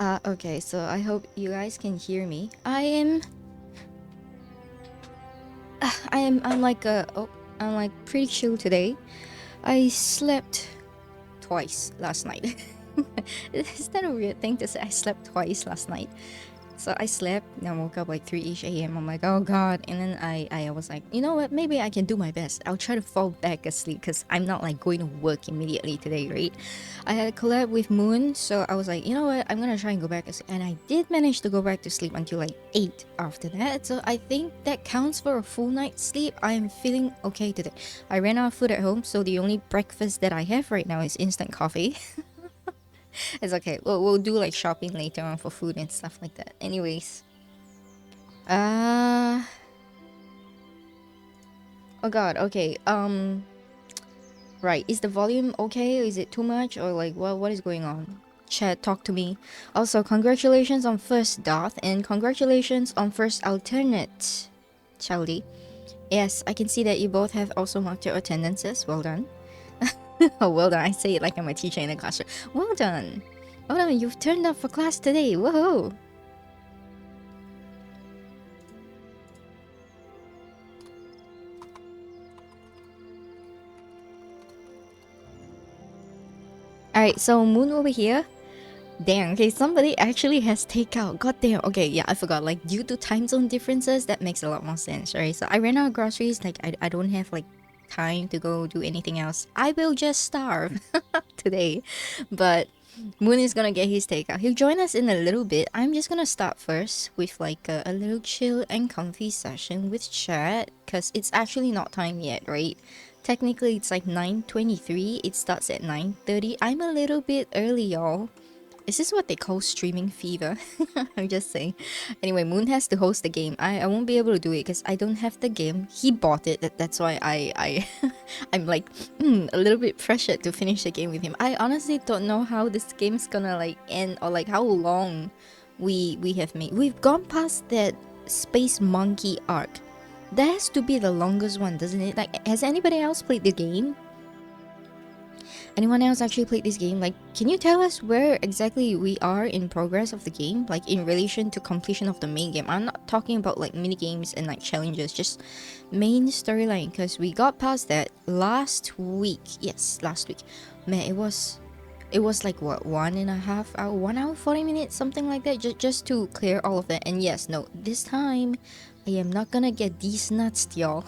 Okay, so I hope you guys can hear me. I'm like pretty chill today. I slept twice last night. Is that a weird thing to say? I slept twice last night. So I slept and I woke up like 3-ish a.m. I'm like, oh god. And then I was like, you know what? Maybe I can do my best. I'll try to fall back asleep because I'm not like going to work immediately today, right? I had a collab with Moon, so I was like, you know what? I'm gonna try and go back asleep. And I did manage to go back to sleep until like 8 after that. So I think that counts for a full night's sleep. I'm feeling okay today. I ran out of food at home, so the only breakfast that I have right now is instant coffee. It's okay. We'll do like shopping later on for food and stuff like that. Anyways. Uh oh god, okay. Right. Is the volume okay? Is it too much or like what is going on? Chat, talk to me. Also, congratulations on first Doth and congratulations on first alternate. Charlie. Yes, I can see that you both have also marked your attendances. Well done. Oh, well done. I say it like I'm a teacher in a classroom. Well done. Well done. You've turned up for class today. Whoa. Alright, so Moon over here. Damn, okay, somebody actually has takeout. God damn. Okay, yeah, I forgot. Like, due to time zone differences, that makes a lot more sense, right? So I ran out of groceries. Like, I don't have, like, time to go do anything else. I will just starve today. But Moon is gonna get his takeout. He'll join us in a little bit. I'm just gonna start first with, like, a little chill and comfy session with chat. Because it's actually not time yet, right? Technically, it's like 9:23. It starts at 9:30. I'm a little bit early, y'all. Is this what they call streaming fever? I'm just saying. Anyway, Moon has to host the game. I won't be able to do it because I don't have the game. He bought it. That's why I'm like a little bit pressured to finish the game with him. I honestly don't know how this game's gonna like end or like how long we have made. We've gone past that Space Monkey arc. That has to be the longest one, doesn't it? Like, has anybody else played the game? Anyone else actually played this game? Like, can you tell us where exactly we are in progress of the game? Like, in relation to completion of the main game. I'm not talking about like mini games and like challenges, just main storyline. Because we got past that last week. Yes, last week. Man, it was like what 1.5 hour, 1 hour 40 minutes, something like that. Just to clear all of that. And yes, no, this time I am not gonna get these nuts, y'all.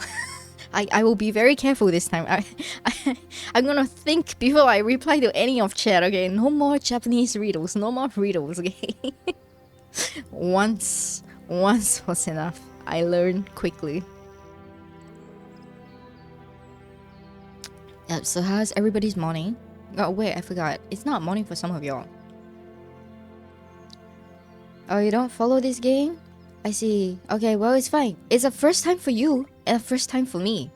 I will be very careful this time. I'm gonna think before I reply to any of chat, okay? No more Japanese riddles, no more riddles, okay? once was enough. I learned quickly. So how's everybody's morning? Oh wait, I forgot. It's not morning for some of y'all. Oh, you don't follow this game? I see. Okay, well it's fine. It's a first time for you and a first time for me.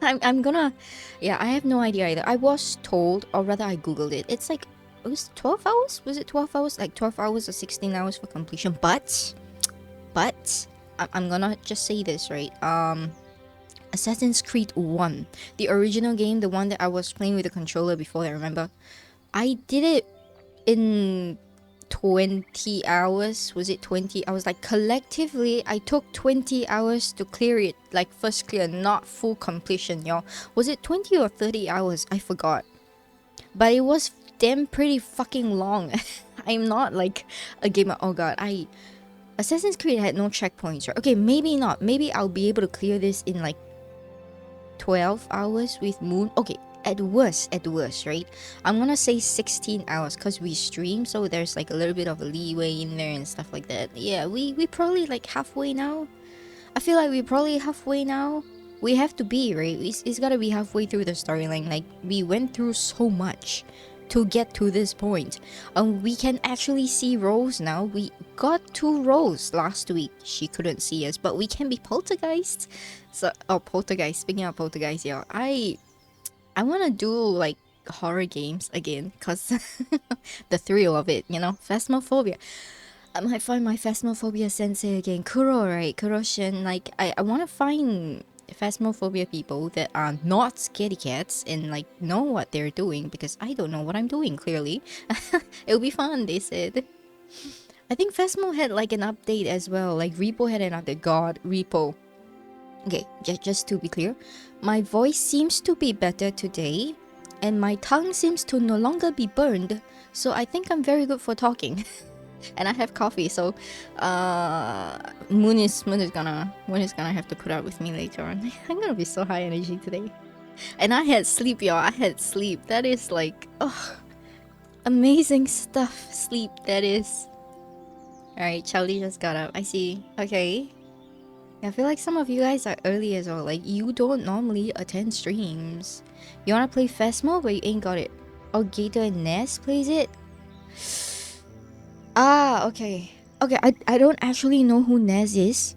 I'm gonna, yeah, I have no idea either. I was told, or rather I googled it. It's like, it was 12 hours? Was it 12 hours? Like 12 hours or 16 hours for completion. But I'm gonna just say this, right? Assassin's Creed 1, the original game, the one that I was playing with the controller before, I remember. I did it in 20 hours. Was it 20? I was like, collectively I took 20 hours to clear it, like first clear, not full completion, y'all. Was it 20 or 30 hours? I forgot, but it was damn pretty fucking long. I'm not like a gamer. Oh god, Assassin's Creed had no checkpoints, right? Okay, maybe not. Maybe I'll be able to clear this in like 12 hours with Moon. Okay, at worst, right? I'm gonna say 16 hours because we stream, so there's like a little bit of a leeway in there and stuff like that. Yeah, we probably like halfway now. I feel like we're probably halfway now. We have to be, right? It's gotta be halfway through the storyline. Like, we went through so much to get to this point. We can actually see Rose now. We got 2 Rose last week. She couldn't see us, but we can be poltergeists. So, oh, poltergeist. Speaking of poltergeist, yeah, I want to do like horror games again because the thrill of it, you know, phasmophobia. I might find my phasmophobia sensei again, Kuro, right? Kuroshin. Like, I want to find phasmophobia people that are not scaredy cats and like know what they're doing because I don't know what I'm doing clearly. It'll be fun, they said. I think Phasmo had like an update as well. Like Repo had an update. God, Repo. Okay, just to be clear, my voice seems to be better today, and my tongue seems to no longer be burned. So I think I'm very good for talking. And I have coffee, so Moon is gonna have to put up with me later on. I'm gonna be so high energy today. And I had sleep, y'all. I had sleep. That is like, oh, amazing stuff. Sleep, that is. Alright, Charlie just got up. I see. Okay. I feel like some of you guys are early as well. Like, you don't normally attend streams. You wanna play Phasmo, but you ain't got it. Oh, Gator and Ness plays it? Ah, okay. Okay, I don't actually know who Nez is.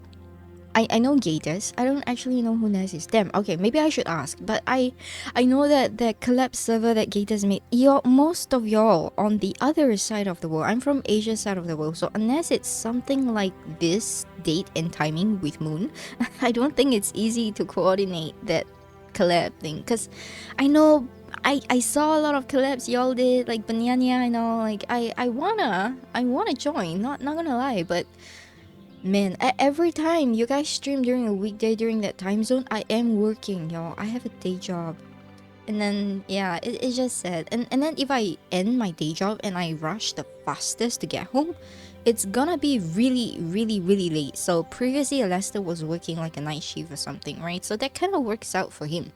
I know Gators. I don't actually know who Nez is. Damn, okay, maybe I should ask. But I know that that collab server that Gators made, most of y'all on the other side of the world. I'm from Asia side of the world, so unless it's something like this date and timing with Moon, I don't think it's easy to coordinate that collab thing. Cause I know I saw a lot of collabs y'all did, like Banyanya, I know, like I wanna join, not gonna lie, but man, every time you guys stream during a weekday during that time zone, I am working, y'all. I have a day job. And then yeah, it's just sad. And then if I end my day job and I rush the fastest to get home, it's gonna be really, really, really late. So previously Lester was working like a night shift or something, right? So that kind of works out for him.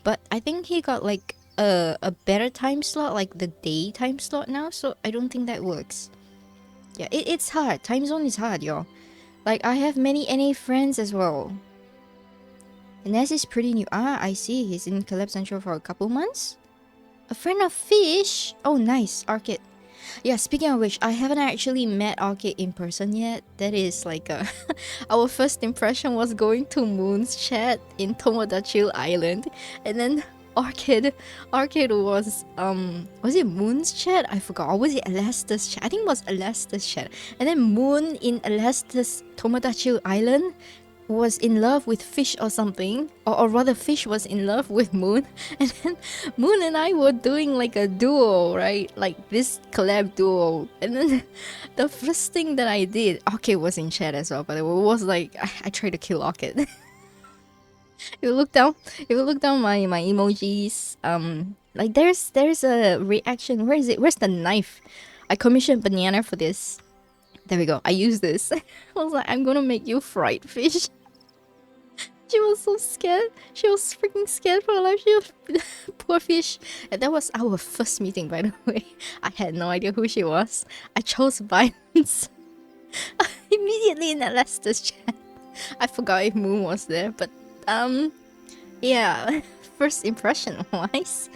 But I think he got like a better time slot, like the day time slot now, so I don't think that works. Yeah, it's hard. Time zone is hard, y'all. Like, I have many NA friends as well. And Ness is pretty new. Ah, I see. He's in Collab Central for a couple months. A friend of Fish? Oh, nice. Arcade. Yeah, speaking of which, I haven't actually met Arcade in person yet. That is like our first impression was going to Moon's chat in Tomodachi Island. And then Arcade was it Moon's chat? I forgot. Or was it Alasta's chat? I think it was Alasta's chat. And then Moon in Alasta's Tomodachi Island was in love with Fish or something, or rather Fish was in love with Moon, and then Moon and I were doing like a duo, right? Like this collab duo. And then the first thing that I did, Orchid was in chat as well, but it was like I tried to kill Orchid. If you look down my emojis, like there's a reaction. Where is it? Where's the knife? I commissioned Banana for this. There we go. I use this. I was like, I'm gonna make you fried fish. She was so scared. She was freaking scared for her life. She was poor fish. And that was our first meeting, by the way. I had no idea who she was. I chose violence. Immediately in Alasta's chat. I forgot if Moon was there, but yeah. First impression wise,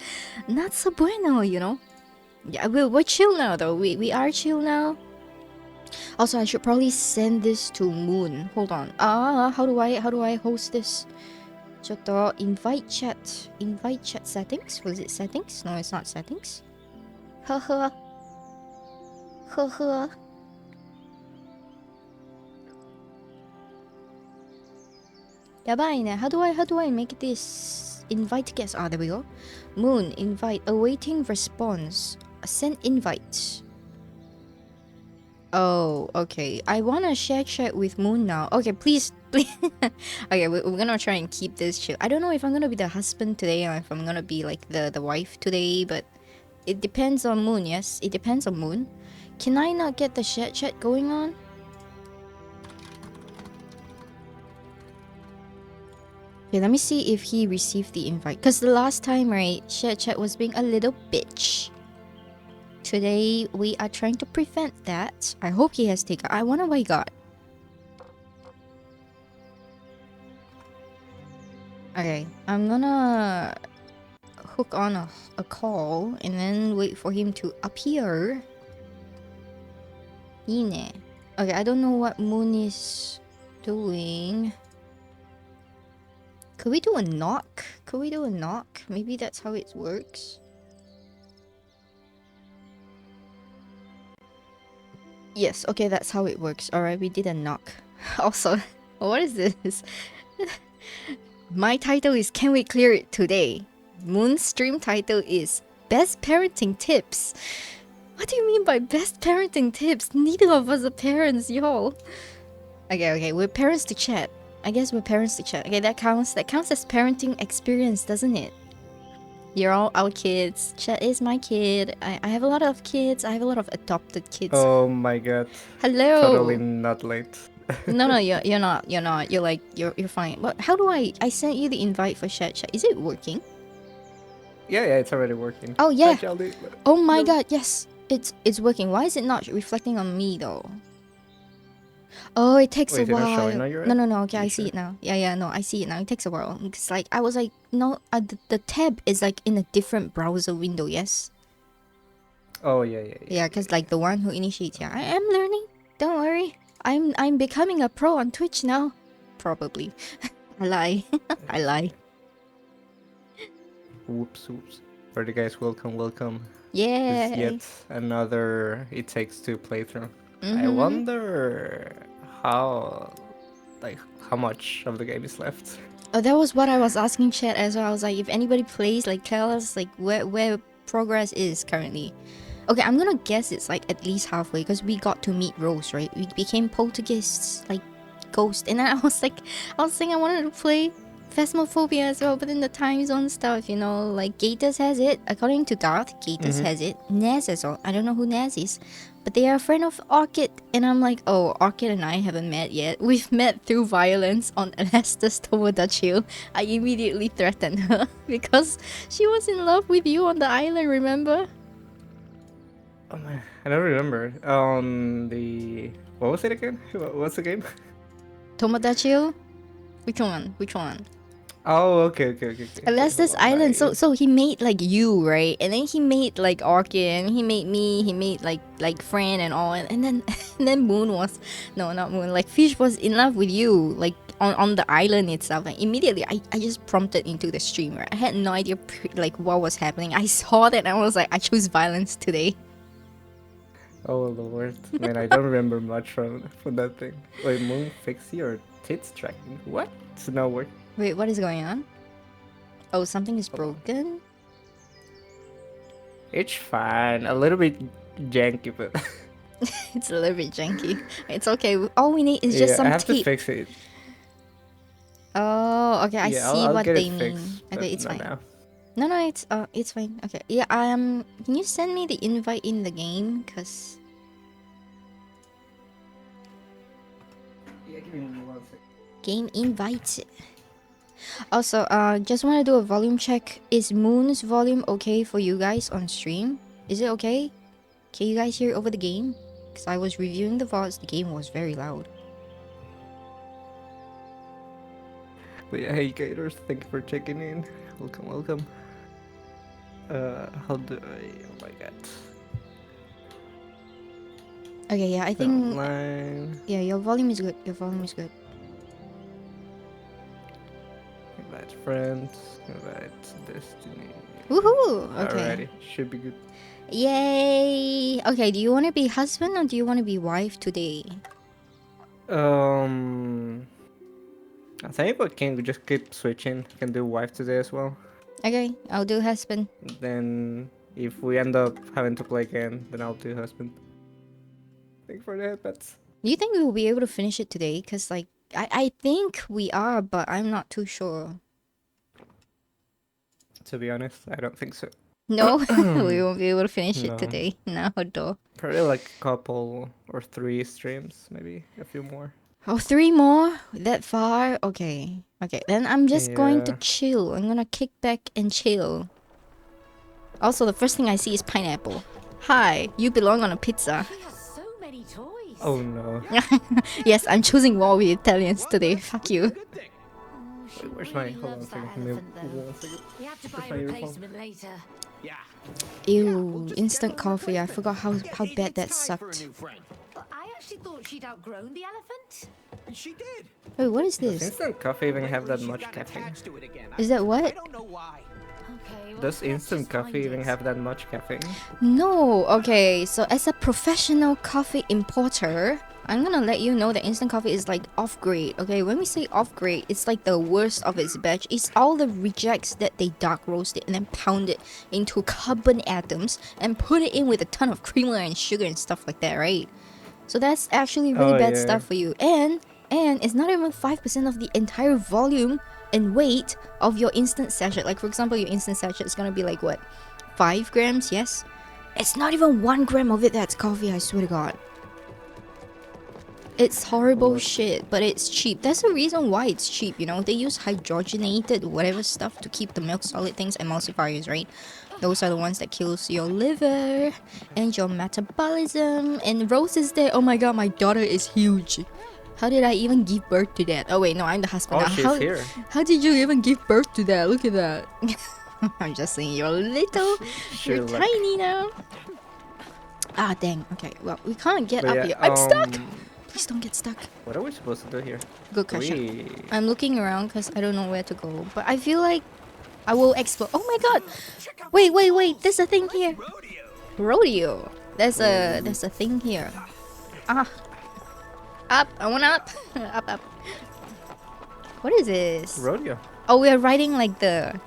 not so bueno, you know. Yeah, we're chill now though. We are chill now. Also, I should probably send this to Moon. Hold on. How do I host this? Invite chat settings. Was it settings? No, it's not settings. Haha. Haha. Yabai ne. How do I make this? Invite guest. Ah, there we go. Moon invite. Awaiting response. Send invite. Oh, okay. I wanna share chat with Moon now. Okay, please. Okay, we're gonna try and keep this chill. I don't know if I'm gonna be the husband today or if I'm gonna be like the wife today, but it depends on Moon. Yes, it depends on Moon. Can I not get the share chat going on? Okay, let me see if he received the invite. Cause the last time, right, share chat was being a little bitch. Today, we are trying to prevent that. I hope he has taken... I wonder what he got. Okay, I'm gonna hook on a call and then wait for him to appear. Ine. Okay, I don't know what Moon is doing. Could we do a knock? Maybe that's how it works. Yes, okay, that's how it works. Alright, we did a knock. Also, what is this? My title is Can We Clear It Today? Moon's stream title is Best Parenting Tips. What do you mean by best parenting tips? Neither of us are parents, y'all. Okay, we're parents to chat. I guess we're parents to chat. Okay, that counts. That counts as parenting experience, doesn't it? You're all our kids. Chat is my kid. I have a lot of kids. I have a lot of adopted kids. Oh my god. Hello. Totally not late. No, you're not. You're not. You're fine. But how do I sent you the invite for chat? Is it working? Yeah, it's already working. Oh yeah. Hi, Oh my god, yes. It's working. Why is it not reflecting on me though? Oh, it takes a while. Showing on your No. Okay, I see it now. Yeah, no, I see it now. It takes a while. It's like I was like, no, the tab is like in a different browser window. Yes. Oh yeah. Yeah, cause like the one who initiates. Yeah, I am learning. Don't worry. I'm becoming a pro on Twitch now. Probably. I lie. I lie. Whoops. Alright guys, welcome. Yeah. It's yet another It Takes Two playthrough. I wonder how much of the game is left. Oh, that was what I was asking chat as well. I was like, if anybody plays, like tell us like where progress is currently. Okay, I'm gonna guess it's like at least halfway because we got to meet Rose, right? We became poltergeists, like ghost, and then I was saying I wanted to play Phasmophobia as well, but then the time zone stuff, you know, like Gators has it. According to Darth, Gators has it. Naz as well. I don't know who Naz is, but they are a friend of Orchid, and I'm like, oh, Orchid and I haven't met yet. We've met through violence on Alastair's Tomodachi. I immediately threatened her because she was in love with you on the island, remember? Oh man, I don't remember. What was it again? What's the game? Tomodachi? Which one? Oh, okay. Alastair's island. So he made like you, right? And then he made like Orchid, and he made me. He made like friend and all. And then and then Moon was not Moon. Like Fish was in love with you, like on the island itself. And immediately I just prompted into the stream. Right? I had no idea like what was happening. I saw that and I was like, I choose violence today. Oh lord, man, I don't remember much from that thing. Wait, Moon fix your tits tracking? What? It's not working. Wait, what is going on? Oh, something is broken? It's fine. A little bit janky, but... It's a little bit janky. It's okay. All we need is just some I have tape. to fix it. Oh, okay. I see I'll what get they it mean. fixed, Okay, it's fine. now. No, it's fine. Okay. Yeah, can you send me the invite in the game? Cause... Yeah, give me 1 second. Game invite. Also, just want to do a volume check. Is Moon's volume okay for you guys on stream? Is it okay? Can you guys hear over the game? Because I was reviewing the Vods, the game was very loud. But yeah, hey Gators, thank you for checking in. Welcome. How do I... Oh my god. Okay, yeah, I think... Online. Yeah, your volume is good. Invite friends. Invite Destiny. Woohoo! Okay. Alrighty, should be good. Yay! Okay, do you want to be husband or do you want to be wife today? I think we can just keep switching. We can do wife today as well. Okay, I'll do husband. Then, if we end up having to play again, then I'll do husband. Thank you for the headbats. Do you think we will be able to finish it today? Because, like, I think we are, but I'm not too sure. To be honest, I don't think so. No, we won't be able to finish it today. No, though. Probably like a couple or 3 streams, maybe a few more. Oh, 3 more? That far? Okay. Okay, then I'm just going to chill. I'm gonna kick back and chill. Also, the first thing I see is pineapple. Hi, you belong on a pizza. He has so many toys. Oh no. Yes, I'm choosing war with Italians today. Fuck you. Wait, where's my... Hold on a second. Give me 1 second. We have to buy Where's a my earphone? replacement later. Ew, instant coffee. I forgot how bad that sucked. But I actually thought she'd outgrown the elephant. She did. Wait, what is Does this? instant coffee even have that much caffeine? Is that what? I don't know why. Okay, well, Does let's instant just find coffee even it. have that much caffeine? No. Okay, so as a professional coffee importer, I'm gonna let you know that instant coffee is like off grade. Okay, when we say off grade, it's like the worst of its batch. It's all the rejects that they dark roasted and then pounded into carbon atoms and put it in with a ton of creamer and sugar and stuff like that, right? So that's actually really bad stuff for you. And it's not even 5% of the entire volume and weight of your instant sachet. Like for example, your instant sachet is gonna be like what, 5 grams? Yes, it's not even 1 gram of it that's coffee. I swear to God. It's horrible shit, but it's cheap. That's the reason why it's cheap, you know? They use hydrogenated whatever stuff to keep the milk solid things, emulsifiers, right? Those are the ones that kills your liver and your metabolism. And Rose is there. Oh my god, my daughter is huge. How did I even give birth to that? Oh wait, no, I'm the husband now. She's here. How did you even give birth to that? Look at that. I'm just saying, you're little. You're tiny now. Ah, dang. Okay, well, we can't get up here. I'm stuck! Please don't get stuck. What are we supposed to do here? Good question. I'm looking around because I don't know where to go. But I feel like I will explore. Oh my god! Wait. There's a thing here. Rodeo. There's a thing here. Ah. Up. I want up. up. What is this? Rodeo. Oh, we are riding like the...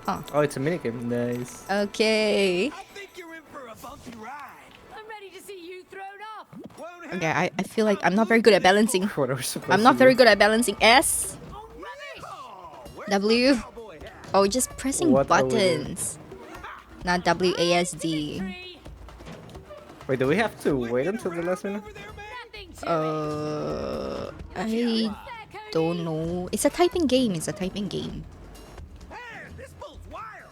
Oh, it's a minigame. Nice. Okay. I think you're in for a bumpy ride. I'm ready to see you thrown up. Okay, I feel like I'm not very good at balancing. What are we supposed I'm not to very do? good at balancing. S. Oh, rubbish. W. Oh, just pressing What are we doing? buttons. Not WASD. Three. Wait, do we have to wait until the last minute? Nothing to I don't know. It's a typing game. It's a typing game. Man, this bull's wild.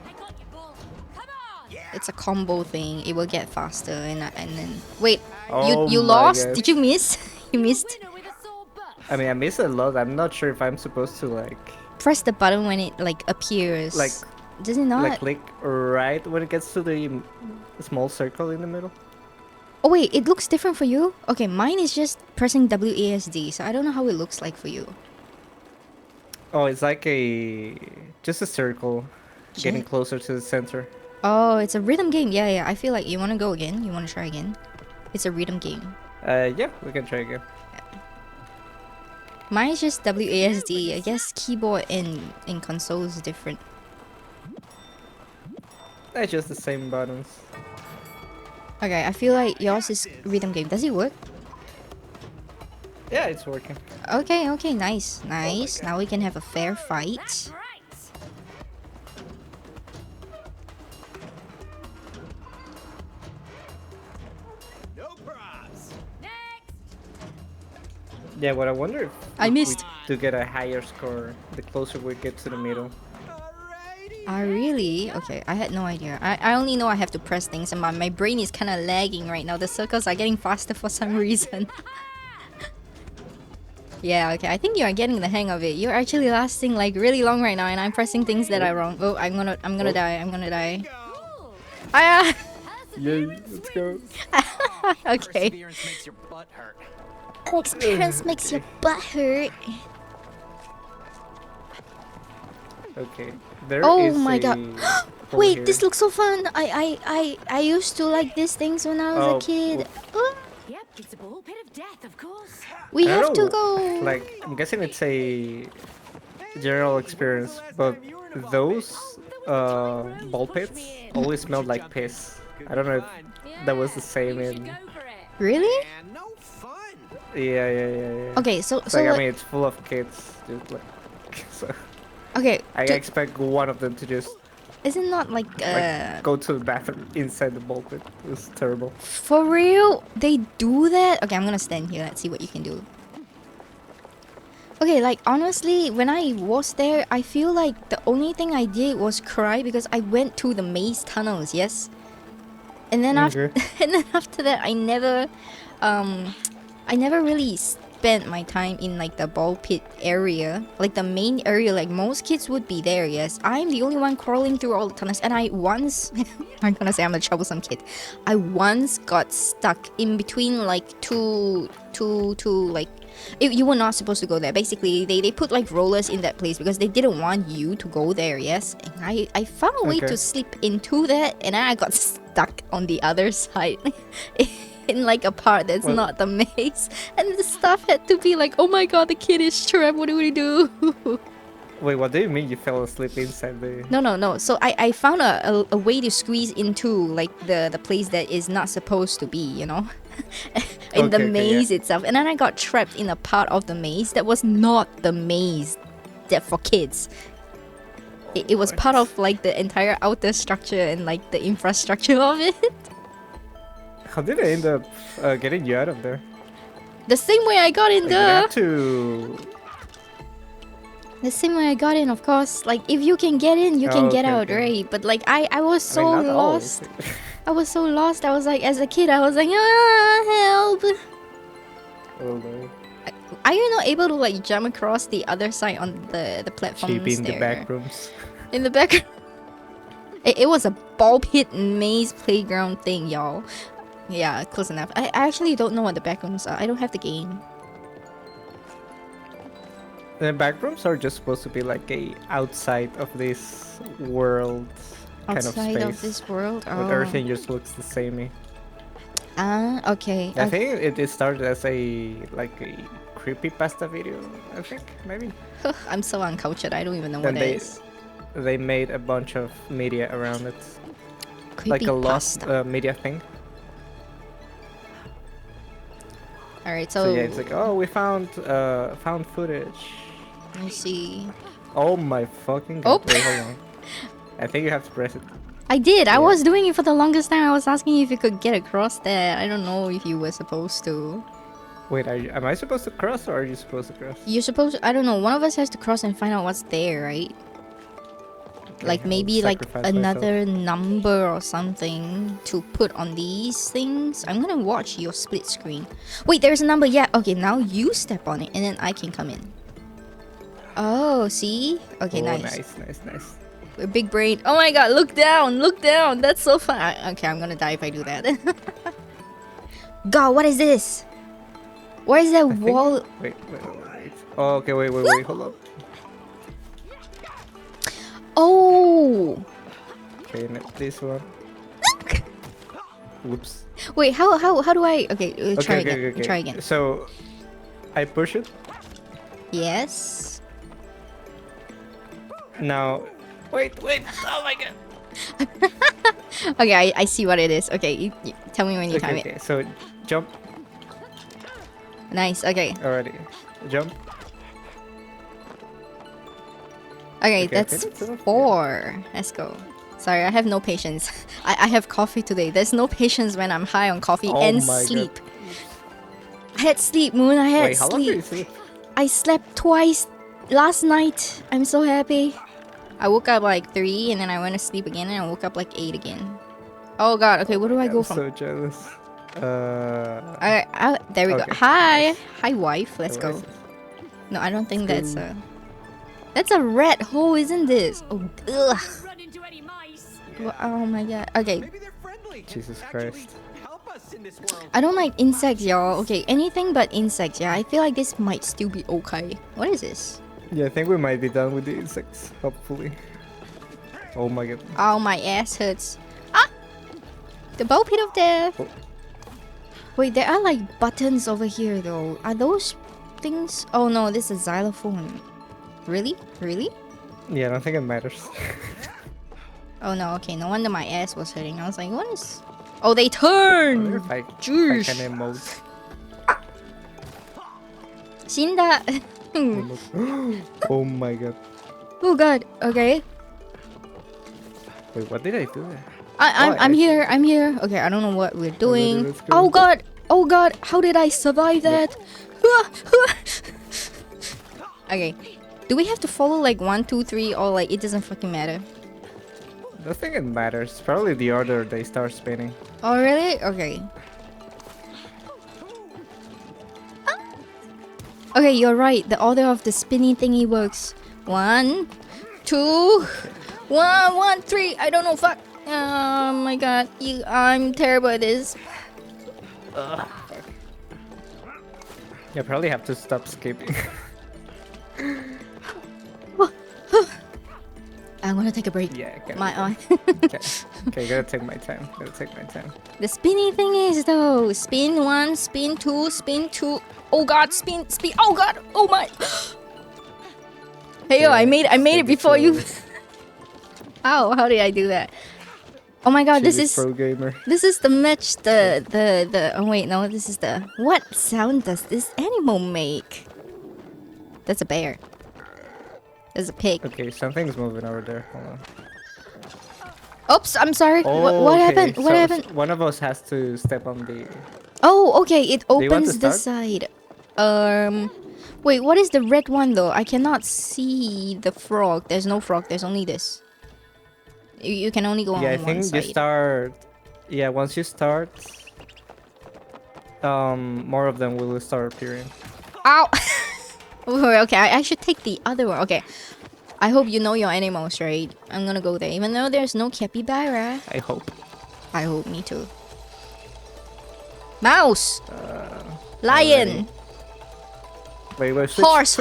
I got you, bull. Come on. It's a combo thing. It will get faster and then wait. Oh you my lost? God. Did you miss? You missed. Winner with a sore butt. I mean, I missed a lot. I'm not sure if I'm supposed to like Press the button when it like appears. Like- does it not? click right when it gets to the small circle in the middle. Oh wait, it looks different for you? Okay, mine is just pressing WASD, so I don't know how it looks like for you. Oh, it's like just a circle getting Shit. closer to the center. Oh, it's a rhythm game. Yeah. I feel like you want to go again. You want to try again. It's a rhythm game. Yeah, we can try again. Mine is just WASD. I guess keyboard in console is different. That's just the same buttons. Okay, I feel like yours is rhythm game. Does it work? Yeah, it's working. Okay, nice. Now we can have a fair fight. That's right. No props. Next. Yeah, what I wonder if I missed. to get a higher score the closer we get to the middle. Alrighty. Ah, really? Okay, I had no idea. I only know I have to press things and my brain is kind of lagging right now. The circles are getting faster for some reason. Yeah, okay, I think you are getting the hang of it. You're actually lasting like really long right now and I'm pressing things that are wrong. Oh, I'm gonna die. Cool. Ah, Yeah, let's go. okay. Perseverance makes your butt hurt. Experience makes your butt hurt. Okay. There Oh is my a god. hole Wait, here. this looks so fun. I used to like these things when I was Oh, a kid. Oh, Yep, it's a ball pit of death, of course. we I don't have to know, go. Like, I'm guessing it's a general experience, but those ball pits always smelled like piss. I don't know if that was the same You should in. go for it. Really? And no fun. Yeah. Okay, so It's like, I like, mean, it's full of kids. Just like, so okay, I expect one of them to just is it not like go to the bathroom inside the ball pit. It was terrible. for real? They do that? Okay, I'm gonna stand here. Let's see what you can do. Okay, like honestly, when I was there, I feel like the only thing I did was cry because I went to the maze tunnels. Yes, and then after Okay. and then after that, I never really spent my time in like the ball pit area, like the main area. Like most kids would be there. Yes, I'm the only one crawling through all the tunnels, and I once I'm gonna say I'm a troublesome kid. I once got stuck in between like two like. You were not supposed to go there. Basically, they put like rollers in that place because they didn't want you to go there, yes? And I found a way Okay. to slip into that and I got stuck on the other side. in like a part that's Well- not the maze, and the stuff had to be like, oh my god, the kid is trapped. What do we do? Wait, what do you mean you fell asleep inside the? No. So I found a way to squeeze into like the place that is not supposed to be, you know, in the Okay, maze yeah. itself, and then I got trapped in a part of the maze that was not the maze that for kids. It was part of like the entire outer structure and like the infrastructure of it. How did I end up getting you out of there? The same way I got in Like, you there. have to. The same way I got in, of course. Like, if you can get in, you can Oh, get okay, out, okay. right? But like, I was I so mean, not lost. always. I was so lost. I was like, as a kid, I was like, help! Oh no. Are you not able to like jump across the other side on the platforms Cheap in the there? back rooms. In the back. It was a ball pit maze playground thing, y'all. Yeah, close enough. I actually don't know what the back rooms are. I don't have the game. The back rooms are just supposed to be like a outside of this world kind of Outside space. of this world? But Oh. everything just looks the same. Ah, okay. I think it started as a like a creepypasta video. I think maybe. I'm so uncultured. I don't even know Then what it is. they made a bunch of media around it, like a lost Creepypasta. media thing. Alright, So so yeah, it's like, oh, we found footage. let me see. Oh my fucking Oh. god! Wait, hold on. I think you have to press it. I did. I Yeah. was doing it for the longest time. I was asking if you could get across that. I don't know if you were supposed to. Wait, am I supposed to cross or are you supposed to cross? You're supposed. I don't know. One of us has to cross and find out what's there, right? Okay, Like I'll maybe like sacrifice myself. another number or something to put on these things. I'm gonna watch your split screen. Wait, there's a number. Yeah. Okay, now you step on it and then I can come in. Oh, see? Okay, Oh, nice. nice. A big brain. Oh my god, look down, look down. That's so fun. Okay, I'm gonna die if I do that. God, what is this? Where is that I think- wall? Wait. Oh, okay, wait, hold up. Oh! Okay, this one. Whoops. Wait, how do I? Okay, try Okay, again. okay. Try again. So, I push it. Yes. Now, wait. Oh my god. Okay, I see what it is. Okay, you tell me when you time Okay. So, jump it. Nice. Okay. already. Jump. Okay, Okay, that's that's enough. 4. Let's go. Sorry, I have no patience. I have coffee today. There's no patience when I'm high on coffee Oh and my God. sleep. I had sleep, Moon. I had Wait, how long did you sleep. sleep? I slept twice last night. I'm so happy. I woke up like 3 and then I went to sleep again and I woke up like 8 again. Oh god, okay, where do I go I'm from? so jealous. There we go. Okay. Hi. Hi, wife. Let's so go. where's this? No, I don't think Let's that's go. a... That's a rat hole, isn't this? Oh, ugh. Run into any mice. Oh my god. Okay, Maybe they're friendly. Jesus Actually, Christ. help us in this world. I don't like insects, y'all. Okay, anything but insects, yeah. I feel like this might still be okay. What is this? Yeah, I think we might be done with the insects. Hopefully. Oh my god. Oh, my ass hurts. Ah! The ball pit of death. Oh. Wait, there are like buttons over here though. Are those things? Oh no, this is xylophone. Really? Really? Yeah, I don't think it matters. Oh no, okay, no wonder my ass was hurting. I was like, what is... Oh, they I wonder turn! if I Jeez. can emote. Seen that? Oh my god. Oh god, okay. Wait, what did I do there? I'm here, I'm here. Okay, I don't know what we're doing. let's go. Oh god! Oh god, how did I survive that? Okay. Do we have to follow like 1, 2, 3 or like it doesn't fucking matter? I don't think it matters. Probably the order they start spinning. Oh really? Okay. Okay, you're right. The order of the spinning thingy works. 1, 2, 1, 1, 3. I don't know. Fuck. Oh my god. I'm terrible at this. Yeah, probably have to stop skipping. I'm gonna take a break. Yeah, gotta My be eye. okay. Okay, gotta take my time. Gotta take my time. The spinny thing is though. Spin 1, spin 2, spin 2. Oh god, spin, spin. Oh god. Oh my. Hey yo, I made it before you. How did I do that? Oh my god, this is pro gamer. this is the match. The. Oh wait, no, this is the. What sound does this animal make? That's a bear. There's a pig. Okay, something's moving over there. Hold on. Oops, I'm sorry. Oh, What okay. happened? What So happened? one of us has to step on the. Oh, okay. It you want to opens this side. Wait. What is the red one though? I cannot see the frog. There's no frog. There's only this. You can only go on Yeah, I one think side. you start. Yeah, once you start, more of them will start appearing. Ow! Okay, I should take the other one. Okay. I hope you know your animals, right? I'm gonna go there. Even though there's no capybara. I hope. I hope, me too. Mouse! Lion! Wait, Horse!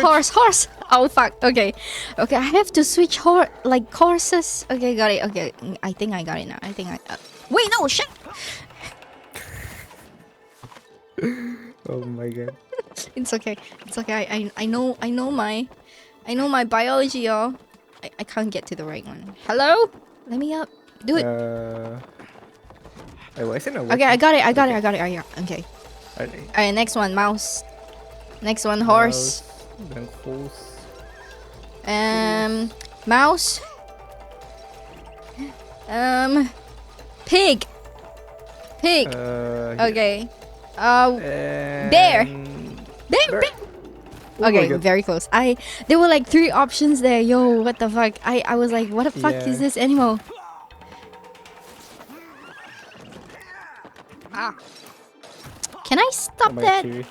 Oh fuck, okay. Okay, I have to switch horses. Okay, got it. Okay, I think I got it now. Wait, no, shit! Oh my god. It's okay. I know my biology, y'all. I can't get to the right one. Hello? Let me up. Do it. Wait, why is it not Okay, working? I got it. Okay. Okay. Alright, next one, mouse. Next one, horse. Then horse. Mouse. Pig. Yeah. Okay. And Bear. Bear. Oh my Okay, God. very close. There were like 3 options there. Yo, what the fuck? I was like, what the fuck Yeah. is this animal? Ah. Can I stop Oh my that? Chewy.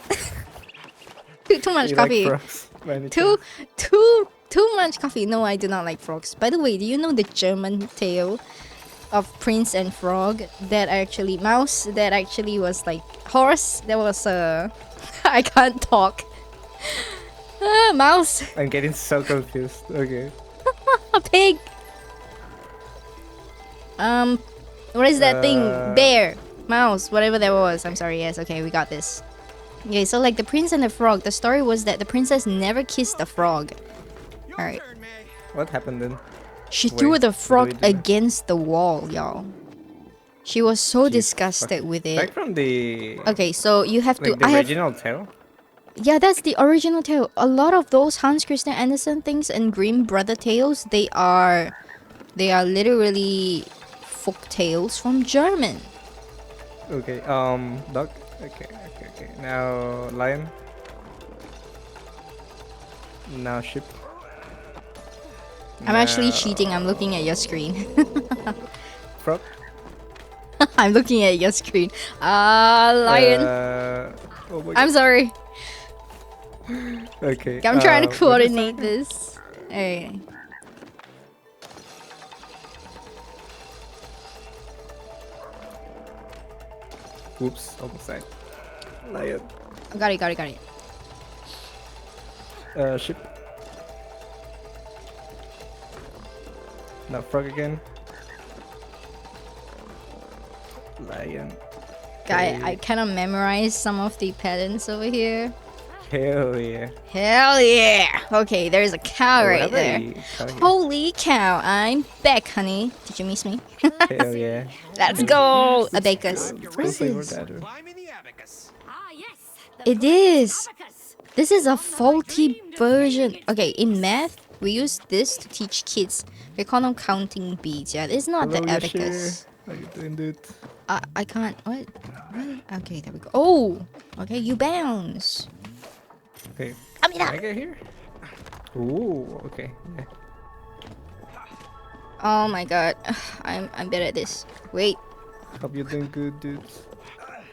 Too much You coffee. Like frogs, by any Too chance? too much coffee. No, I do not like frogs. By the way, do you know the German tale of Prince and Frog that actually mouse that actually was like horse that was I can't talk. Mouse. I'm getting so confused. Okay. A pig. What is that thing? Bear, mouse, whatever that was. I'm sorry. Yes, okay, we got this. Okay, so like the prince and the frog. The story was that the princess never kissed the frog. All right, What happened then? she Wait, threw the what do frog we do? against the wall, y'all. She was so disgusted with Back it. from the Okay, so you have to. like the I have. original tale. Yeah, that's the original tale. A lot of those Hans Christian Andersen things and Grimm brother tales, they are literally folk tales from German. Okay. Dog. Okay. Now lion. Now sheep. I'm actually Now cheating. I'm looking at your screen. Frog. I'm looking at your screen. Lion. Oh my I'm sorry. God. Okay. I'm trying to what is coordinate that? this. Alright. Oops, almost died. Lion. Got it. Sheep. Now frog again. Lion. Guy, I Okay. cannot memorize some of the patterns over here. Hell yeah. Hell yeah! Okay, there's a cow right Whatever there. you tell you. Holy cow, I'm back, honey. Did you miss me? Hell yeah. Let's go! Abacus. Let's What go is flavor this? that. Climb in the abacus. Ah, yes. the It is! abacus. This is a faulty version. Okay, in math, we use this to teach kids. We call them counting beads. Yeah, it's not Hello, the Yashir. abacus. How you doing, dude? I can't. What? Okay, there we go. Oh! Okay, you bounce. Okay. I mean, Can I get here? Ooh, okay. Yeah. oh my god. I'm bad at this. Wait. Hope you're doing good, dude.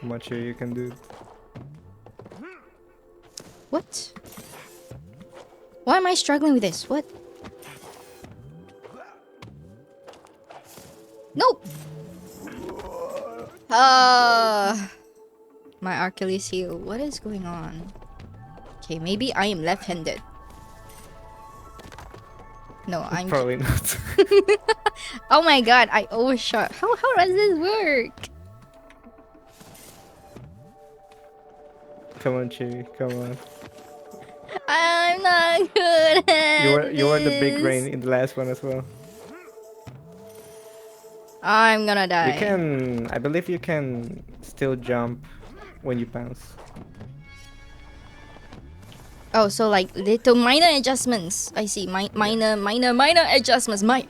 How much you can do? What? Why am I struggling with this? What? Nope. My Achilles heel. What is going on? Okay, maybe I am left-handed. No, I'm. Probably not. Oh my god, I overshot. How does this work? Come on, Chi. Come on. I'm not good at You were the big this. brain in the last one as well. I'm gonna die. You can. I believe you can still jump when you bounce. Oh, so like little minor adjustments. I see. Minor adjustments. My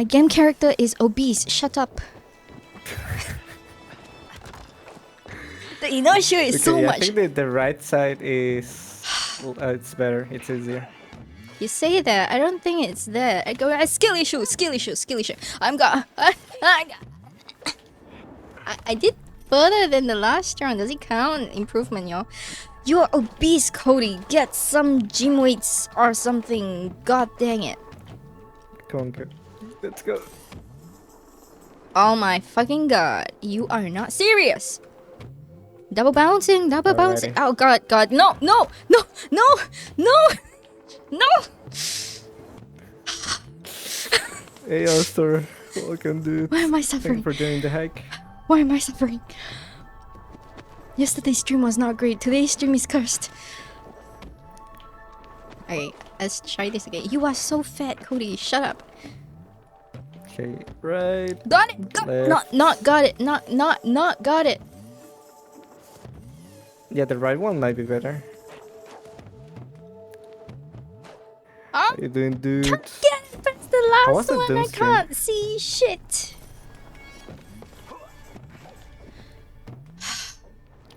game character is obese. Shut up. The inertia is so yeah, I much. think the right side is. It's better. It's easier. You say that. I don't think it's there. I go skill issue. I'm gonna. I did further than the last round. Does it count? Improvement, yo. You're obese, Cody. Get some gym weights or something. God dang it. Come on, go. Let's go. Oh my fucking god. You are not serious. Double bouncing, double bouncing. Alrighty. Oh god. No. Hey, Alistair. Welcome, dude. Why am I Thank suffering? you for doing the hack. Why am I suffering? Yesterday's stream was not great. Today's stream is cursed. Okay, let's try this again. You are so fat, Cody. Shut up. Okay, right. Got it. Left. Not got it. Not got it. Yeah, the right one might be better. Oh, How you doing, dude? can't get it past the How was last the one. doom I stream? can't see shit.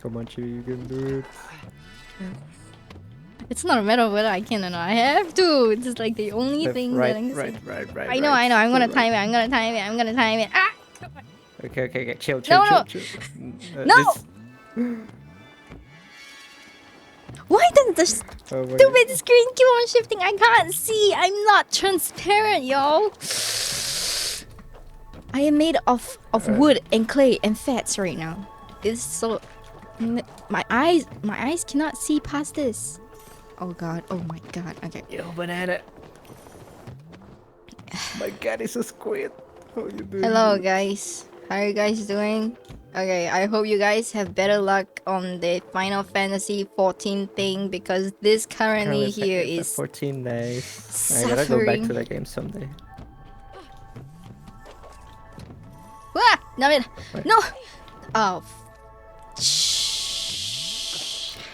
Come on, Chi, you can do it. It's not a matter of whether I can or not. I have to. It's like the only Left, thing right, that I can right, see. right. I know. I'm gonna time it. I'm gonna time it. Ah! Okay. Chill. No. chill. No! Why does the Oh my stupid screen keep on shifting? I can't see. I'm not transparent, yo. I am made of wood and clay and fats right now. It's so my eyes cannot see past this. Oh god. Oh my god. Okay. Yo, banana. My god, it's a squid. How you doing? Hello guys. How are you guys doing? Okay, I hope you guys have better luck on the Final Fantasy 14 thing because this currently here is 14 days. I gotta go back suffering. to the game someday. Ah, damn it. Right. No. Oh.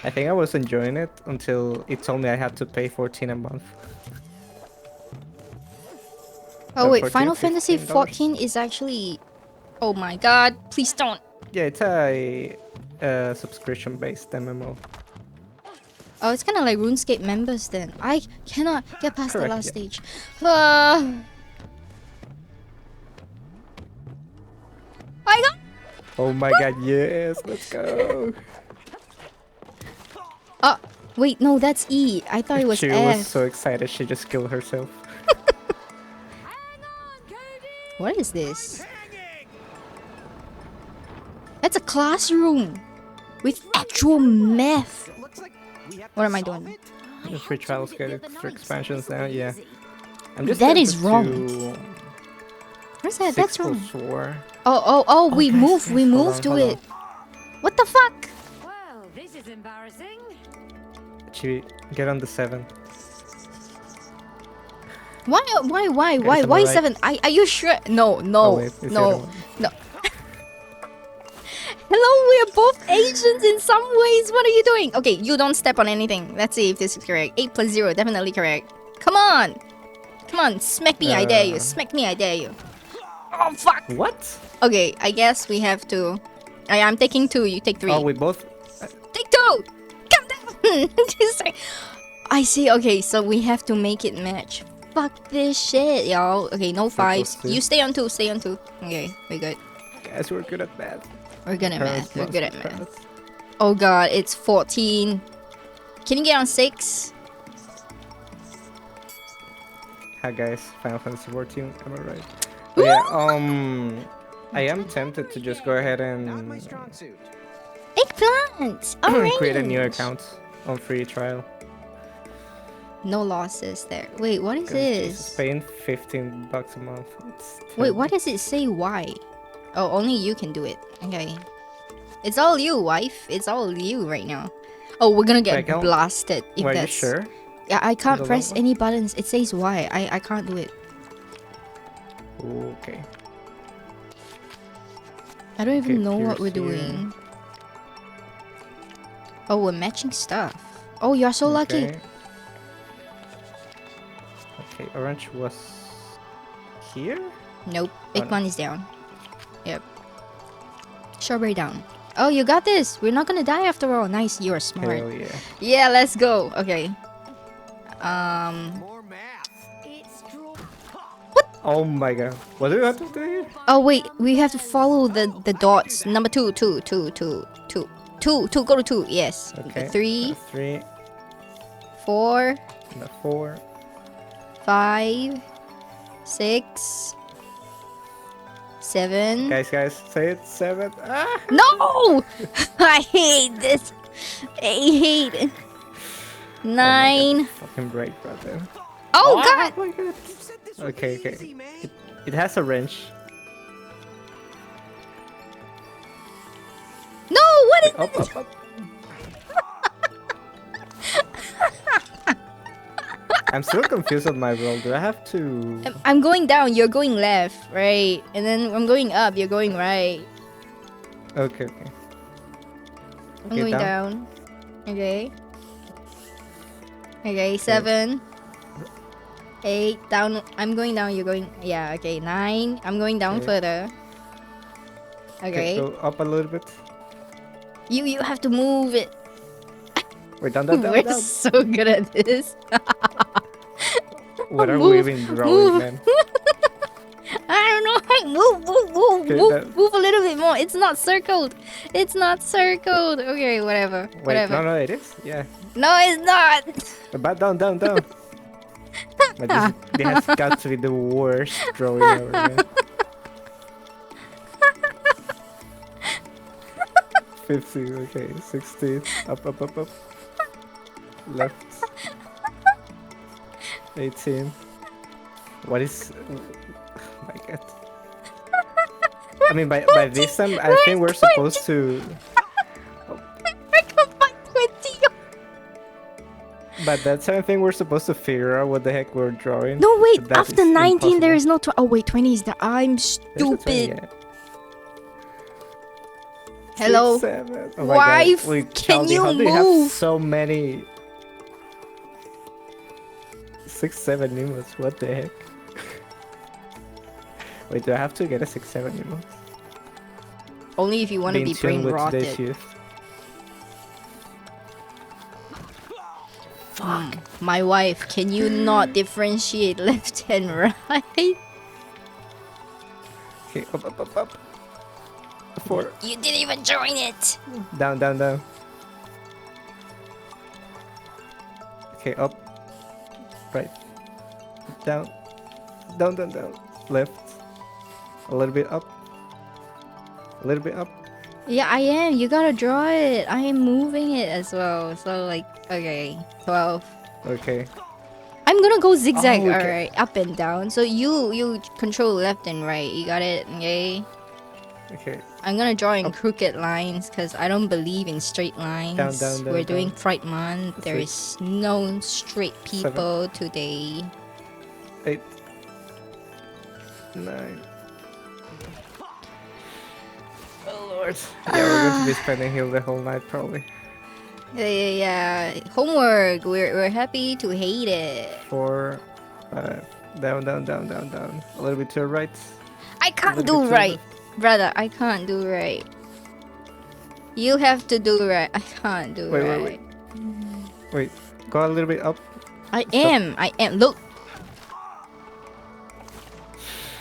I think I was enjoying it until it told me I had to pay 14 a month. Oh wait, 14, Final Fantasy $15? 14 is actually. Oh my god! Please don't. Yeah, it's a subscription-based MMO. Oh, it's kind of like RuneScape members then. I cannot get past the Correct, last yeah. stage. Ah. I got. Oh my god, yes, let's go. Oh, wait, no, that's E. I thought it was She F. was so excited she just killed herself. What is this? That's a classroom with actual math. What am I doing? The free trials get it for expansions now, yeah. I'm just That is tempted wrong. to Where's that? 6 That's wrong. plus 4. Oh, we guys, moved. guys, We hold moved on, to hold it. on. What the fuck? Well, this is embarrassing. Chi, get on the 7. Why? am I Why right? 7? Are you sure? No. Oh, wait, it's the other no. one. No. Hello, we are both Asians in some ways. What are you doing? Okay, you don't step on anything. Let's see if this is correct. 8 plus 0, definitely correct. Come on. Smack me, I dare you. Smack me, I dare you. Oh, fuck. What? Okay, I guess we have to... I'm taking 2, you take 3. Oh, we both... Take 2! Come down! Just like- I see, okay, so we have to make it match. Fuck this shit, y'all. Okay, no 5s. two. You stay on 2, Okay, we're good. Guys, we're good at math. We're good at Parents math. We're must good at be math. proud. Oh god, it's 14. Can you get on 6? Hi guys, Final Fantasy 14, am I right? But yeah, I am tempted to just go ahead and Eggplant! Alright. create a new account on free trial. No losses there. Wait, what is Jesus, this? paying $15 a month. It's Wait, what terrible. does it say? Why? Oh, only you can do it. Okay. It's all you, wife. It's all you right now. Oh, we're gonna get Wait, can- blasted if Were you that's. sure? Yeah, I can't The press lava? any buttons. It says why. I can't do it. Okay. I don't even Okay, know what we're Pierce here. doing. Oh, we're matching stuff. Oh, you're so lucky. Okay. Okay, orange was here? Nope. Oh, Big no. one is down. Yep. Strawberry down. Oh, you got this. We're not gonna die after all. Nice. You're smart. Hell yeah. Yeah, let's go. Okay. More math. It's draw. Oh my god. What do we have to do here? Oh wait, we have to follow the dots. Number two. Go to two. Yes. Okay. The 3, 3, 4, and the 4. 5, 6, 7. Guys, say it. 7. Ah! No! I hate this. I hate it. Oh my 9. god, fucking break, brother. Oh god! Oh my god. You said this would Okay, be okay. easy, man. It has a wrench. No! What is Up, it? up, up. I'm still confused on my roll. Do I have to? I'm going down. You're going left, right? And then I'm going up. You're going right. Okay, okay. I'm going down. Okay. Okay, 7, 8, down. I'm going down. You're going. Yeah. Okay, 9. I'm going down Okay. further. Okay. Go up a little bit. You have to move it. Wait, down, down, We're down. so good at this. What are we Move, even drawing, move. man? I don't know. Move, Okay, move, that- move a little bit more. It's not circled. It's not circled. Okay, whatever. Wait, Whatever. no, it is. Yeah. No, it's not. But down. But this has got to be the worst drawing ever, man. 50, okay, 60, up, left, 18. What is? Oh my god. I mean, by this time, I think we're supposed to. I got my 20. By that time, I think we're supposed to figure out what the heck we're drawing. No, wait. but that After is 19, there impossible. is no. Oh, wait. 20 is the. I'm There's a 20, stupid. yeah. Hello? 6, 7. Oh my Wife, god. Wait, can Caldi, you how do you have move? so many? 6, 7 emotes. What the heck? Wait, do I have to get a 6, 7 emote? Only if you want to be brain rotted. My wife, can you not differentiate left and right? Okay, up. 4. You didn't even join it. Down. Okay, up. Right. Down. Left. A little bit up. Yeah, I am. You gotta draw it. I am moving it as well. So like, okay, 12. Okay. I'm gonna go zigzag. Oh, okay. All right, up and down. So you control left and right. You got it. Okay. Okay. I'm gonna draw in Up. crooked lines because I don't believe in straight lines. Down, We're doing down. Pride Month. There is no straight people today. 8. 9. Oh lord. Yeah, we're going to be spending here the whole night probably. Yeah. Homework. We're happy to hate it. 4. 5. Down. A little bit to the right. I can't Little bit do to the right, left. brother. I can't do right. You have to do right. I can't do right. Wait. Wait. Go a little bit up. I am. Look.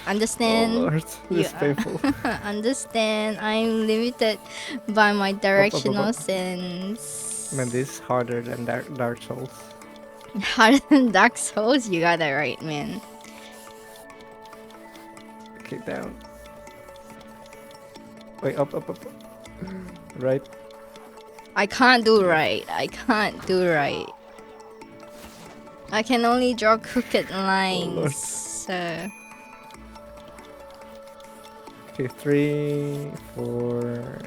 Understand? Oh lord. This is Yeah. painful. Understand? I'm limited by my directional up. sense. Man, this is harder than Dark Souls. Harder than Dark Souls? You got that right, man. Okay, down. Wait, up. Right. I can't do right. I can't do right. I can only draw crooked Lord. lines. So Okay, 3, 4.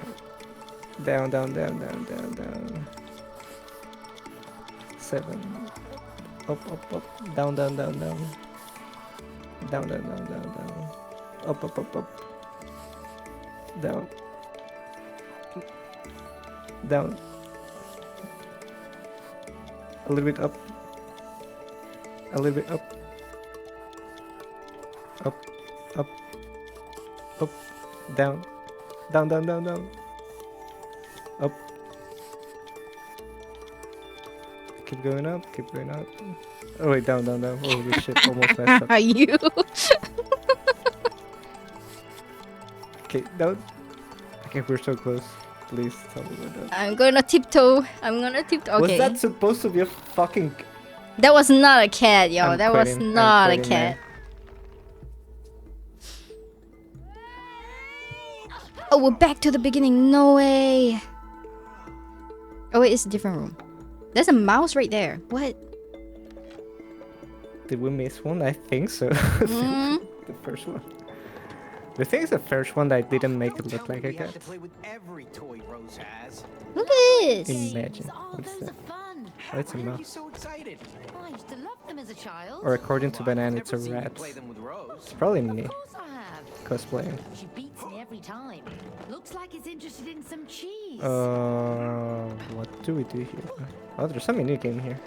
Down, down, down, down, down, down. 7. Up, up, up. Down, down, down, down. Down, down, down, down, down. Up, up, up, up. Down. Down. A little bit up. A little bit up. Up. Up. Up. Down. Down, down, down, down. Up. Keep going up, keep going up. Oh wait, down, down, down. Holy shit, almost messed up. you. Okay, down. Okay, we're so close. Please tell me we're done. I'm gonna tiptoe. I'm gonna tiptoe. Okay. Was that supposed to be a fucking... That was not a cat, yo. I'm That was quitting. I'm not a quitting, cat. man. Oh, we're back to the beginning. No way. Oh wait, it's a different room. There's a mouse right there. What? Did we miss one? I think so. Mm. The first one. The thing is the first one that didn't make it look like a You have cat. to play with every toy Rose has. Look at this. Imagine. Oh, What's those that? are fun. Oh, it's a Why are you mouse. so excited? I used to love them as a child. Or according to Well, I've Banana, it's a never seen you rat. play them with Rose. It's probably me Of course I have. cosplaying. She beats me every time. Looks like it's interested in some cheese. What do we do here? Oh, there's some mini game here.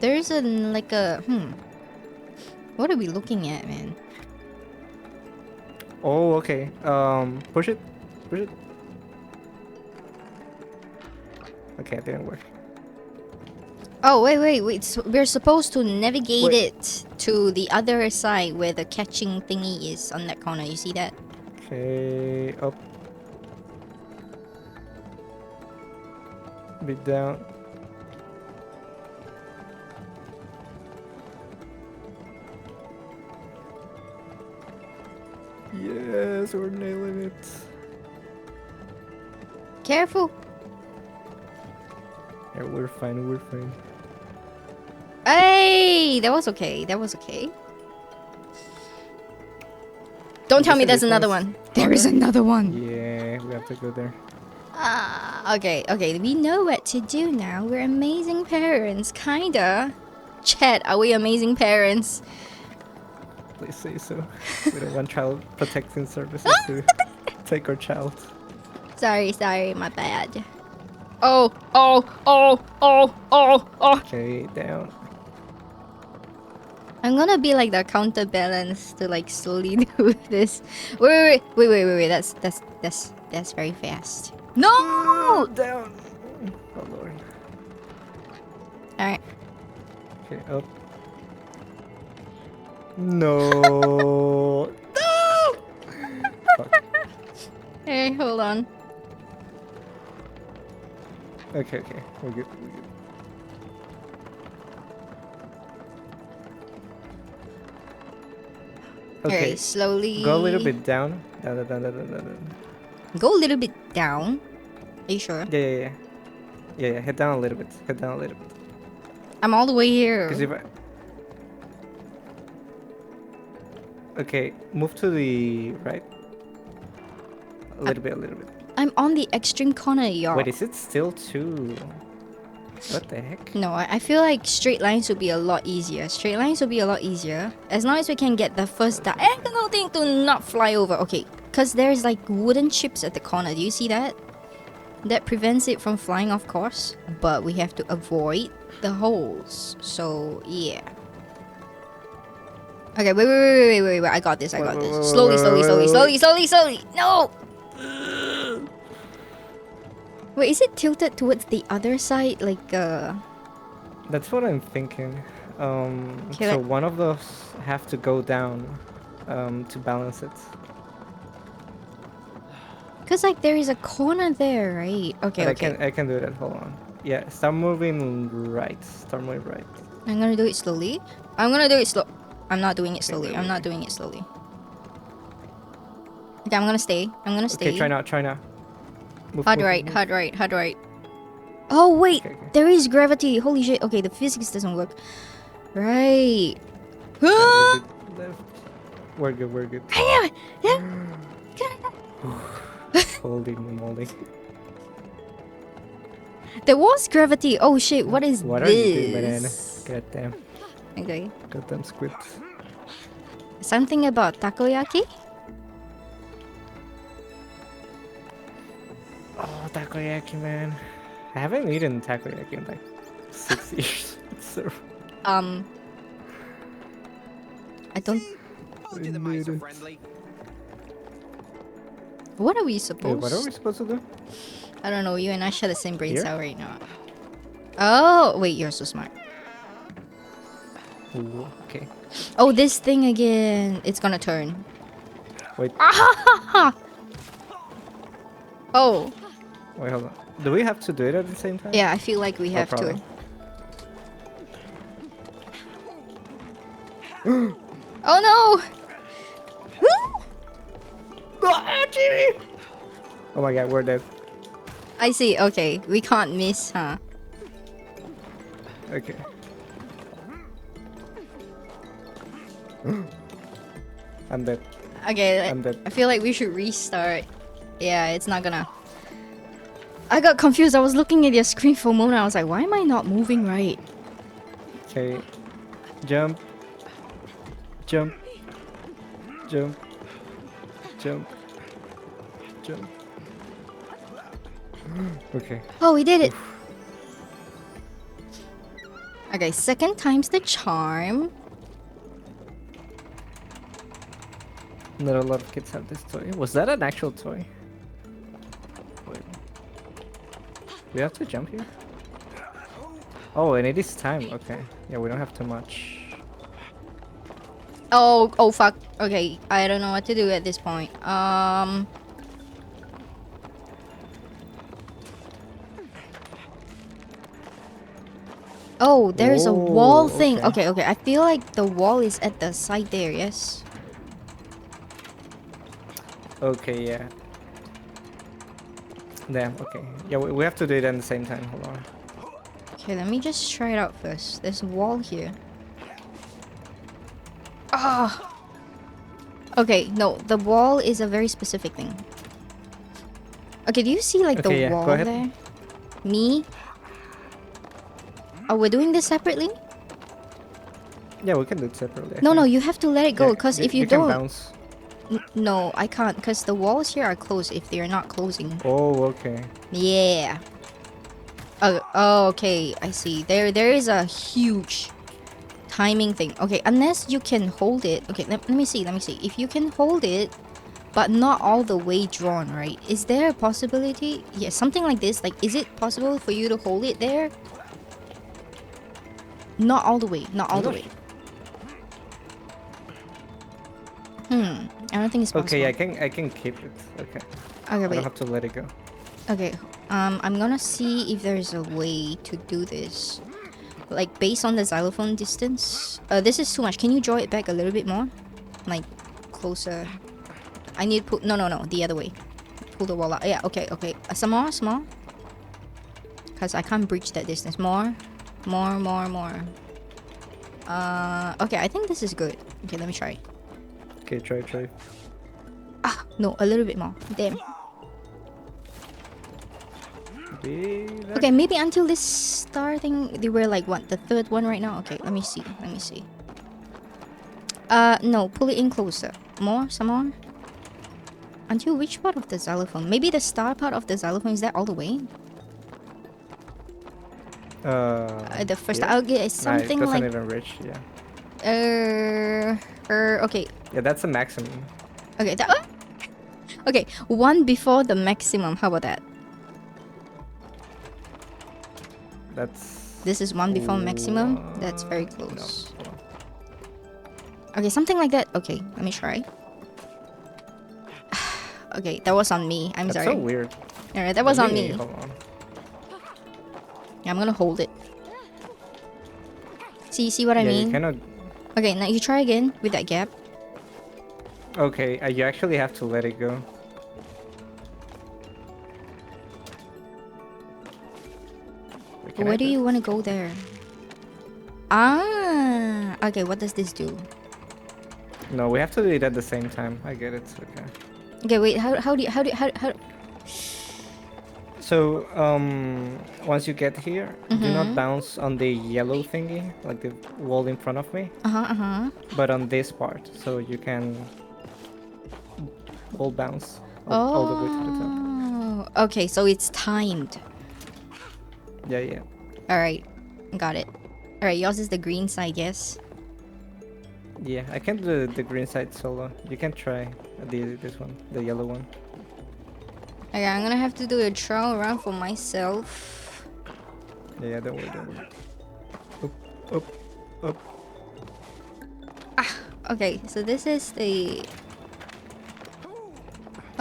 There's a like a What are we looking at, man? Oh, okay. Push it. Push it. Okay, it didn't work. Oh wait. So we're supposed to navigate Wait. it to the other side where the catching thingy is on that corner. You see that? Okay, up. Bit down. Yes, we're nailing it. Careful. Yeah, we're fine, we're fine. Hey, that was okay. That was okay. Don't tell me Listen, there's this another one's one. There is another one. Yeah, we have to go there. Okay. We know what to do now. We're amazing parents, kinda. Chat, are we amazing parents? Please say so. We don't want child protecting services to take our child. Sorry, my bad. Oh. Okay, down. I'm gonna be like the counterbalance to like slowly do this. Wait. That's very fast. No! Down. Oh lord. Alright. Okay, up. No. No. Fuck. Hey, hold on. Okay, we're good. Okay, slowly. Go a little bit down. Down. Go a little bit down. Are you sure? Yeah. Head down a little bit. I'm all the way Because here. if I... Okay, move to the right. A little bit. I'm on the extreme corner, y'all. Wait, is it still 2? What the heck? No, I feel like straight lines would be a lot easier. As long as we can get the first diagonal thing to not fly over. Okay, because there's like wooden chips at the corner. Do you see that? That prevents it from flying off course. But we have to avoid the holes. So, yeah. Okay, wait. I got this. Slowly. No! Wait, is it tilted towards the other side? Like, That's what I'm thinking. Okay, So like- one of those have to go down to balance it. Cause like there is a corner there, right? Okay, But okay. I can do that. Hold on. Yeah, start moving right. I'm gonna do it slowly. I'm not doing it slowly. wait. Okay, I'm gonna stay. Okay, try now. Move, Hard move, right. move. Oh wait, Okay, okay. there is gravity. Holy shit. Okay, the physics doesn't work. Right. A little bit left. We're good, we're good. Yeah. Holy moly. There was gravity. Oh shit, what is What are this? you doing, banana? Goddamn. Okay. Goddamn squid. Something about takoyaki? Oh, takoyaki, man. I haven't eaten takoyaki in like 6 years. So I don't. Told you the mice are friendly. What are we wait, supposed? what are we supposed to do? I don't know. You and I share the same brain Here? cell right now. Oh wait, you're so smart. Ooh, okay. Oh, this thing again. It's gonna turn. Wait, Oh wait, hold on. Do we have to do it at the same time? yeah, I feel like we have to. probably. Oh no! Oh my god, we're dead. I see. Okay, we can't miss, huh? Okay. I'm dead. Okay, I'm dead. I feel like we should restart. Yeah, it's not gonna. I got confused. I was looking at your screen for a moment. I was like, why am I not moving right? Okay. Jump. Jump. Jump. Jump. Jump. Okay. Oh, we did it. Okay, second time's the charm. Not a lot of kids have this toy. Was that an actual toy? Wait. We have to jump here? Oh, and it is time. Okay. Yeah, we don't have too much. Oh fuck. Okay, I don't know what to do at this point. Oh, there's a wall Oh, thing. okay. Okay, I feel like the wall is at the side there, yes? Okay, yeah. Damn, okay. Yeah, we have to do it at the same time. Hold on. Okay, let me just try it out first. There's a wall here. Ah! Okay, no, the wall is a very specific thing. Okay, do you see like Okay, the yeah, go wall ahead. there? Me? Oh, we're doing this separately? Yeah, we can do it separately. I No, no, think. you have to let it go, Yeah, because you- if you can don't... bounce. No, I can't, because the walls here are closed if they're not closing. Oh, okay. Yeah. Oh, okay, I see. There is a huge timing thing. Okay, unless you can hold it. Okay, let me see. If you can hold it, but not all the way drawn, right? Is there a possibility? Yeah, something like this. Like, is it possible for you to hold it there? Not all the way. Not all the way. I don't think it's possible. Okay, I can keep it. Okay. Okay, I wait. don't have to let it go. Okay, I'm gonna see if there's a way to do this. Like, based on the xylophone distance. This is too much. Can you draw it back a little bit more? Like, closer. I need to pull... No, the other way. Pull the wall out. Yeah, okay. Some more. Because I can't breach that distance. More. Okay, I think this is good. Okay, let me try. Okay, try. Ah, no, a little bit more. Damn. Okay, maybe until this star thing, they were like, what, the third one right now? Okay, let me see. No, pull it in closer. Some more. Until which part of the xylophone? Maybe the star part of the xylophone, is that all the way? The first, yeah. okay, it's something Nah, it doesn't like... even reach, yeah. Okay. Yeah, that's the maximum. Okay, okay, one before the maximum, how about that? That's... This is one before maximum? That's very No. close. Hold on. Okay, something like that. Okay, let me try. Okay, that was on me. I'm That's sorry. so weird. Alright, that was on me. Hold on. Yeah, I'm gonna hold it. See what I Yeah, mean? you cannot... Okay, now you try again with that gap. Okay, you actually have to let it go. But where do you want to go there? Ah, okay. What does this do? No, we have to do it at the same time. I get it. Okay. Okay, wait. How do you how? So once you get here, do not bounce on the yellow thingy, like the wall in front of me, but on this part, so you can wall bounce all the way to the top. Oh, okay. So it's timed. Yeah, yeah. All right, got it. All right, yours is the green side, yes. Yeah, I can do the green side solo. You can try this one, the yellow one. Okay, I'm gonna have to do a trial run for myself. Yeah, don't worry, don't worry. Up, up, up. Okay, so this is the.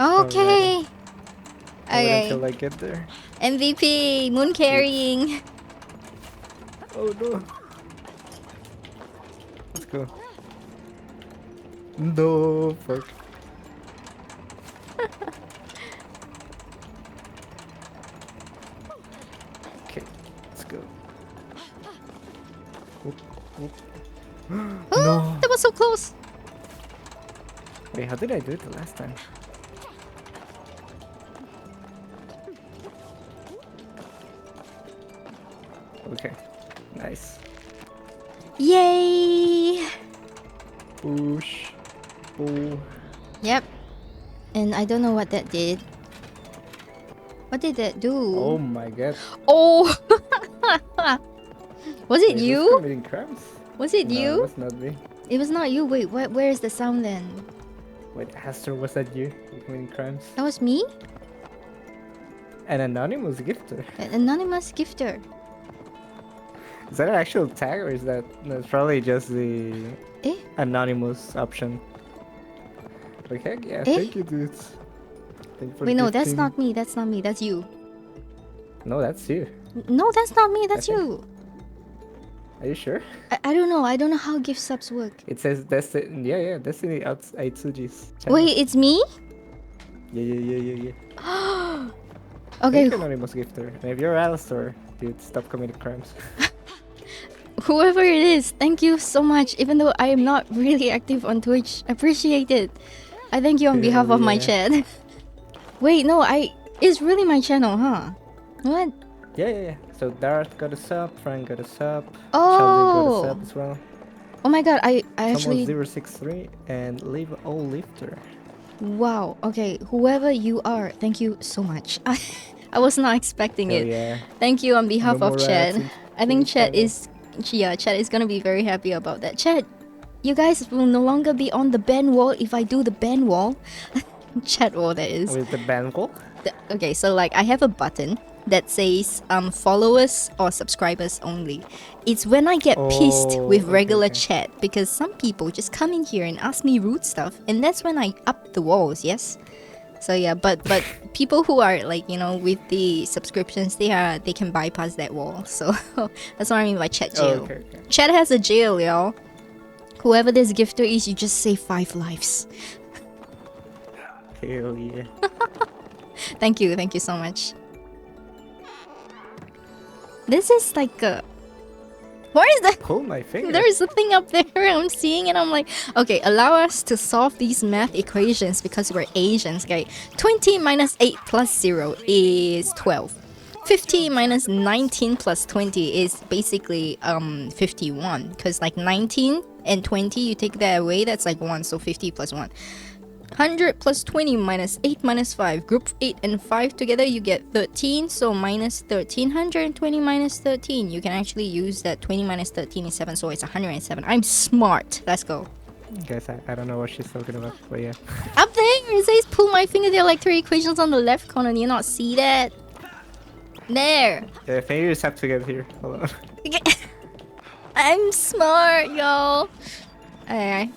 Okay. I'll wait Okay. until I get there. MVP, moon carrying. Oh no. Let's go. No, fuck. Okay, let's go. Whoop, whoop. No. That was so close. Wait, how did I do it the last time? Okay, nice. Yay! Push. Oh. Yep. And I don't know what that did. What did that do? Oh my god. Oh! Was it Wait, you? who's committing crimes? Was it No, it you? was not me. It was not you. Wait, where is the sound then? Wait, Aster, was that you? You committing crimes? That was me? An anonymous gifter. An anonymous gifter. Is that an actual tag or is that? No, it's probably just the Eh? anonymous option. Okay, yeah, Eh? thank you, dudes. Thank you for Wait, no, that's gifting. not me. That's not me. That's you. No, that's you. No, that's not me. That's Okay. you. Are you sure? I don't know. I don't know how gift subs work. It says Destiny. Yeah, yeah, Destiny Aitsuji's channel. Wait, it's me? Yeah, yeah, yeah, yeah, yeah. Okay, Thank you, anonymous gifter. And if you're Alistair, dude, stop committing crimes. whoever it is, thank you so much. Even though I am not really active on Twitch, appreciate it. I thank you on behalf of my Yeah. chat. Wait, no, it's really my channel, huh? What? Yeah, yeah, yeah. So Darth got a sub, Frank got a sub, Oh. Shelby got a sub as well. Oh my god, I Someone actually 063 and Leave All Lifter. wow. Okay, whoever you are, thank you so much. I was not expecting Hell it. yeah. Thank you on behalf No of more Chat. rats in I think Twitch Chat channel. is Chat is gonna be very happy about that. Chat, you guys will no longer be on the ban wall if I do the ban wall. Chat wall, that is. With the bangle. Okay, so like I have a button that says followers or subscribers only. It's when I get pissed Oh, with okay, regular okay. chat because some people just come in here and ask me rude stuff, and that's when I up the walls. Yes. So yeah, but people who are like, you know, with the subscriptions, they can bypass that wall. So that's what I mean by chat jail. Oh, okay, okay. Chat has a jail, y'all. Whoever this gifter is, you just save 5 lives. Hell yeah. Thank you so much. This is like a. What is that? Pull my finger. There is a thing up there I'm seeing, and I'm like, okay, allow us to solve these math equations because we're Asians, okay? 20 minus 8 plus 0 is 12. 50 minus 19 plus 20 is basically 51, because like 19 and 20, you take that away, that's like 1, so 50 plus 1. 100 plus 20 minus 8 minus 5. Group 8 and 5 together, you get 13. So minus 13. 120 minus 13. You can actually use that 20 minus 13 is 7. So it's 107. I'm smart. Let's go. Guys, I don't know what she's talking about, but yeah. Up there, it says pull my finger. There are like 3 equations on the left corner. Do you not see that? There. Yeah, I think you just have to get here. Hold on. I'm smart, y'all. Alright.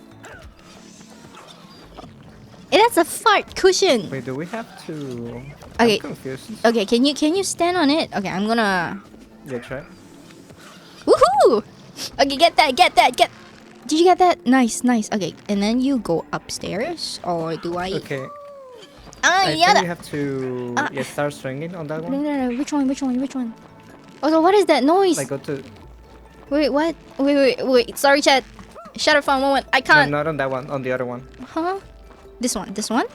That's a fart cushion. Wait, do we have to... Okay. I'm confused. Okay, can you stand on it? Okay, I'm gonna. Yeah, try. Woohoo! Okay, get that. Did you get that? Nice. Okay, and then you go upstairs, or do I? Okay. Ah, I yeah. think you have to start stringing on that one. No. Which one? Also, what is that noise? Like go to. Wait, what? Wait. Sorry, chat. Shut up for a moment. I No, can't. not on that one. On the other one. Huh? This one. This one.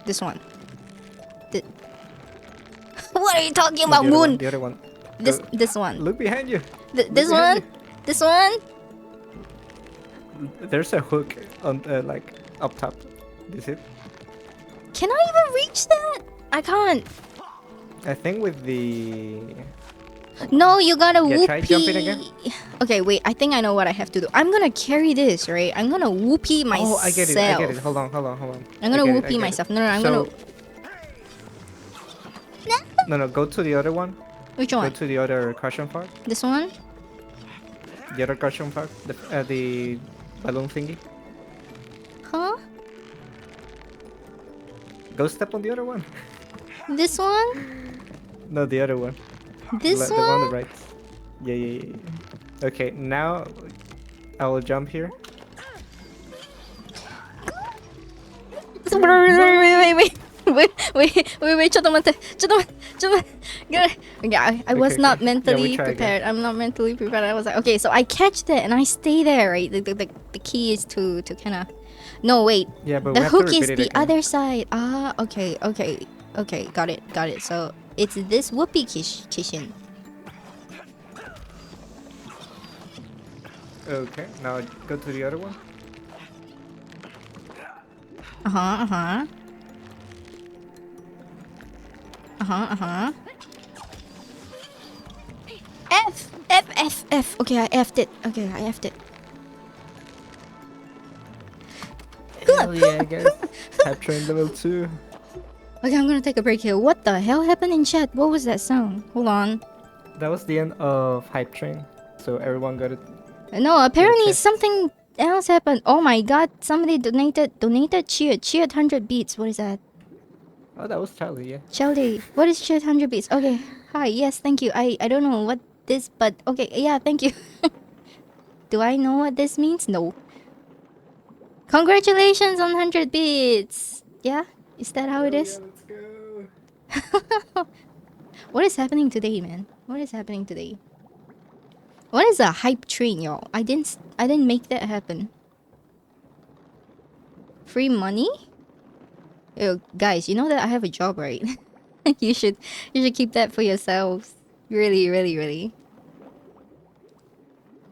This one. Thi- What are you talking No, about, the other one, Moon? the other one. This one. Look behind you. This behind one. This one. There's a hook on like up top. Is it? Can I even reach that? I can't. I think with the. No, you gotta Yeah, whoopee. try jumping again. Okay, wait. I think I know what I have to do. I'm gonna carry this, right? I'm gonna whoopee myself. Oh, I get it. I get it. Hold on. I'm gonna I whoopee get it. myself. No, I'm So- gonna. No, go to the other one. Which Go one? to the other caution part. This one? The other caution part. The balloon thingy. Huh? Go step on the other one. This one? No, the other one. This The one on the one? right. Yeah. Okay, now I will jump here. Wait, 잠깐만. Yeah, I was Okay, not okay. mentally Yeah, we try prepared. I'm not mentally prepared. I was like, okay, so I catch that and I stay there, right? The key is to kind of. No, wait. Yeah, but we The have to hook repeat is it the again. other side. Ah, okay. Got it. So it's this whoopee kitchen. Okay, now go to the other one. Uh-huh. F. Okay, I F'd it. Hell yeah, guys. Hype train level 2. Okay, I'm gonna take a break here. What the hell happened in chat? What was that sound? Hold on. That was the end of hype train. So everyone got it. No, apparently check. something else happened. Oh my god, somebody donated cheered 100 beats. What is that? Oh, that was Charlie, yeah. Shelly, what is cheered 100 beats? Okay, hi, yes, thank you. I don't know what this, but okay, yeah, thank you. Do I know what this means? No. Congratulations on 100 beats. Yeah, is that how it is? Let's go. What is happening today, man? What is happening today? What is a hype train, y'all? I didn't make that happen. Free money? Yo, guys, you know that I have a job, right? you should keep that for yourselves. Really.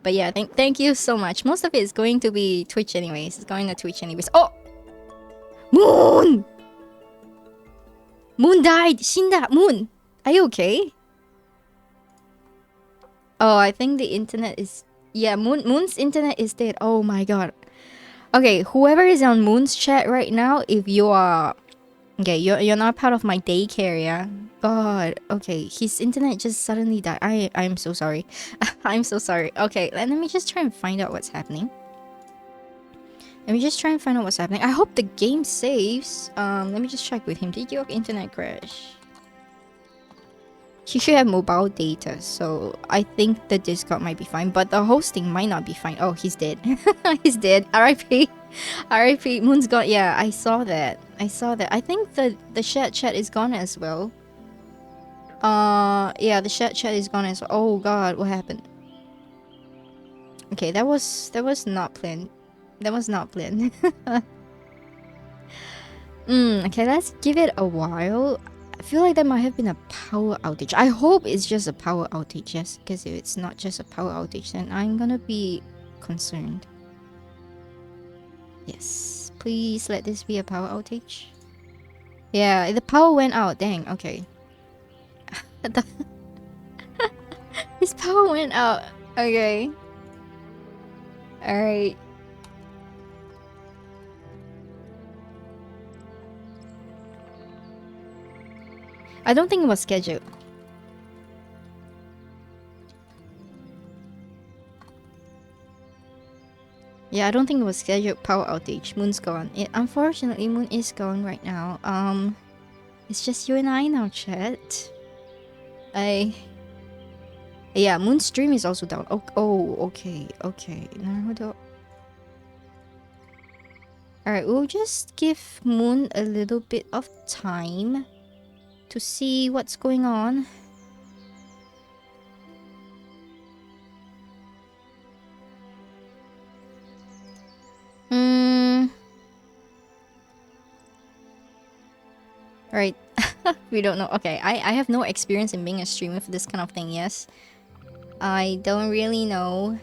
But yeah, thank you so much. Most of it is going to be Twitch anyways. It's going to Twitch anyways. Oh! Moon! Moon died! Shinda! Moon! Are you okay? Oh, I think the internet is... Yeah, Moon's internet is dead. Oh my god. Okay, whoever is on Moon's chat right now, if you are... Okay, you're not part of my daycare, yeah? God, okay, his internet just suddenly died. I'm so sorry. I'm so sorry. Okay, let me just try and find out what's happening. I hope the game saves. Let me just check with him. Did your internet crash? He should have mobile data, so I think the Discord might be fine, but the hosting might not be fine. Oh, he's dead. He's dead. R.I.P. R.I.P. Moon's gone. Yeah, I saw that. I think the chat is gone as well. Yeah, the chat is gone as well. Oh god, what happened? Okay, that was not planned. Okay, let's give it a while. I feel like there might have been a power outage. I hope it's just a power outage, yes, because if it's not just a power outage, then I'm gonna be concerned. Yes, please let this be a power outage. Yeah, the power went out. Dang, okay. His power went out. Okay. Alright. I don't think it was scheduled. Yeah, I don't think it was scheduled power outage. Moon's gone. Unfortunately, Moon is gone right now. It's just you and I now, chat. Yeah, Moon's stream is also down. Okay. Alright, we'll just give Moon a little bit of time to see what's going on. Hmm. Right. We don't know. Okay, I have no experience in being a streamer for this kind of thing, yes. I don't really know.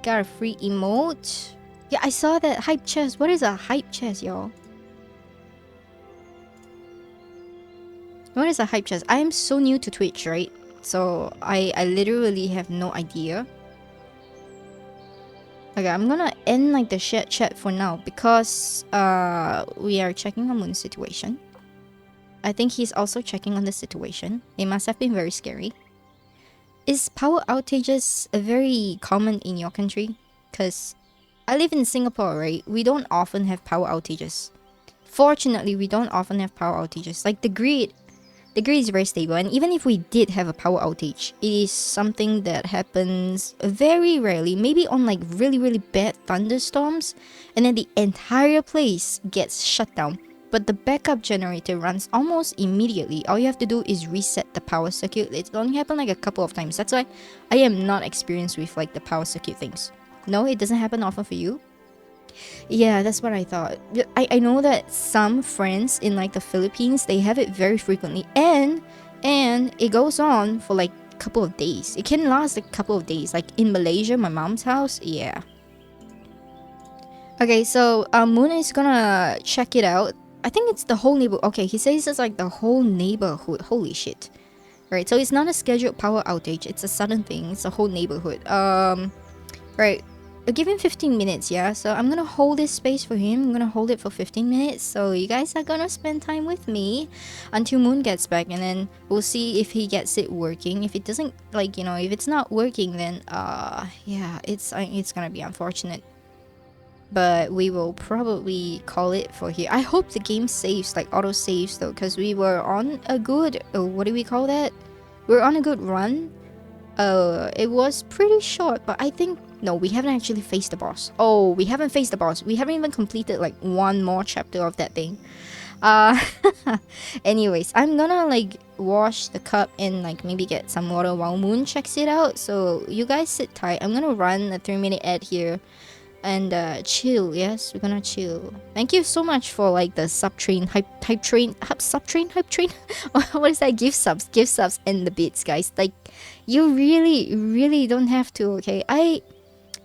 Got a free emote. Yeah, I saw that hype chest. What is a hype chest, y'all? What is a hype chest? I am so new to Twitch, right? So I literally have no idea. Okay, I'm gonna end like the shared chat for now because we are checking on Moon's situation. I think he's also checking on the situation. It must have been very scary. Is power outages very common in your country? Because I live in Singapore, right? We don't often have power outages. Fortunately, we don't often have power outages. Like the grid is very stable, and even if we did have a power outage, it is something that happens very rarely, maybe on like really, really bad thunderstorms, and then the entire place gets shut down. But the backup generator runs almost immediately. All you have to do is reset the power circuit. It's only happened like a couple of times. That's why I am not experienced with like the power circuit things. No, it doesn't happen often for you. Yeah, that's what I thought. I know that some friends in like the Philippines, they have it very frequently, and it goes on for like a couple of days. It can last a couple of days. Like in Malaysia, my mom's house, yeah. Okay, so Moon is gonna check it out. I think it's the whole neighborhood. Okay, he says it's like the whole neighborhood. Holy shit. Right, so it's not a scheduled power outage. It's a sudden thing. It's a whole neighborhood. Right. Give him 15 minutes, yeah? So I'm gonna hold this space for him. I'm gonna hold it for 15 minutes. So you guys are gonna spend time with me until Moon gets back, and then we'll see if he gets it working. If it doesn't, like, you know, if it's not working, then yeah, it's gonna be unfortunate. But we will probably call it for here. I hope the game saves, like auto saves though, because we were on a good, what do we call that? We're on a good run. It was pretty short, but I think no, we haven't actually faced the boss. Oh, we haven't faced the boss. We haven't even completed like one more chapter of that thing. Uh, anyways, I'm gonna like wash the cup and like maybe get some water while Moon checks it out. So you guys sit tight. I'm gonna run a 3-minute ad here and chill. Yes, we're gonna chill. Thank you so much for like the sub train hype train sub train hype train. What is that? Give subs and the bits, guys. Like you really don't have to. Okay,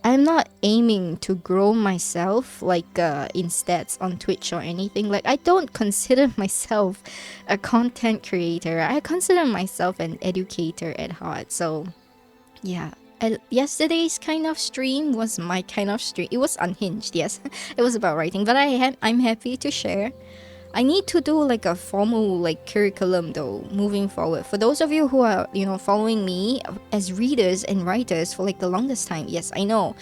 I'm not aiming to grow myself like in stats on Twitch or anything. Like I don't consider myself a content creator. I consider myself an educator at heart. So yeah. Yesterday's kind of stream was my kind of stream. It was unhinged, yes. It was about writing, but I'm happy to share. I need to do like a formal like curriculum though moving forward. For those of you who are, you know, following me as readers and writers for like the longest time, yes, I know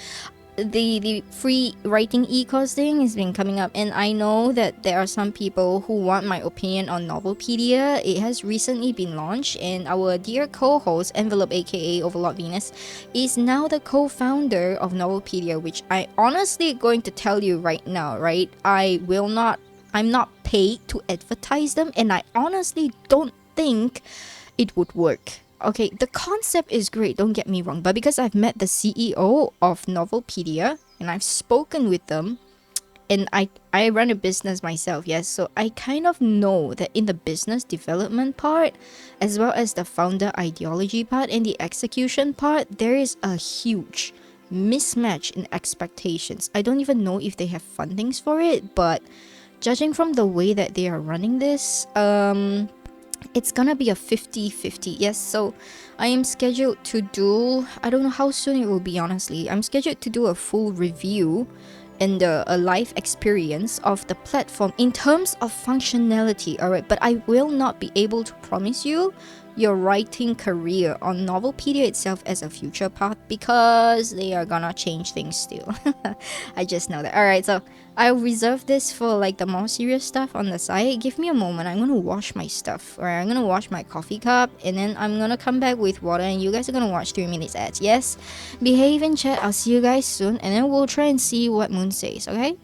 the free writing e-course thing has been coming up, and I know that there are some people who want my opinion on Novelpedia. It has recently been launched, and our dear co-host Envelope aka Overlord Venus is now the co-founder of Novelpedia, which I honestly going to tell you right now, right? I'm not paid to advertise them, and I honestly don't think it would work. Okay, the concept is great, don't get me wrong, but because I've met the CEO of Novelpedia and I've spoken with them, and I run a business myself, yes, so I kind of know that in the business development part, as well as the founder ideology part and the execution part, there is a huge mismatch in expectations. I don't even know if they have fundings for it, but judging from the way that they are running this, it's gonna be a 50-50. Yes, so I am scheduled to do, I don't know how soon it will be, honestly. I'm scheduled to do a full review and a live experience of the platform in terms of functionality, alright, but I will not be able to promise you your writing career on Novelpedia itself as a future path because they are gonna change things still. I just know that. Alright, so I'll reserve this for like the more serious stuff on the side. Give me a moment. I'm gonna wash my stuff. Alright, I'm gonna wash my coffee cup and then I'm gonna come back with water and you guys are gonna watch 3 minutes ads. Yes? Behave in chat. I'll see you guys soon and then we'll try and see what Moon says, okay?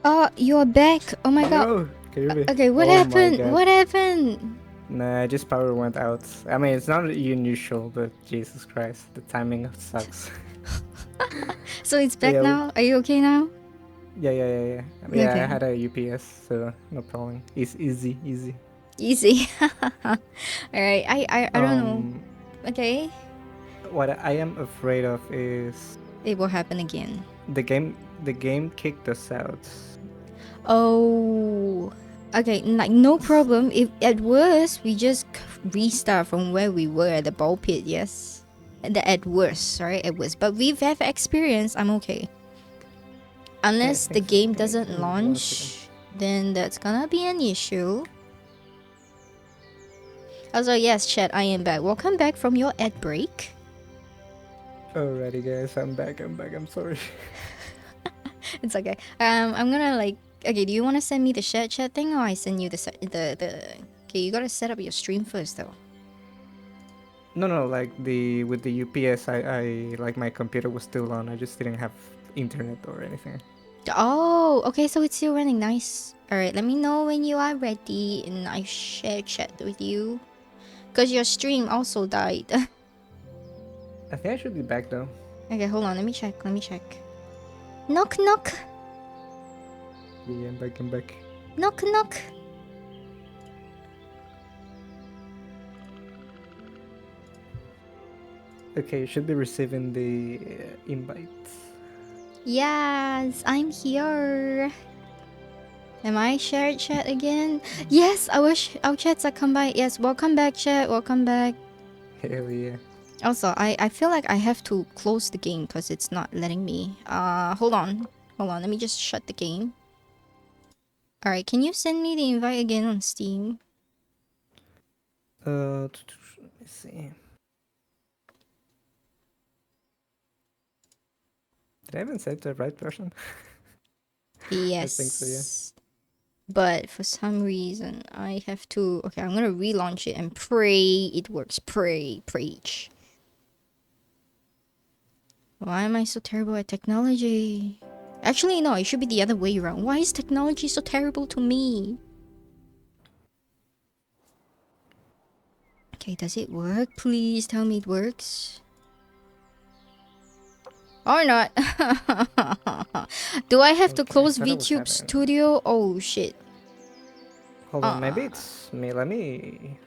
Oh, you're back. Oh my god. No, can you be? Okay, what Oh my happened? God. What happened? Nah, just power went out. I mean, it's not unusual, but Jesus Christ, the timing sucks. So it's back Yeah, now? Are you okay now? Yeah. I mean, Okay. I had a UPS, so no problem. It's easy. Easy. Alright, I don't know. Um, Okay. what I am afraid of is It will happen again. the game. The game kicked us out. Oh. Okay, like no problem. If at worst we just restart from where we were at the ball pit, yes. At worst, right? At worst. But we've have experience, I'm okay. Unless the thanks. game Give me doesn't 1 launch, second. then that's gonna be an issue. Also, yes, chat, I am back. Welcome back from your ad break. Alrighty, guys, I'm back. I'm sorry. It's okay. I'm gonna like. Okay, do you want to send me the chat thing, or I send you the the? Okay, you gotta set up your stream first, though. No, like with the UPS, I like my computer was still on. I just didn't have internet or anything. Oh, okay, so it's still running. Nice. All right, let me know when you are ready, and I share chat with you. Cause your stream also died. I think I should be back though. Okay, hold on. Let me check. Knock knock. Yeah, I'm back. Knock knock. Okay, you should be receiving the invite. Yes, I'm here. Am I shared chat again? Yes, our chats are combined. Yes, welcome back, chat. Welcome back. Hell yeah. Also, I feel like I have to close the game because it's not letting me. Hold on. Let me just shut the game. Alright, can you send me the invite again on Steam? Let me see. Did I even set the right version? Yes. I think so, yeah. But for some reason, I have to... Okay, I'm gonna relaunch it and pray it works. Preach. Why am I so terrible at technology? Actually, no, it should be the other way around. Why is technology so terrible to me? Okay, does it work? Please tell me it works. Or not. Do I have to Okay, close I thought it was VTube happening. Studio? Oh shit. Hold on, maybe it's me. Let me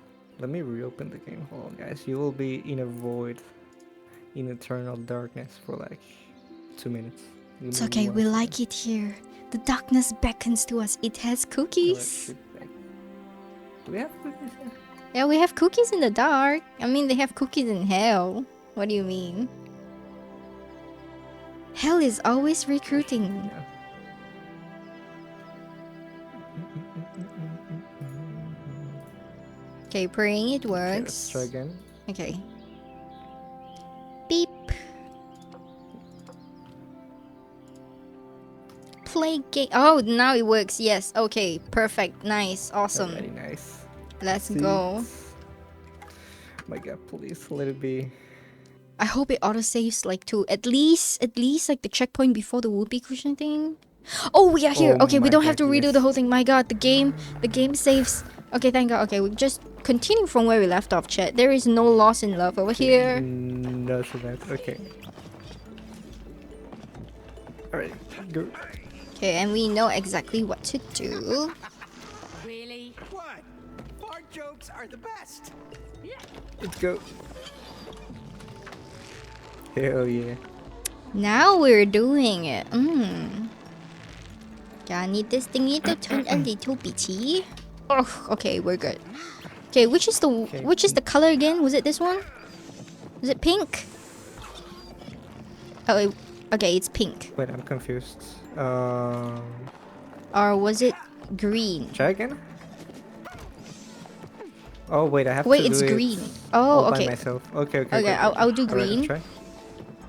reopen the game. Hold on, guys. You will be in a void, in eternal darkness for like 2 minutes. It's okay, we like it here. The darkness beckons to us. It has cookies. Do we have cookies here? Yeah, we have cookies in the dark. I mean, they have cookies in hell. What do you mean? Hell is always recruiting. Yeah. Okay, praying it Okay, works. let's try again. Okay. Beep. Play game. Oh, now it works. Yes. Okay. Perfect. Nice. Awesome. Alrighty, nice. Let's go. My God, please let it be. I hope it autosaves like to at least like the checkpoint before the whoopee cushion thing. Oh, we are here. Oh Okay, we my don't have to God, redo yes. the whole thing. My God, the game saves. Okay, thank God. Okay, we just continue from where we left off, chat. There is no loss in love over here. No, so that. Okay. Alright, go. Okay, and we know exactly what to do. Really? What? Fart jokes are the best. Let's go. Hell yeah. Now we're doing it. Okay, I need this thingy to turn a little bitty. Oh, okay, we're good. Okay, which is the color again? Was it this one? Was it pink? Oh, okay, it's pink. Wait, I'm confused. Or was it green? Try again? Oh wait, I have Wait, to it's do green. it Oh, all okay. by myself. Okay. Okay, I'll do Alright, green. try.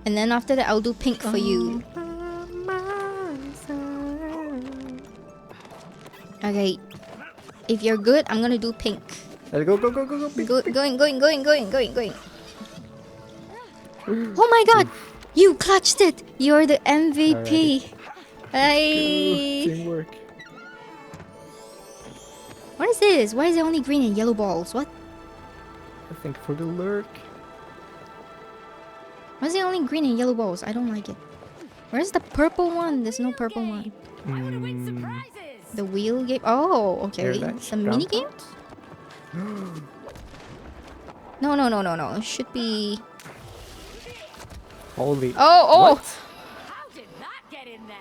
And then after that, I'll do pink for you. Okay. If you're good, I'm gonna do pink. Let's go. Pink, pink. Going. Oh my God! You clutched it! You're the MVP. Hey. Teamwork. What is this? Why is it only green and yellow balls? What? I think for the lurk. Why is it only green and yellow balls? I don't like it. Where's the purple one? There's no purple one. I want to win some Mm, prizes. The wheel game. Oh, okay. that's Some brown mini game? parts? No, no, no, no, no. It should be. Holy. Oh, oh! What? How did that get in there?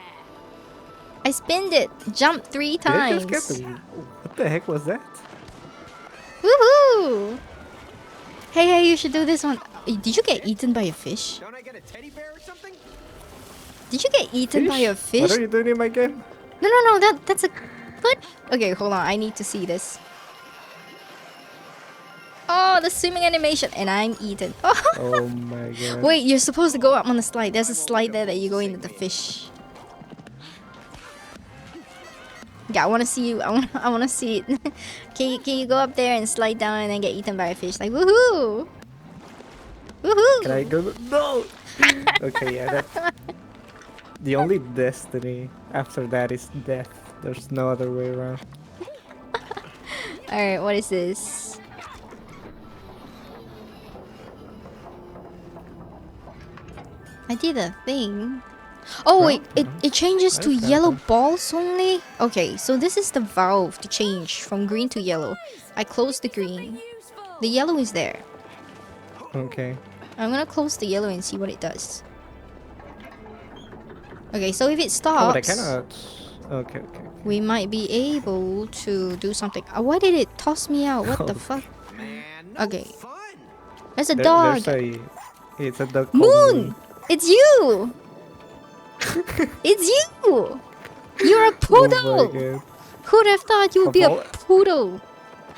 I spinned it. Jumped 3 Did I times. just get the... What the heck was that? Woohoo! Hey, hey, you should do this one. Did you get eaten by a fish? Don't I get a teddy bear or something? Did you get eaten by a fish? What are you doing in my game? No, no, no. That's a. What? Okay, hold on. I need to see this. Oh, the swimming animation, and I'm eaten. Oh. Oh my god. Wait, you're supposed to go up on the slide. There's a slide there that you go into the fish. Yeah, I want to see you. I want to see it. Can you go up there and slide down and then get eaten by a fish? Like woohoo! Woohoo! Can I go? No! Okay, yeah, that... The only destiny after that is death. There's no other way around. Alright, what is this? I did a thing. Oh wait, it changes What to is that yellow then? balls only? Okay, so this is the valve to change from green to yellow. I close the green. Useful. The yellow is there. Okay. I'm gonna close the yellow and see what it does. Okay, so if it Oh, but I stops, cannot... Okay, okay. we might be able to do something. Why did it toss me out? What the Oh. fuck? Man, no Okay. fun. There's a dog. There's a... It's a dog called Moon! It's you! It's you! You're a Oh poodle! my god. Who'd have thought you'd be a Of all- poodle?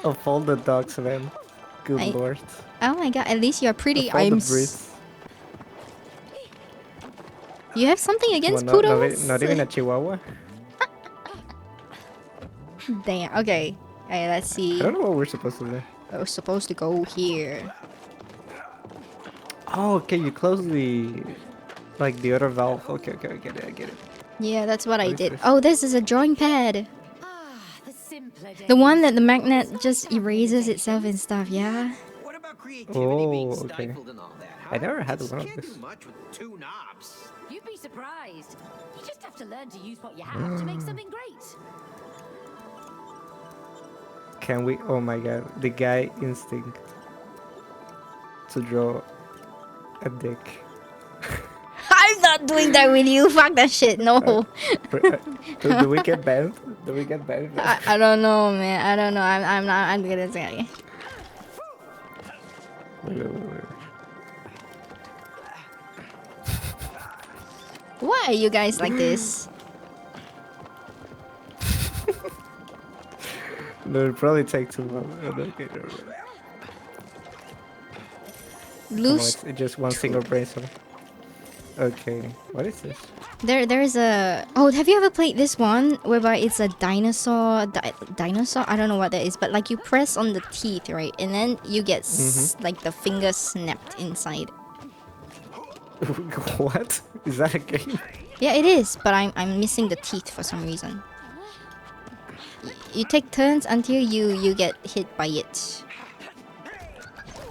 Of all the dogs, man. Good I- lord. Oh my god, at least you're pretty. Of all the I'm. breeds. You have something against Well, poodles? not even a chihuahua. Damn. Okay. Hey, let's see. I don't know what we're supposed to do. We're supposed to go here. Oh, okay, you close the... Like the other valve. Okay, okay, I get it, I get it. Yeah, that's what I What is did. this? Oh, this is a drawing pad. Ah, the simpler days. The one that the magnet just erases itself and stuff. Yeah. What about creativity being Oh, okay. stifled and all that? I never had Just one of can't this. do much with 2 knobs. You'd be surprised. You just have to learn to use what you have to make something great. Can we? Oh my god, the guy instinct to draw a dick. I'm not doing that with you. Fuck that shit. No. Do we get banned? Do we get banned? I don't know, man. I don't know. I'm not. I'm gonna say. Wait. Why are you guys like this? No, it'll probably take too long. Okay, no. Come on, Loose. it's just one single brain cell. Okay, what is this? There's a. Oh, have you ever played this one whereby it's a dinosaur? Dinosaur? I don't know what that is, but like you press on the teeth, right, and then you get like the fingers snapped inside. What? Is that a game? Yeah, it is, but I'm missing the teeth for some reason. You take turns until you get hit by it.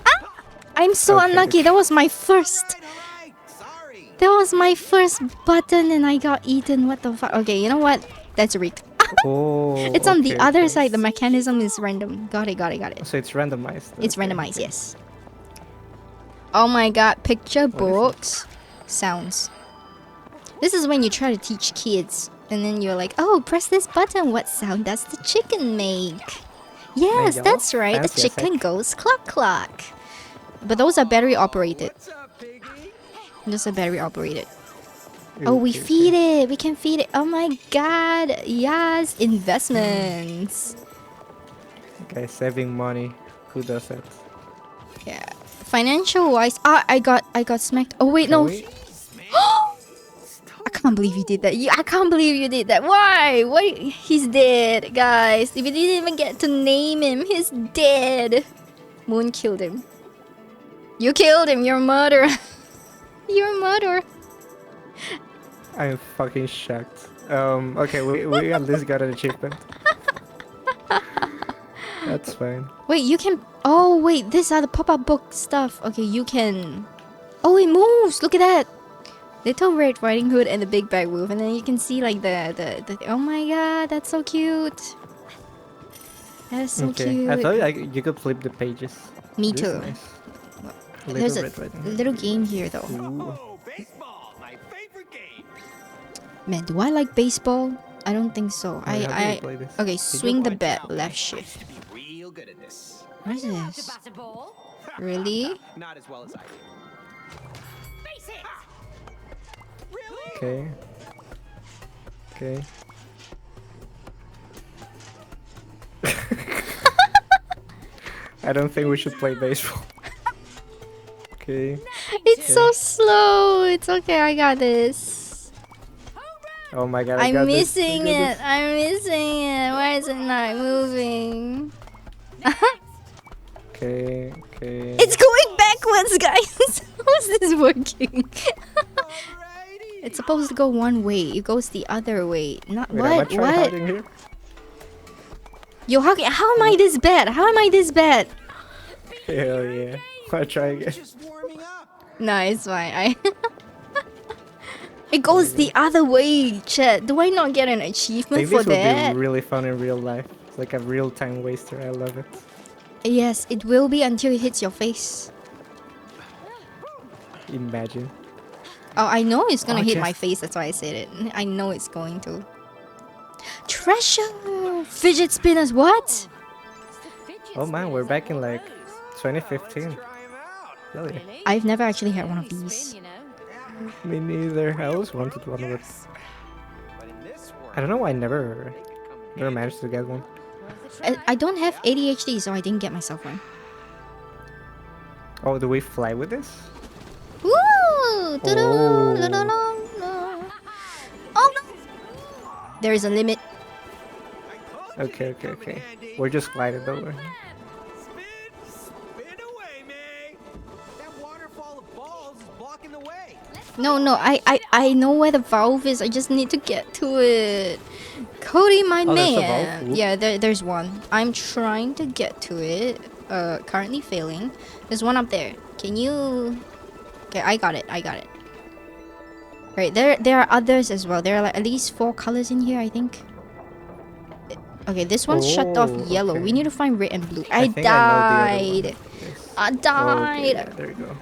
Ah! I'm so Okay. unlucky. That was my first. Alright, sorry. That was my first button, and I got eaten. What the fuck? Okay, you know what? That's rigged. Oh, It's on the okay, other okay. side. The mechanism is random. Got it. So it's randomized. It's okay, randomized, okay. yes. Oh my god, picture What is it? books. Sounds. This is when you try to teach kids, and then you're like, oh, press this button. What sound does the chicken make? Yes, yo, that's right. The fancy as chicken heck. goes cluck cluck. But those are battery operated. What's up, piggy? Those are battery operated. Oh, we Okay, feed it. We can feed it. Oh my god. Yes, investments. Okay, saving money. Who does that? Yeah. Financial wise, I got smacked. Oh wait, Can no. we- I can't believe you did that. I can't believe you did that. Why? Why? He's dead, guys. We didn't even get to name him. He's dead. Moon killed him. You killed him. You're a murderer. You're a murderer. I'm fucking shocked. Okay, we at least got an achievement. That's fine. Wait, you can. Oh wait, these are the pop-up book stuff. Okay, you can. Oh, it moves. Look at that. Little Red Riding Hood and the Big Bad Wolf, and then you can see like the. Oh my god, that's so cute. That's so cute. I thought you could flip the pages. Me This is too. nice. There's a Red Riding Hood. little game here though. Ooh. Oh, baseball, my favorite game. Man, do I like baseball? I don't think so. How do you play this? Okay, swing the Watch bat, out, left I shift. used to be real good at this. What is To this? bat a ball. Really? Not as well as I do. Face it. Really? Okay. Okay. I don't think we should play baseball. Okay. It's so slow. It's okay. I got this. Oh my god, I I'm got this. I missing got it. this. I'm missing it. Why is it not moving? Okay, okay. It's going backwards, guys. How is this working? Alrighty. It's supposed to go one way. It goes the other way. Not Wait, am I what? trying What? hiding here? Yo, how am I this bad? How am I this bad? Hell yeah. I'll try again. Just warming up. No, it's fine. It goes the other way, chat. Do I not get an I achievement think for this would that? be really fun in real life. It's like a real time waster. I love it. Yes, it will be until it hits your face. Imagine. Oh, I know it's gonna Oh, hit my chest. face. That's why I said it. I know it's going to. Treasure! Fidget spinners, what? Oh man, we're back in like 2015. Try 'em out. Hell yeah. I've never actually had one of these. Me neither. I always wanted one of it. But in this world, I don't know why I never they could come in never handy. managed to get one. I don't have ADHD, so I didn't get myself one. Oh, do we fly with this? Woo! Oh. Oh no! There is a limit. I told you Okay, they'd okay, come in okay. handy. We're just gliding over. Spin away, May. That waterfall of balls is blocking the way. No, I know where the valve is. I just need to get to it. Cody, my Oh, there's a man. valve? Ooh. Yeah, there's one. I'm trying to get to it. Currently failing. There's one up there. Can you? Okay, I got it. Right, there are others as well. There are like at least 4 colors in here, I think. Okay, this one's shut off Oh, yellow. okay. We need to find red and blue. I think I know the other died. one. Yes. I Okay, died. yeah, there you go.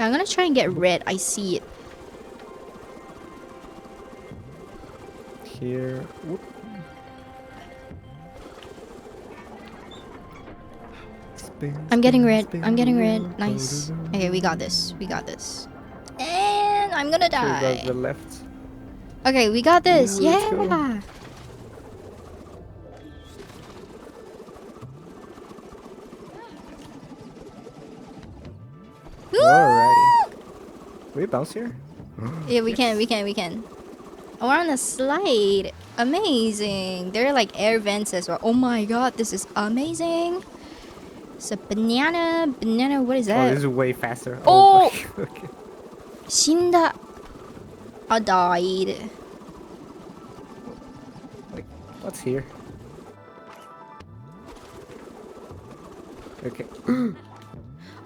I'm gonna try and get red. I see it. Here. Whoop. I'm getting red. I'm getting red. Nice. Okay, we got this. We got this. And I'm gonna Here goes die. the left. Okay, we got this. Yeah, let's go. Yeah. Woo! Alrighty. Can we bounce here? Yeah, we can. Oh, we're on a slide. Amazing. There are like air vents as well. Oh my god, this is amazing. It's a banana. Banana, what is Oh, that? this is way faster. Oh! fuck. Okay. Shinda. I died. Like, what's here? Okay.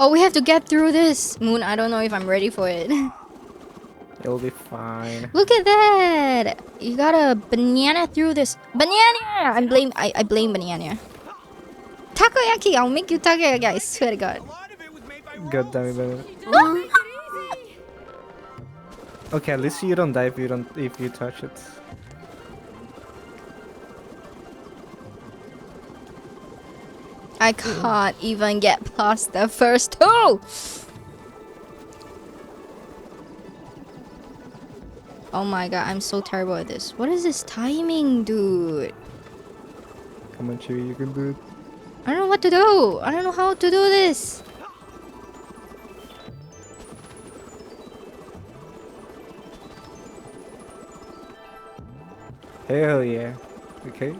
Oh, we have to get through this. Moon, I don't know if I'm ready for it. It'll be fine. Look at that. You got a banana through this. Banana! I blame banana. Takoyaki, I'll make you takoyaki, I swear to God. A lot of it was made by God damn it. Make it easy. Okay, at least you don't die if you touch it. I can't even get past the first 2. Oh my god, I'm so terrible at this. What is this timing, dude? Come on, Chewie, you can do it. I don't know what to do. I don't know how to do this. Hell yeah. Okay.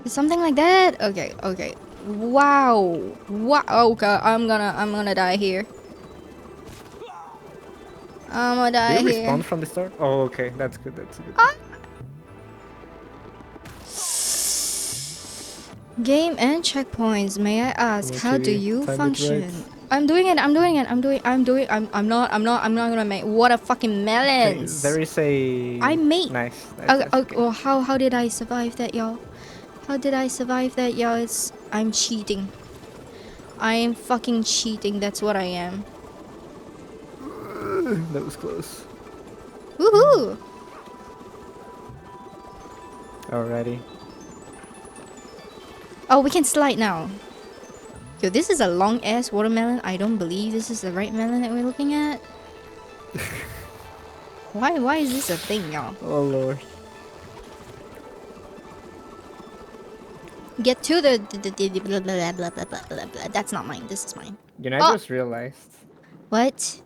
Something like that. Okay. Wow. Wow. Okay, I'm gonna die here. I'm gonna Do die you here. respawn from the start? Oh, okay. That's good. That's good. Game and checkpoints. May I ask, how do Okay, you time it function? right. I'm doing it. I'm not gonna make. What a fucking melons. There is a. I made. Nice. Okay, well, how did I survive that, y'all? How did I survive that, y'all? I'm cheating. I am fucking cheating. That's what I am. That was close. Woohoo! Alrighty. Oh, we can slide now. Yo, this is a long ass watermelon. I don't believe this is the right melon that we're looking at. Why is this a thing, y'all? Oh lord. Get to the blah, blah, blah, blah, blah, blah, blah. That's not mine. This is mine. You know, I just realized What?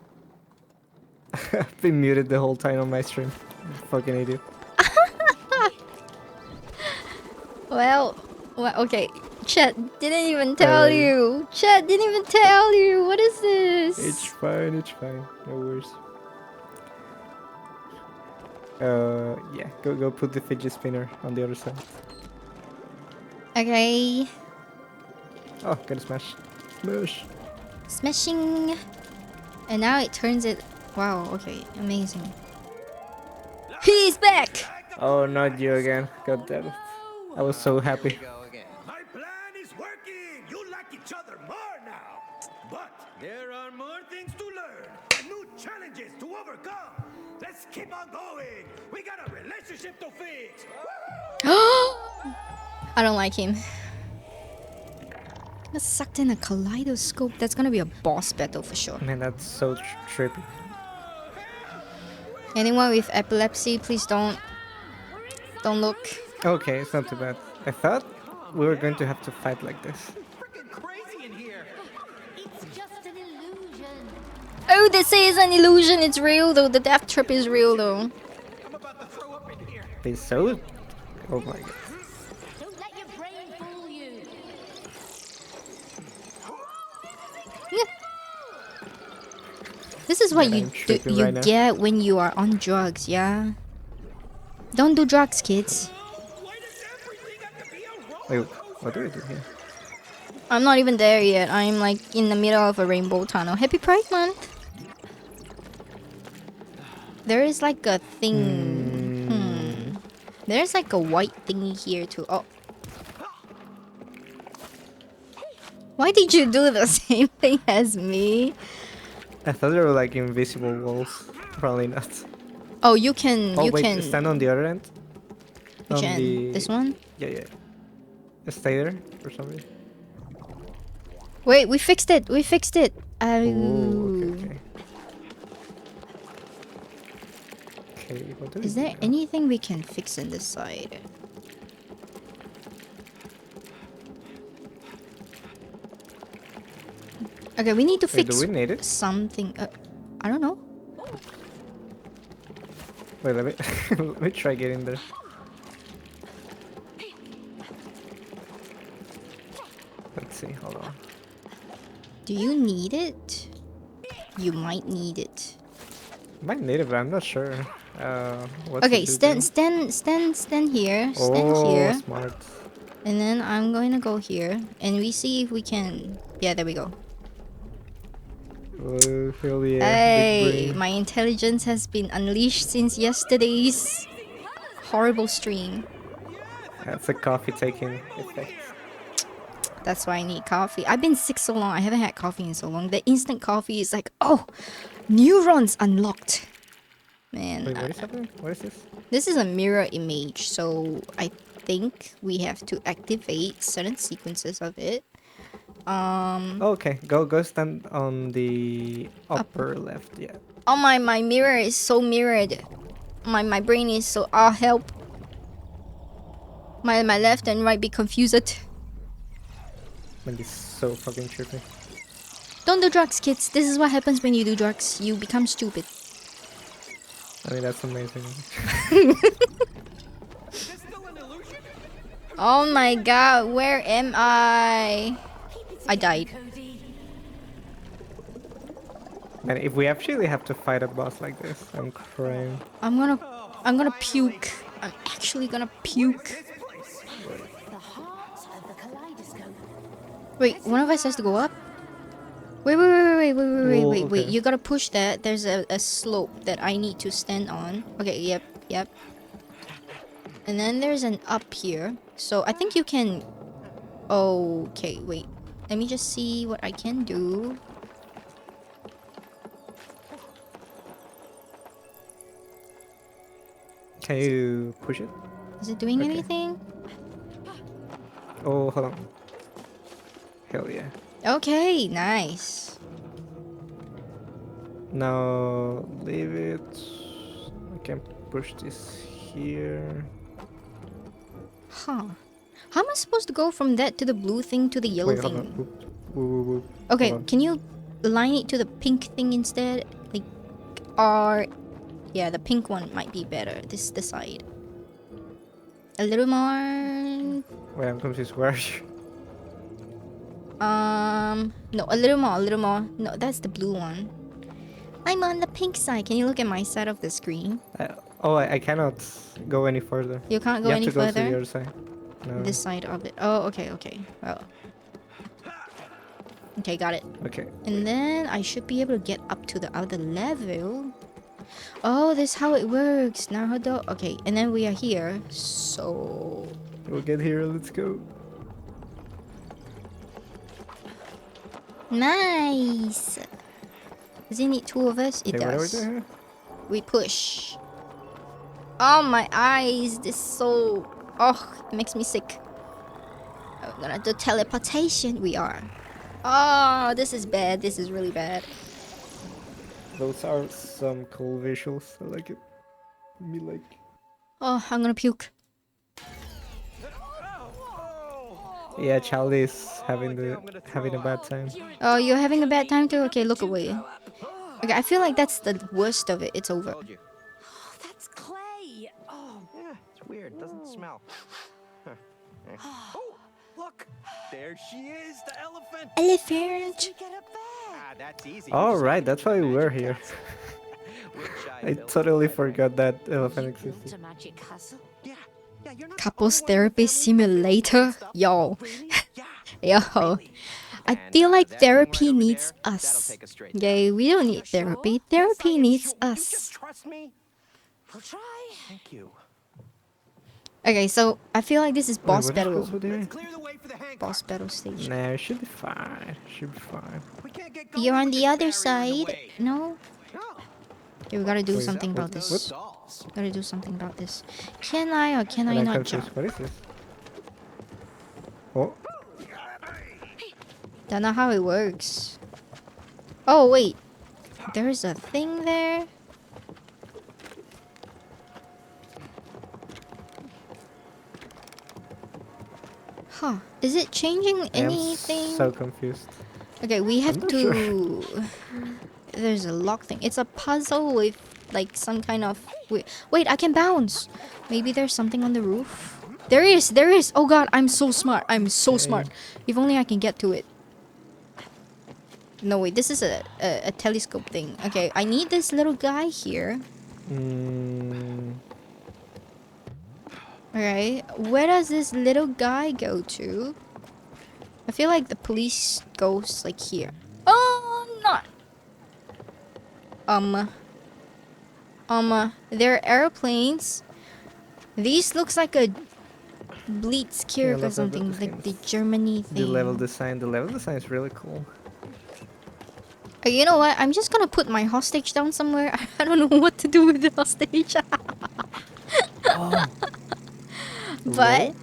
I've been muted the whole time on my stream. Fucking idiot. Well, okay. Chat didn't even tell you. Chat didn't even tell you. What is this? It's fine. It's fine. No worries. Yeah. Go put the fidget spinner on the other side. Okay. Oh, gotta smash. Smash. Smashing. And now it turns it. Wow, okay. Amazing. He's back! Oh, not you again. God damn it. I was so happy. My plan is working. You like each other more now. But there are more things to learn and new challenges to overcome. Let's keep on going. We got a relationship to fix. I don't like him. Got sucked in a kaleidoscope. That's gonna be a boss battle for sure. Man, that's so trippy. Anyone with epilepsy, please don't look. Okay, it's not too bad. I thought we were going to have to fight like this. Freaking crazy in here. It's just an illusion. Oh, this is an illusion. It's real though. The death trip is real though. I'm about to throw up in here. They so. Oh my god. Don't let your brain fool you. This is what Man, you I'm tripping you right now. get when you are on drugs, yeah. Don't do drugs, kids. Why does everything have to be a roller Wait, what do we do here? I'm not even there yet. I'm like in the middle of a rainbow tunnel. Happy Pride Month. There is like a thing. There's like a white thingy here too. Oh. Why did you do the same thing as me? I thought they were like invisible walls. Probably not. Oh, you can. Oh you wait, can. stand on the other end. Which On end? the- This one? Yeah. Stay there for some reason. Wait, we fixed it. We fixed it. Oh, Oh. okay. Okay, what do we Is there do? anything we can fix in this side? Okay, we need to Wait, fix do we need it? something. I don't know. Wait, let me let me try getting there. Let's see. Hold on. Do you need it? You might need it. Might need it, but I'm not sure. What's Okay, it do stand here. Stand Oh, here. smart. And then I'm going to go here. And we see if we can... Yeah, there we go. Oh, hell yeah. Hey, Big brain. my intelligence has been unleashed since yesterday's horrible stream. That's a coffee taking effect. That's why I need coffee. I've been sick so long. I haven't had coffee in so long. The instant coffee is like, oh, neurons unlocked. Man, Wait, what is happening? What is this? this is a mirror image. So I think we have to activate certain sequences of it. Oh, okay, go stand on the upper left. Yeah. Oh my mirror is so mirrored. My brain is so help. My left and right be confused. Man, this is so fucking trippy. Don't do drugs, kids. This is what happens when you do drugs. You become stupid. I mean, that's amazing. Is this still an illusion? Oh my god, where am I? I died. Cody. Man, if we actually have to fight a boss like this, I'm crying. I'm gonna puke. I'm actually gonna puke. The heart of the kaleidoscope. Wait, one of us has to go up? Wait. Okay. You gotta push that. There's a slope that I need to stand on. Okay, yep. And then there's an up here. So I think you can... Okay, wait. Let me just see what I can do. Can you push it? Is it doing Okay. anything? Oh, hold on. Hell yeah. Okay, nice. Now leave it. I can push this here. Huh. How am I supposed to go from that to the blue thing to the yellow Wait, hold on. thing? Whoop. Okay, Hold on. can you align it to the pink thing instead? Like, or... Yeah, the pink one might be better. This is the side. A little more... Wait, I'm confused. Where are you? No, a little more. No, that's the blue one. I'm on the pink side. Can you look at my side of the screen? I cannot go any further. You can't go You have any to go to the further? other side. No. This side of it. Oh, okay. Well. Okay, got it. Okay. And then I should be able to get up to the other level. Oh, this is how it works. Naruto. Okay, and then we are here. So... We'll get here. Let's go. Nice! Does it need two of us? It Okay, what are we does. doing here? We push. Oh, my eyes. This is so... Oh, it makes me sick. We're gonna do teleportation. We are. Oh, this is bad. This is really bad. Those are some cool visuals. I like it. Me like. Oh, I'm gonna puke. Yeah, Charlie is having a bad time. Oh, you're having a bad time too? Okay, look away. Okay, I feel like that's the worst of it. It's over. Oh, that's clay. Oh, Yeah, it's weird. It doesn't smell. Huh. Eh. Oh, look! There she is, the elephant! Elephant! we get up there. Ah, that's easy. All right, that's why we were here. I totally forgot that elephant Built existed. a magic castle. Yeah, you're not the Couples only one therapy who's found simulator? stuff. Yo. Really? Yeah. Yo. I And, feel like that thing right therapy over needs there, us. that'll take us straight Okay, we don't need You're therapy. sure? Therapy Yes, I am needs sure. You us. just trust me. We'll try. Thank you. Okay, so I feel like this is boss Wait, what battle. is supposed to do? Clear the way for the handcart. Boss battle stage. Nah, it should be fine. Should be fine. We can't get You're going on with the this other barrier in the side. way. No? No. Okay, we gotta do Wait, something what- about this. what? Stalls. Gotta do something about this. Can I or can I And I'm not confused. jump? What is this? Oh, Don't know how it works. Oh, wait. There's a thing there? Huh. Is it changing I am anything? so confused. Okay, we have not to... There's a lock thing. It's a puzzle with like some kind of... Wait, I can bounce! Maybe there's something on the roof? There is! Oh god, I'm so smart. I'm so Okay. smart. If only I can get to it. No, wait, this is a telescope thing. Okay, I need this little guy here. Alright, where does this little guy go to? I feel like the police goes like here. Oh, not. They're airplanes. These looks like a Blitzkrieg or love something, the like the skins. Germany thing. The level design is really cool. You know what? I'm just gonna put my hostage down somewhere. I don't know what to do with the hostage. Oh. But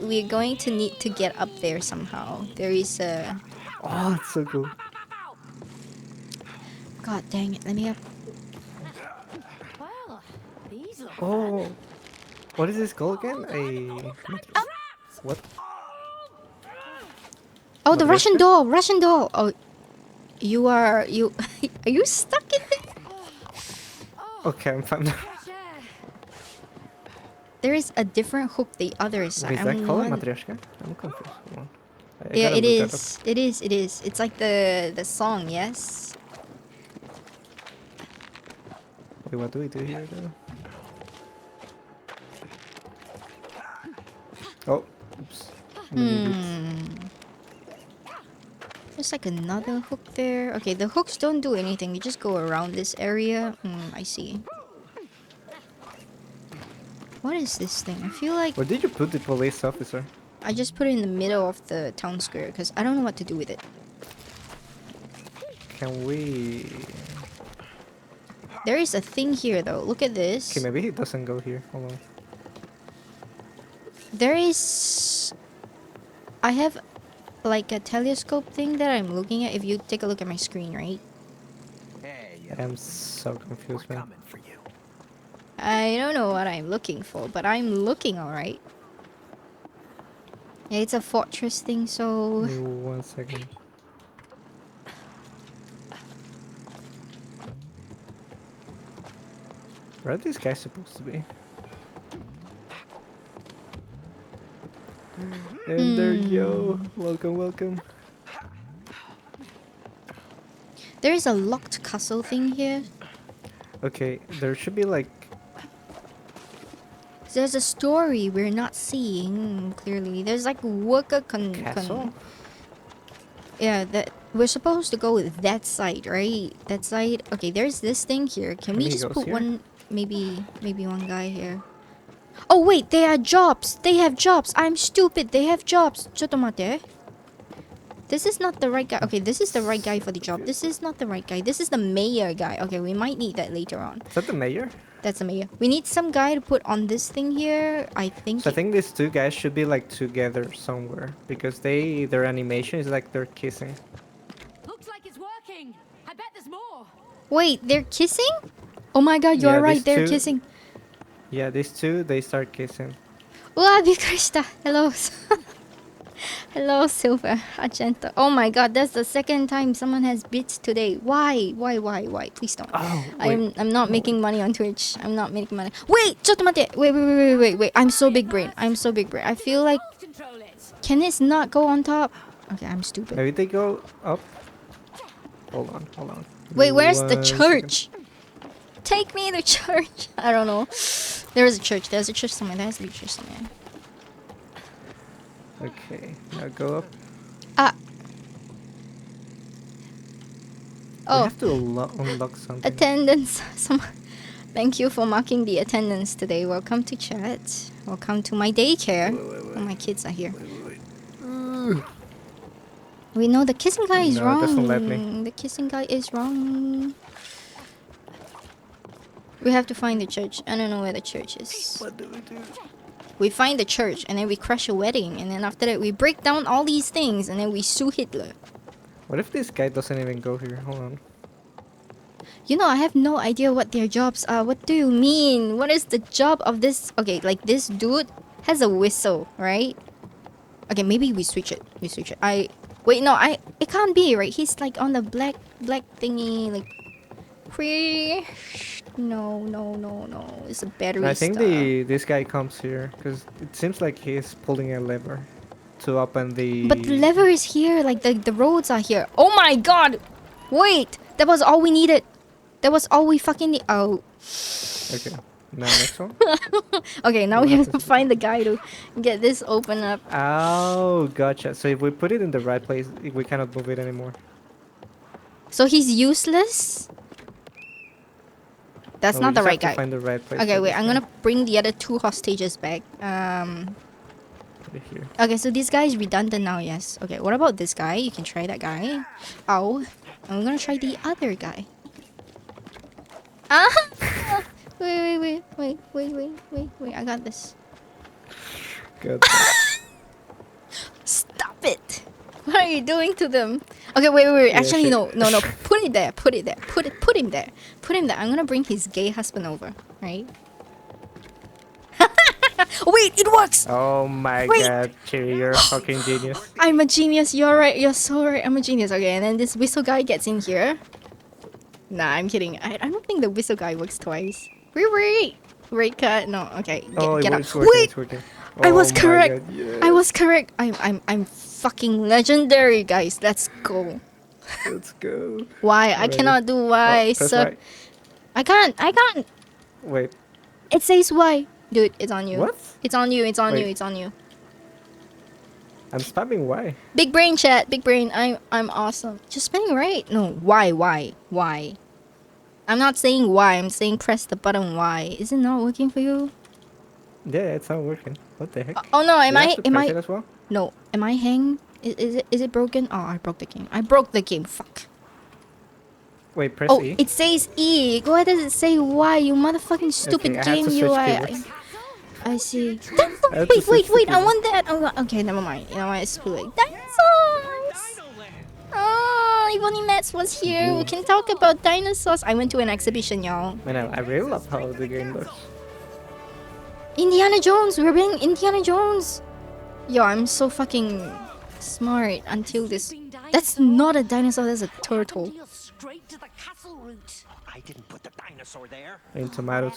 we're going to need to get up there somehow. There is a... Oh, it's so cool. God dang it, let me up. Well, these look Oh, what is this called again? What? Oh, the Russian Matryoshka? Russian doll. Oh, are you stuck in there? Okay, I'm fine. fresh air. There is a different hook the other side. Is that I'm called one- Matryoshka? I'm confused. Hold on. I Yeah, gotta it look that up. is. It is. It's like the song, yes. Wait, what do we do here though? Oh, oops. There's like another hook there. Okay, the hooks don't do anything. You just go around this area. I see. What is this thing? I feel like Where did you put the police officer? I just put it in the middle of the town square because I don't know what to do with it. Can we? There is a thing here though. Look at this. Okay, maybe he doesn't go here. Hold on. There is... I have like a telescope thing that I'm looking at. If you take a look at my screen, right? Hey, I'm so confused, man. coming for you. I don't know what I'm looking for, but I'm looking alright. Yeah, it's a fortress thing, so... Give me 1 second. Where are these guys supposed to be? And there you go. Welcome, welcome. There is a locked castle thing here. Okay, there should be like... There's a story we're not seeing clearly. There's like worker Castle? Yeah, that we're supposed to go with that side, right? That side. Okay, there's this thing here. Can we Many just goes put here? one, maybe one guy here? Oh wait, they are jobs. They have jobs. I'm stupid. They have jobs. ちょっと待って. This is not the right guy. Okay, this is the right guy for the job. This is not the right guy. This is the mayor guy. Okay, we might need that later on. Is that the mayor? That's the mayor. We need some guy to put on this thing here. I think. So I think these two guys should be like together somewhere because their animation is like they're kissing. Looks like it's working. I bet there's more. Wait, they're kissing? Oh my god, you're Yeah, right. these They're two- kissing. Yeah, these two they start kissing. Wow, びっくりした. Hello. Hello, Silver Argento. Oh my god, that's the second time someone has bits today. Why? Why? Please don't. Oh, wait. I'm not making money on Twitch. I'm not making money. Wait, ちょっと待って. Wait. I'm so big brain. I feel like Control it. can this not go on top? Okay, I'm stupid. Maybe they go up. Hold on. Wait, where's the 1 second. church? Take me to church. I don't know. There's a church somewhere. There has to be a church somewhere. Okay, now go up. Ah. We Oh, have to unlock something. attendance. Thank you for marking the attendance today. Welcome to chat. Welcome to my daycare. Oh, my kids are here. We know the kissing guy is No, it wrong. doesn't let me. The kissing guy is wrong. We have to find the church. I don't know where the church is. What do we do? We find the church and then we crash a wedding and then after that we break down all these things and then we sue Hitler. What if this guy doesn't even go here? Hold on. You know, I have no idea what their jobs are. What do you mean? What is the job of this? Okay, like this dude has a whistle, right? Okay, maybe we switch it. Wait, no, it can't be, right? He's like on the black thingy, like No. It's a battery I think stuff. this guy comes here because it seems like he's pulling a lever to open the. But the lever is here, like the roads are here. Oh my god! Wait! That was all we needed. That was all we fucking need. Oh. Okay. Now next one. Okay, now we have to find the guy to get this open up. Oh, gotcha. So if we put it in the right place, we cannot move it anymore. So he's useless? That's No, not we the just right have to guy. Find the right place Okay, for wait, this I'm guy. gonna bring the other two hostages back. Put it here. Okay, so this guy is redundant now, yes. Okay, what about this guy? You can try that guy. Ow. I'm gonna try the other guy. Ah! Wait. I got this. Good. Stop it! What are you doing to them? Okay, wait. Yeah, Actually, shit. no. Put it there. Put him there. I'm gonna bring his gay husband over, right? Wait, it works! Oh my Wait. god, Cherry, you're a fucking genius. I'm a genius. You're right. You're so right. I'm a genius. Okay, and then this whistle guy gets in here. Nah, I'm kidding. I don't think the whistle guy works twice. Wait. Rate cut. No. Okay. Get out. It's working, Wait. it's working. I was Oh my correct. God, yes. I was correct. I'm fucking legendary, guys. Let's go. Let's go. Why? I Ready? cannot do why, Oh, press sir. right. I can't. I can't. Wait. It says Y. Dude, it's on you. What? It's on you. It's on you. Wait. It's on you. I'm spamming Y. Big brain chat. Big brain. I'm awesome. Just spelling right. No. Y. I'm not saying Y. I'm saying press the button Y. Is it not working for you? Yeah, it's not working. What the heck? Oh no. Do you have to Am press I? it as well? No. Am I hang? Is it broken? Oh, I broke the game. I broke the game. Fuck. Wait, press Oh, E. it says E. Why does it say Y? You motherfucking stupid I have game. to You. switch I keywords. I see. I have to switch Wait! the I keyboard. want that. Oh, okay, never mind. You know what? It's too late. Dinosaurs. Oh, if only Max was here, we can talk about dinosaurs. I went to an exhibition, y'all. Man, I really love how the game looks. Indiana Jones. We're being Indiana Jones. Yo, I'm so fucking smart until this. That's not a dinosaur. That's a turtle. You're straight to the castle route. I didn't put the dinosaur there. I mean, tomato.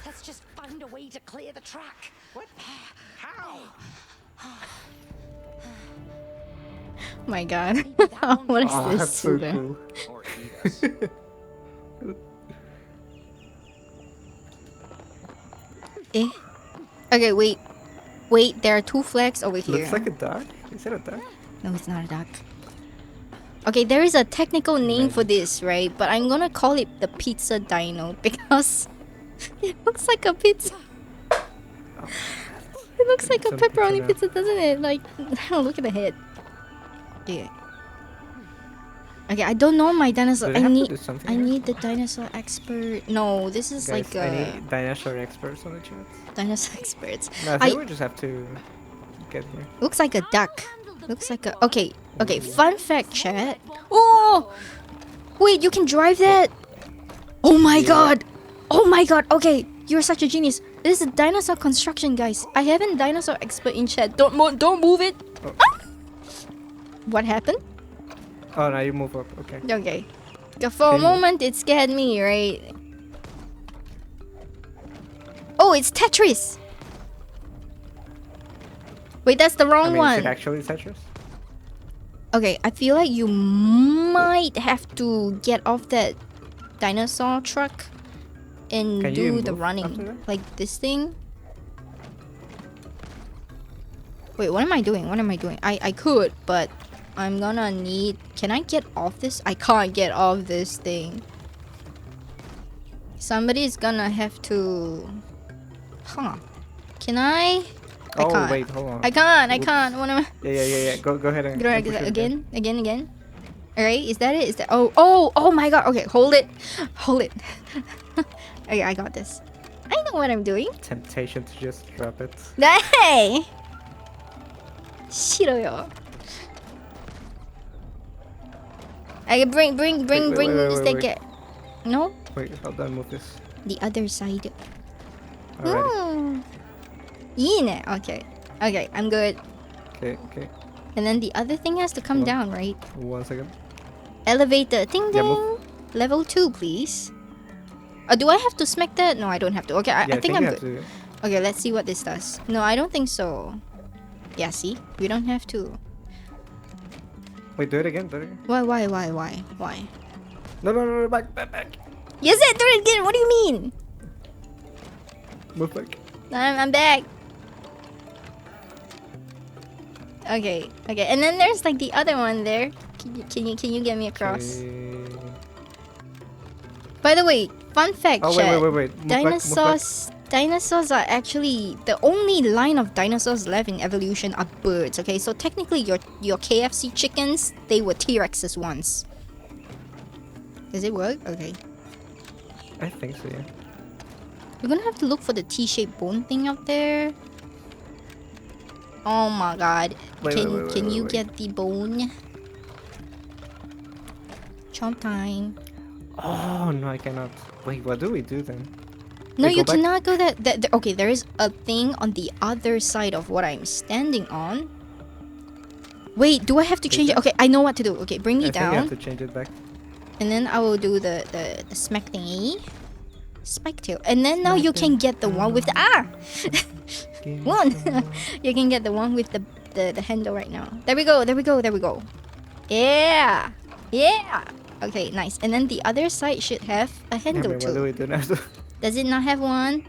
Let's just find a way to clear the track. What? How? My God. Maybe that one What is Oh, this? that's so Suda? cool. Or eat us. Eh? Okay, wait. Wait, there are two flags over here. Looks like a duck. Is it a duck? No, it's not a duck. Okay, there is a technical name for this, right? But I'm gonna call it the pizza dino because it looks like a pizza. It looks like a Some pepperoni pizza pizza, doesn't it? Like, oh, look at the head. Yeah. Okay, I don't know my dinosaur. Do they I have to need. do something I here? need the dinosaur expert. No, this is Guys, like I a need dinosaur experts on the chat. dinosaur experts. No, I think we just have to get here. Looks like a duck. Looks like a. Okay, okay. Fun fact, chat. Oh, wait, you can drive that. Oh my god. Oh my god. Okay, you're such a genius. This is a dinosaur construction, guys. I have a dinosaur expert in chat. Don't move it. Oh. Ah! What happened? Oh, now you move up. Okay. Okay. For a moment, it scared me, right? Oh, it's Tetris. Wait, that's the I wrong mean, one. is it actually Tetris? Okay, I feel like you might have to get off that dinosaur truck and Can you do the move after running. that? Like this thing. Wait, what am I doing? What am I doing? I could, but I'm gonna need... Can I get off this? I can't get off this thing. Somebody's gonna have to... Huh. Can I? I Oh, can't. wait, hold on. I can't. Whoops. What am I... Yeah. Go ahead and Go and push it again. Alright, is that it? Is that... Oh my god. Okay, hold it. Okay, I got this. I know what I'm doing. Temptation to just drop it. Hey! 싫어요. I bring wait, stick it. No? Wait, hold on, move this. The other side. Alright. Hmm. 이네. Okay. Okay, I'm good. Okay. And then the other thing has to come Well- down, right? 1 second. Elevator. Ding Yeah, ding. move. Level 2, please. Do I have to smack that? No, I don't have to. Okay, Yeah, I think you I'm have good. to. Okay, let's see what this does. No, I don't think so. Yeah, see? We don't have to. Wait, do it again. Why? No, back. Yes, do it again. What do you mean? Move back. I'm back. Okay. And then there's like the other one there. Can you get me across? Okay. By the way, fun fact, Oh, chat. wait. Move back. Dinosaurs are actually the only line of dinosaurs left in evolution are birds. Okay, so technically your KFC chickens, they were T-Rexes once. Does it work? Okay. I think so, yeah. We're gonna have to look for the T-shaped bone thing up there. Oh my god. Wait, Can you wait. get the bone? Chomp time. Oh, no, I cannot. Wait, what do we do then? No, Wait, you go back. cannot go that. Okay, there is a thing on the other side of what I'm standing on. Wait, do I have to change it? that- Okay, I know what to do. Okay, bring me I think you have down. to change it back. And then I will do the smack thingy. Spike tail. And then now you can get the one with the... One! You can get the one with the handle right now. There we go. Yeah! Okay, nice. And then the other side should have a I handle mean, what do too. we do now? Does it not have one?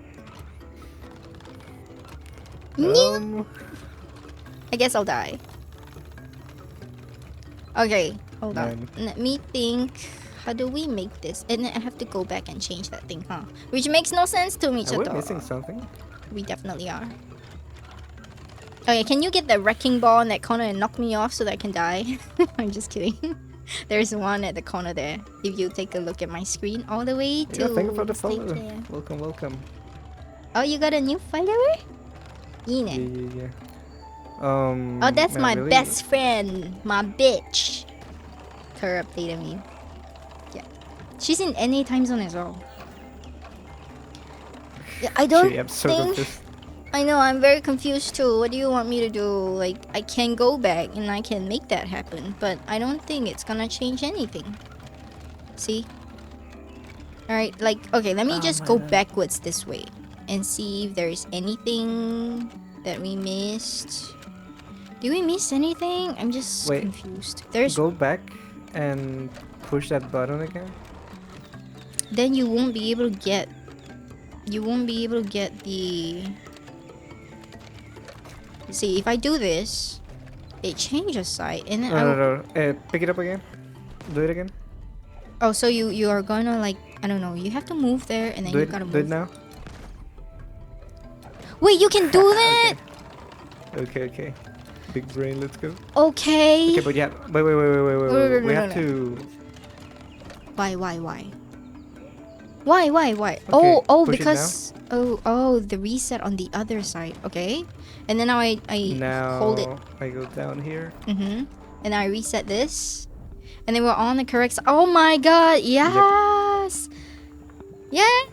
I guess I'll die. Okay, hold on. Let me think. How do we make this? And then I have to go back and change that thing, huh? Which makes no sense to me, Are we Chato. missing something? We definitely are. Okay, can you get the wrecking ball in that corner and knock me off so that I can die? I'm just kidding. There's one at the corner there. If you take a look at my screen all the way to... Yeah, thank you for the stay follow. there. Welcome, welcome. Oh, you got a new follower? Yeah, Yine. yeah, yeah. Oh, that's man, my really? best friend. My bitch. Her updated me. Yeah. She's in NA time zone as well. Yeah, I don't Gee, I'm so think... confused. I know, I'm very confused too. What do you want me to do? Like, I can go back and I can make that happen, but I don't think it's gonna change anything. See? Alright, like, okay, let me just go backwards this way and see if there's anything that we missed. Did we miss anything? I'm just Wait, confused. There's... Go back and push that button again. Then you won't be able to get... You won't be able to get the... See, if I do this, it changes side, and then No. Pick it up again. Do it again. Oh, so you are gonna like, I don't know, you have to move there, and then Do you it. gotta move. Do it now. Wait, you can do that? Okay. Big brain. Let's go. Okay. Okay, but yeah. Wait. no, We have no. to. Why? Why? Okay, Oh, push it because the reset on the other side. Okay, and then now I Now hold it. I go down here. And I reset this, and then we're on the correct side. Oh my god! Yes, yes.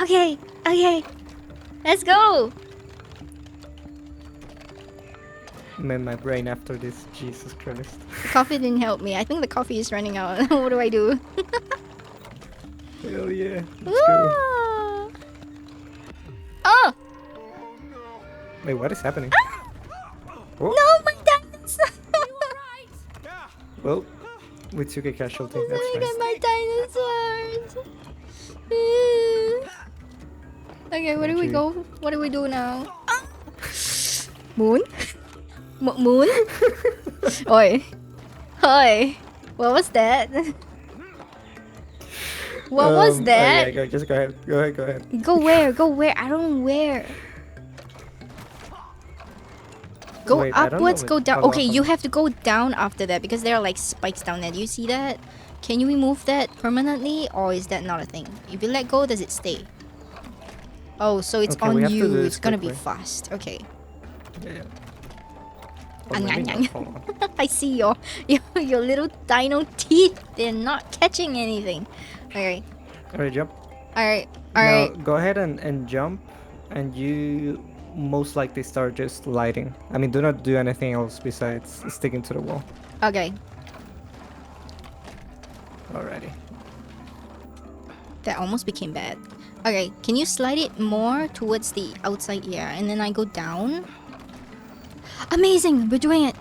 Okay. Let's go. Man, my brain after this. Jesus Christ. The coffee didn't help me. I think the coffee is running out. What do I do? Hell yeah. Let's go. Oh! Wait, what is happening? Oh, No, my dinosaur! well, we took a casualty. That's Look fine. at my dinosaurs! Okay, where do we GG. go? What do we do now? Moon? Moon? Oi. Oi. What was that? What was that? Yeah, just go ahead. Go ahead. Go where? I don't know where. Go Wait, I don't know upwards, what- go down. follow, Okay, follow. you have to go down after that because there are like spikes down there. Do you see that? Can you remove that permanently, or is that not a thing? If you let go, does it stay? Oh, so it's Okay, we on have to you. do this It's gonna be quickly. fast. Okay. Yeah. Ang, maybe ang, not. ang. Hold on. I see your little dino teeth. They're not catching anything. Alright. Alright, jump. Alright. Now, Alright. go ahead and jump, and you most likely start just lighting. I mean, do not do anything else besides sticking to the wall. Okay. Alrighty. That almost became bad. Okay, can you slide it more towards the outside? Yeah, and then I go down. Amazing! We're doing it!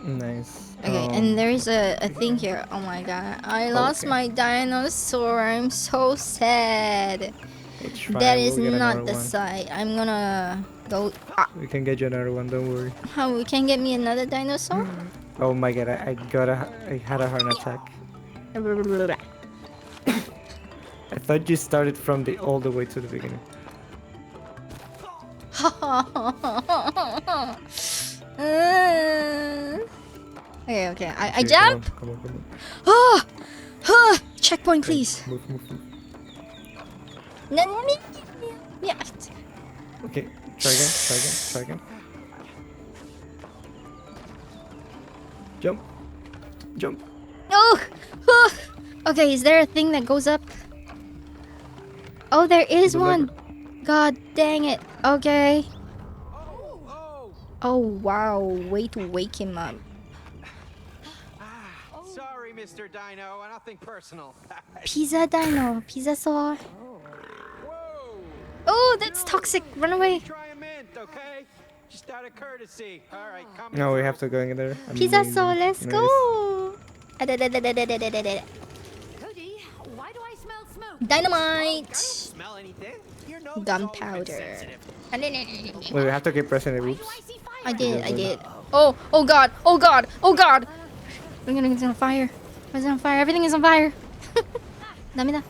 Nice. Okay, and there's a thing here. Oh my god. I lost Okay. my dinosaur. I'm so sad. It's fine, That is we'll get not another the one. side. I'm gonna go... We can get you another one, don't worry. How, we can get me another dinosaur? Oh my god, I had a heart attack. I thought you started from the all the way to the beginning. Okay. I Okay, jump. Come on. Oh, checkpoint, please. Move. No. Yeah. Okay, try again. Jump. Oh. Okay, is there a thing that goes up? Oh, there is The one. lever. God dang it. Okay. Oh wow, way to wake him up. Sorry, Mr. Dino. Nothing personal. Pizza dino, pizza saw. Whoa! Oh, that's toxic. Run away. Try a mint, okay? Just out of courtesy. All right, come. No, we have to go in there. Pizza Amazing. saw, let's Nice. go. Cody, why do I smell smoke? Dynamite. Smell anything? Your nose is Gunpowder. sensitive. Wait, we have to keep pressing it. Why do Oops. I see fire? I did. Oh god, oh god, oh god! It's on fire. It's on fire. Everything is on fire. Damida.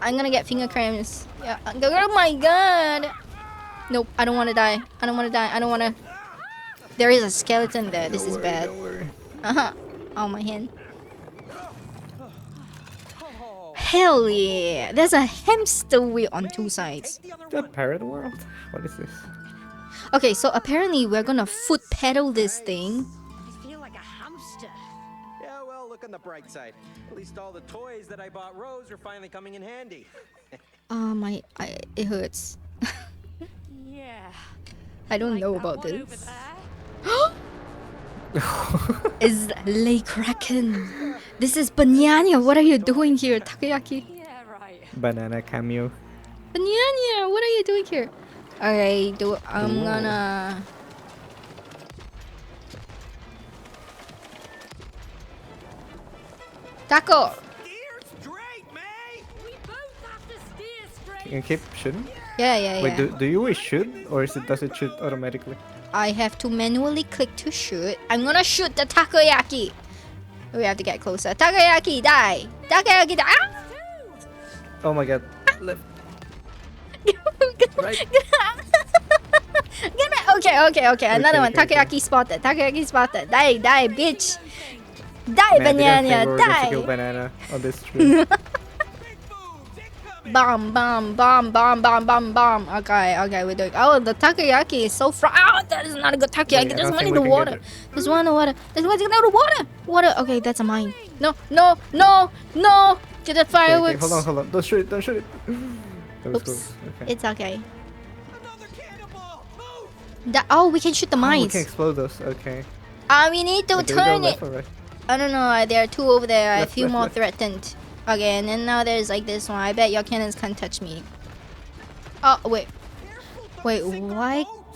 I'm gonna get finger cramps. Yeah. Oh my god. Nope. I don't want to die. I don't want to die. I don't want to. There is a skeleton there. This is bad. Don't worry. Oh my hand. Hell yeah! There's a hamster wheel on two sides. The parrot world? What is this? Okay, so apparently we're gonna foot pedal this thing. I feel like a hamster. Yeah, well, look on the bright side. At least all the toys that I bought Rose are finally coming in handy. It hurts. Yeah. I don't Like know that about one over this. there? Is Lay Kraken. This is Banyanya. What are you doing here, Takoyaki? Yeah, right. Banana cameo. Banyanya, what are you doing here? Okay, I'm gonna. Taco. Steer straight, mate! We both have to steer straight. You can keep shooting? Yeah. Wait, do you always shoot? Or does it shoot automatically? I have to manually click to shoot. I'm gonna shoot the takoyaki. We have to get closer. Takoyaki, die! Takoyaki, die! Ah! Oh my god. Left. Right. Okay. Another one. Okay. Takoyaki spotted. Takoyaki spotted. Die, bitch. Die, Man, I didn't think banana. we were going to kill Die. banana on this tree. Bomb. Okay, we're doing. Oh, the takoyaki is so far. Oh, that is not a good takoyaki. Wait, I There's don't one think in the we can water. get it. There's one in the water. There's one in the water. Water. Okay, that's a mine. No. Get the Okay, fireworks. hold on. Don't shoot it. That was Oops. close. Okay. It's okay. Another cannonball! Move! Oh, we can shoot the Oh, we mines. can explode those. Okay. We need to Okay, we go turn it. left or right? I don't know. There are two over there. A Left, few left, more left. threatened. Okay, and then now there's like this one. I bet your cannons can't touch me. Oh wait.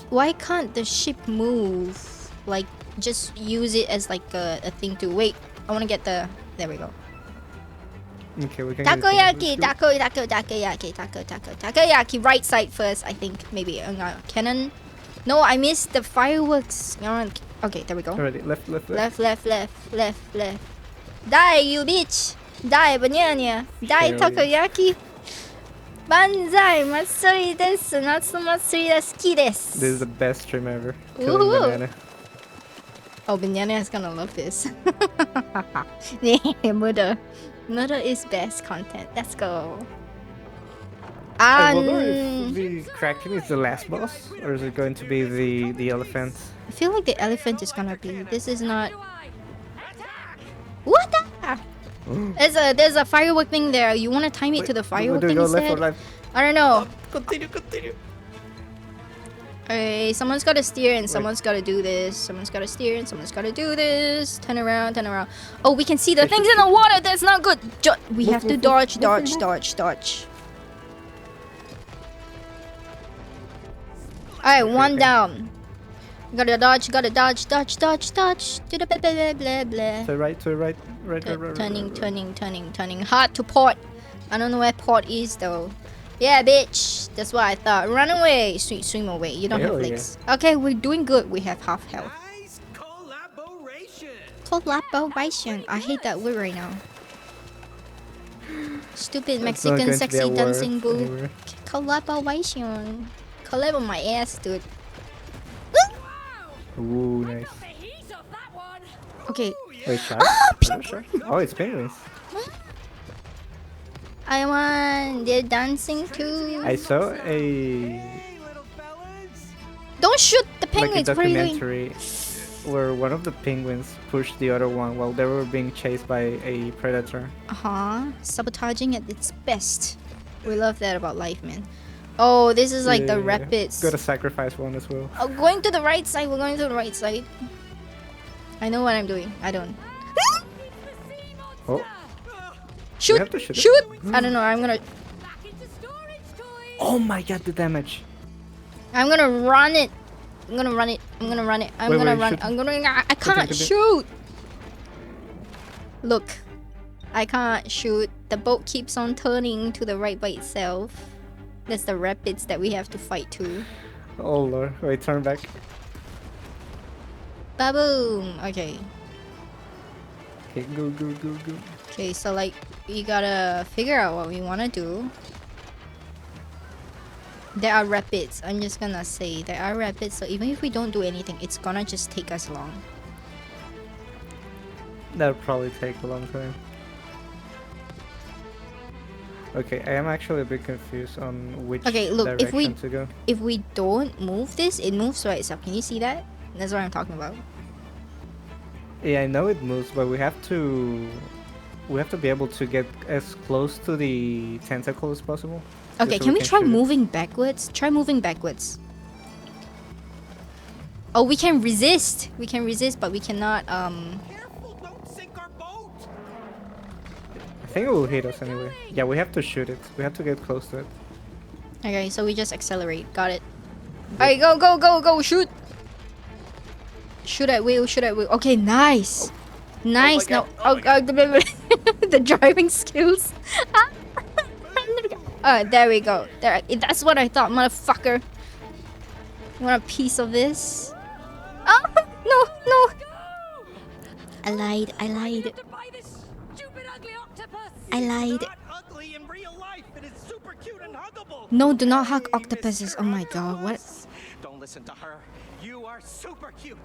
Why can't the ship move? Like just use it as like a thing to wait. I want to get the. There we go. Okay, we can get it. Takoyaki. Right side first, I think. Maybe cannon. No, I missed the fireworks. Okay, there we go. Already, left. Left. Die, you bitch! Die, banana! Die, Failure. takoyaki! Banzai! Matsuri desu! Natsu matsuri da suki desu! This is the best stream ever. Killing Woohoo. banana. Oh, banana is gonna love this. Murder is best content. Let's go. I wonder if the Kraken is the last boss, or is it going to be the elephant? I feel like the elephant is gonna be. This is not. Do I? Attack! What the? There's a firework thing there. You wanna time it to the firework Do we thing go left or instead? right? I don't know. Continue. Okay, someone's gotta steer and someone's gotta do this. Someone's gotta steer and someone's gotta do this. Turn around. Oh, we can see the things in the water. That's not good. We have to dodge. Alright, one down. Gotta dodge. Do the blah. To right. Right. Turning. Hard to port. I don't know where port is though. Yeah, bitch. That's what I thought. Run away. Swim away. You don't have Hell yeah. legs. Okay, we're doing good. We have half health. Nice collaboration! Collaboration. I hate that word right now. Stupid It's not Mexican going to be a sexy word dancing boob. anywhere. Collaboration. Collab on my ass, dude. Ooh, nice. The heat of that one! Okay. Wait, shark? Oh, it's penguins. I want. They're dancing too. I saw a Hey, little fellas! Don't shoot the like a penguins. What are you doing? documentary where one of the penguins pushed the other one while they were being chased by a predator. Sabotaging at its best. We love that about life, man. Oh, this is like the Yeah. rapids. Gotta sacrifice one as well. Oh, going to the right side. We're going to the right side. I know what I'm doing. I don't. Oh, Shoot! have to shoot it. Shoot! I don't know. I'm gonna Back into storage toys! oh my god, the damage. run it. I'm gonna run it. Wait, I'm gonna wait, run. shoot. I can't continue. shoot. Look, I can't shoot. The boat keeps on turning to the right by itself. That's the rapids that we have to fight too. Oh lord, wait, turn back. Ba-boom! Okay. Okay, go, go, go, go. Okay, so like, we gotta figure out what we wanna do. There are rapids. I'm just gonna say there are rapids, so even if we don't do anything, it's gonna just take us long. That'll probably take a long time. Okay, I am actually a bit confused on which Okay, look, direction to go. if we don't move this, it moves by itself. Can you see that? That's what I'm talking about. Yeah, I know it moves, but we have to be able to get as close to the tentacle as possible. Okay, just so can we try shoot it. moving backwards? Try moving backwards. Oh, we can resist. We can resist, but we cannot, Careful, don't sink our boat. I think it will hit us anyway. Yeah, we have to shoot it. We have to get close to it. Okay, so we just accelerate. Got it. Alright, go, go, go, go, shoot! Shoot at will, shoot at will. Okay, nice! Nice, my now. God, oh my The driving skills. Alright, there we go. There, that's what I thought, motherfucker. You want a piece of this? Oh, no, no! I lied, I lied. To buy this stupid ugly octopus. I lied. Not ugly in real life. It is super cute and huggable. No, do not hug Hey, octopuses. Mr. Oh my god, what? Octopus. Don't listen to her. You are super cute.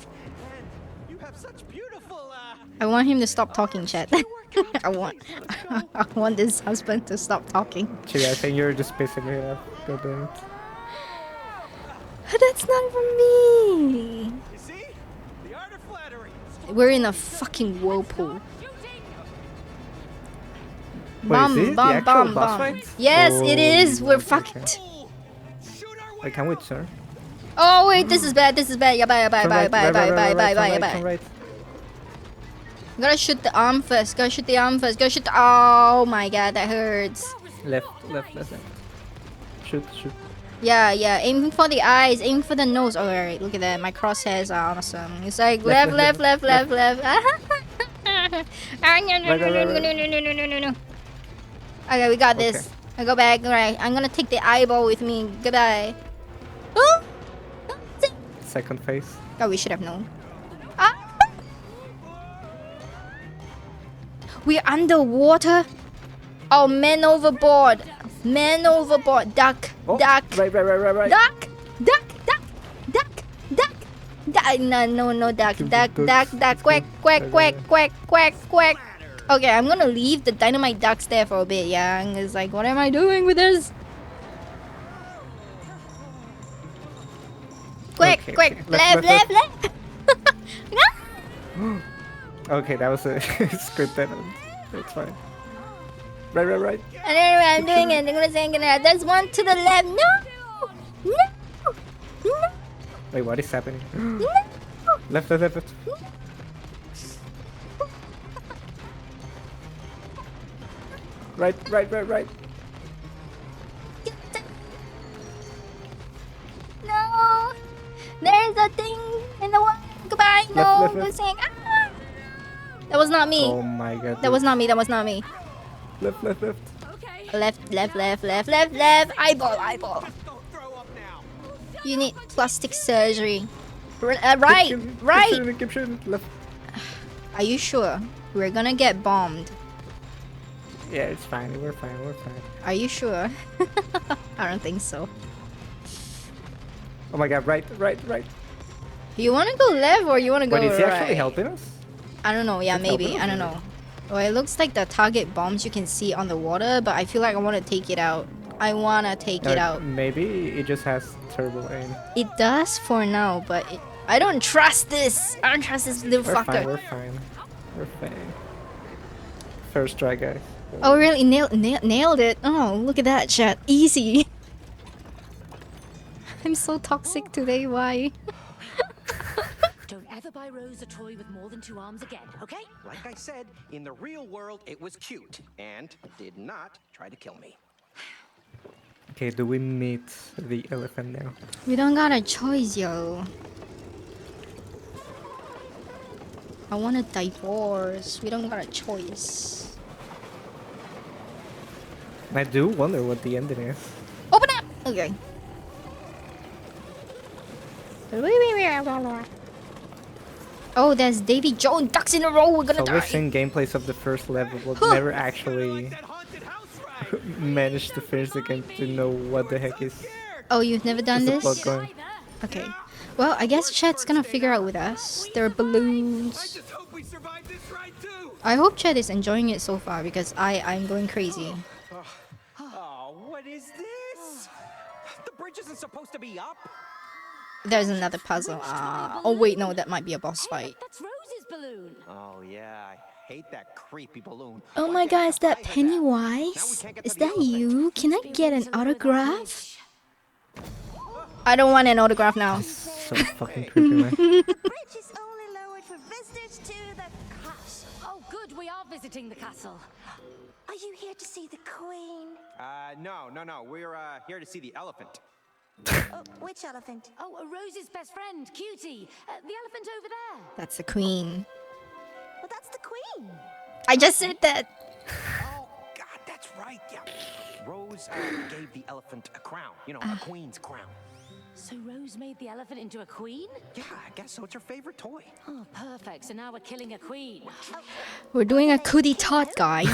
And you have such beautiful, I want him to stop talking, chat. you work out. I want, Please, let's go. I want this husband to stop talking. Actually, I think you're just pissing me off. God damn it. That's not for me. You see? The art of flattery. We're in a fucking whirlpool. Wait, is this the actual boss fight? Yes, it is. We're okay. fucked. Shoot our way Wait, can we turn? Oh wait, this is bad. This is bad. Yeah, bye, bye, Turn bye, right, bye, right, bye, right, bye, right, bye, turn bye, right, bye. turn right. Gotta shoot the arm first. Gotta shoot the arm first. Gotta shoot the. Oh my god, that hurts. Left, left, left, left. Shoot, shoot. Yeah, yeah. Aiming for the eyes. Aiming for the nose. Oh, alright. Look at that. My crosshairs are awesome. It's like left, Left, left, left, left, left. Ah, no, no, Right, no, right, no, right, no, right. no, no, no, no, no. Okay, we got this. I go back. Alright, I'm gonna take the eyeball with me. Goodbye. Oh! Second phase. Oh, we should have known. Ah! We're underwater. Oh, man overboard. Man overboard. Duck. Oh, Duck. Right, right, right, right, right. Duck. Duck. Duck. Duck. Duck. Duck. No, no, no, duck. Give Duck. the Duck. ducks. Duck. Quack. Quack. Quack. Quack. Quack. Quack. Okay, I'm gonna leave the dynamite ducks there for a bit, yeah. And it's like, what am I doing with this? Quick, Okay, quick, okay. left, Left, left, left. Okay, that was a script that. It's fine. Right, right, right. And anyway, I'm doing it. I'm gonna say, there's one to the left. No, no, no, Wait, what is happening? no. Left, left, left, left. Right, right, right, right. No, there's a thing in the water. Goodbye. No, left, I'm left. saying. Ah. That was not me. Oh my god. That was not me. That was not me. Left, left, left. Okay. Left, left, left, left, left, left. Eyeball, eyeball. Don't throw up now. You need plastic surgery. Right, Keep shooting, right. Keep shooting, keep shooting. Left. Are you sure? We're gonna get bombed. Yeah, it's fine. We're fine. We're fine. Are you sure? I don't think so. Oh my god, right, right, right. You wanna go left or you wanna go Wait, is he right? actually helping us? I don't know. Yeah, It's maybe. helping I don't us, know. Well, it looks like the target bombs you can see on the water, but I feel like I want to take it out. I want to take it out. Maybe it just has turbo aim. It does for now, but I don't trust this. I don't trust this little We're fucker. fine, we're fine. We're fine. First try, guys. Oh, really? Nailed it. Oh, look at that, chat. Easy. I'm so toxic today. Why? Don't ever buy Rose a toy with more than 2 arms again, okay? Like I said, in the real world, it was cute and did not try to kill me. Okay, do we meet the elephant now? We don't got a choice, yo. I want a divorce. We don't got a choice. I do wonder what the ending is. Open up! Okay. Oh, there's Davy Jones ducks in a row. We're gonna So we've die. seen gameplays of the first level, but never actually managed to finish the game to know what the heck is Oh, you've never done the this? plot going. Okay. Well, I guess chat's gonna figure out with us. There are balloons. Just hope we survive this ride too. I hope chat is enjoying it so far because I'm going crazy. Oh, what is this? The bridge isn't supposed to be up. There's another puzzle. Oh wait, no, that might be a boss Hey, fight. that's Rose's balloon. Oh yeah, I hate that creepy balloon. Oh Why my can't god, I is that fly her down? Now we Pennywise? can't get to Is the that elephant. you? Can I Be get an waiting to lower that autograph? bridge. I don't want an autograph now. So fucking creepy, man. Bridge is only lowered for visitors to the castle. Oh, good, we are visiting the castle. Are you here to see the queen? No. We're here to see the elephant. Oh, which elephant? Oh, Rose's best friend, Cutie. The elephant over there. That's the queen. Well, that's the queen. I just said that. Oh God, that's right. Yeah. Rose gave the elephant a crown. You know, a queen's crown. So Rose made the elephant into a queen? Yeah, I guess so. It's her favorite toy. Oh, perfect. So now we're killing a queen. We're doing a cootie tot, guys.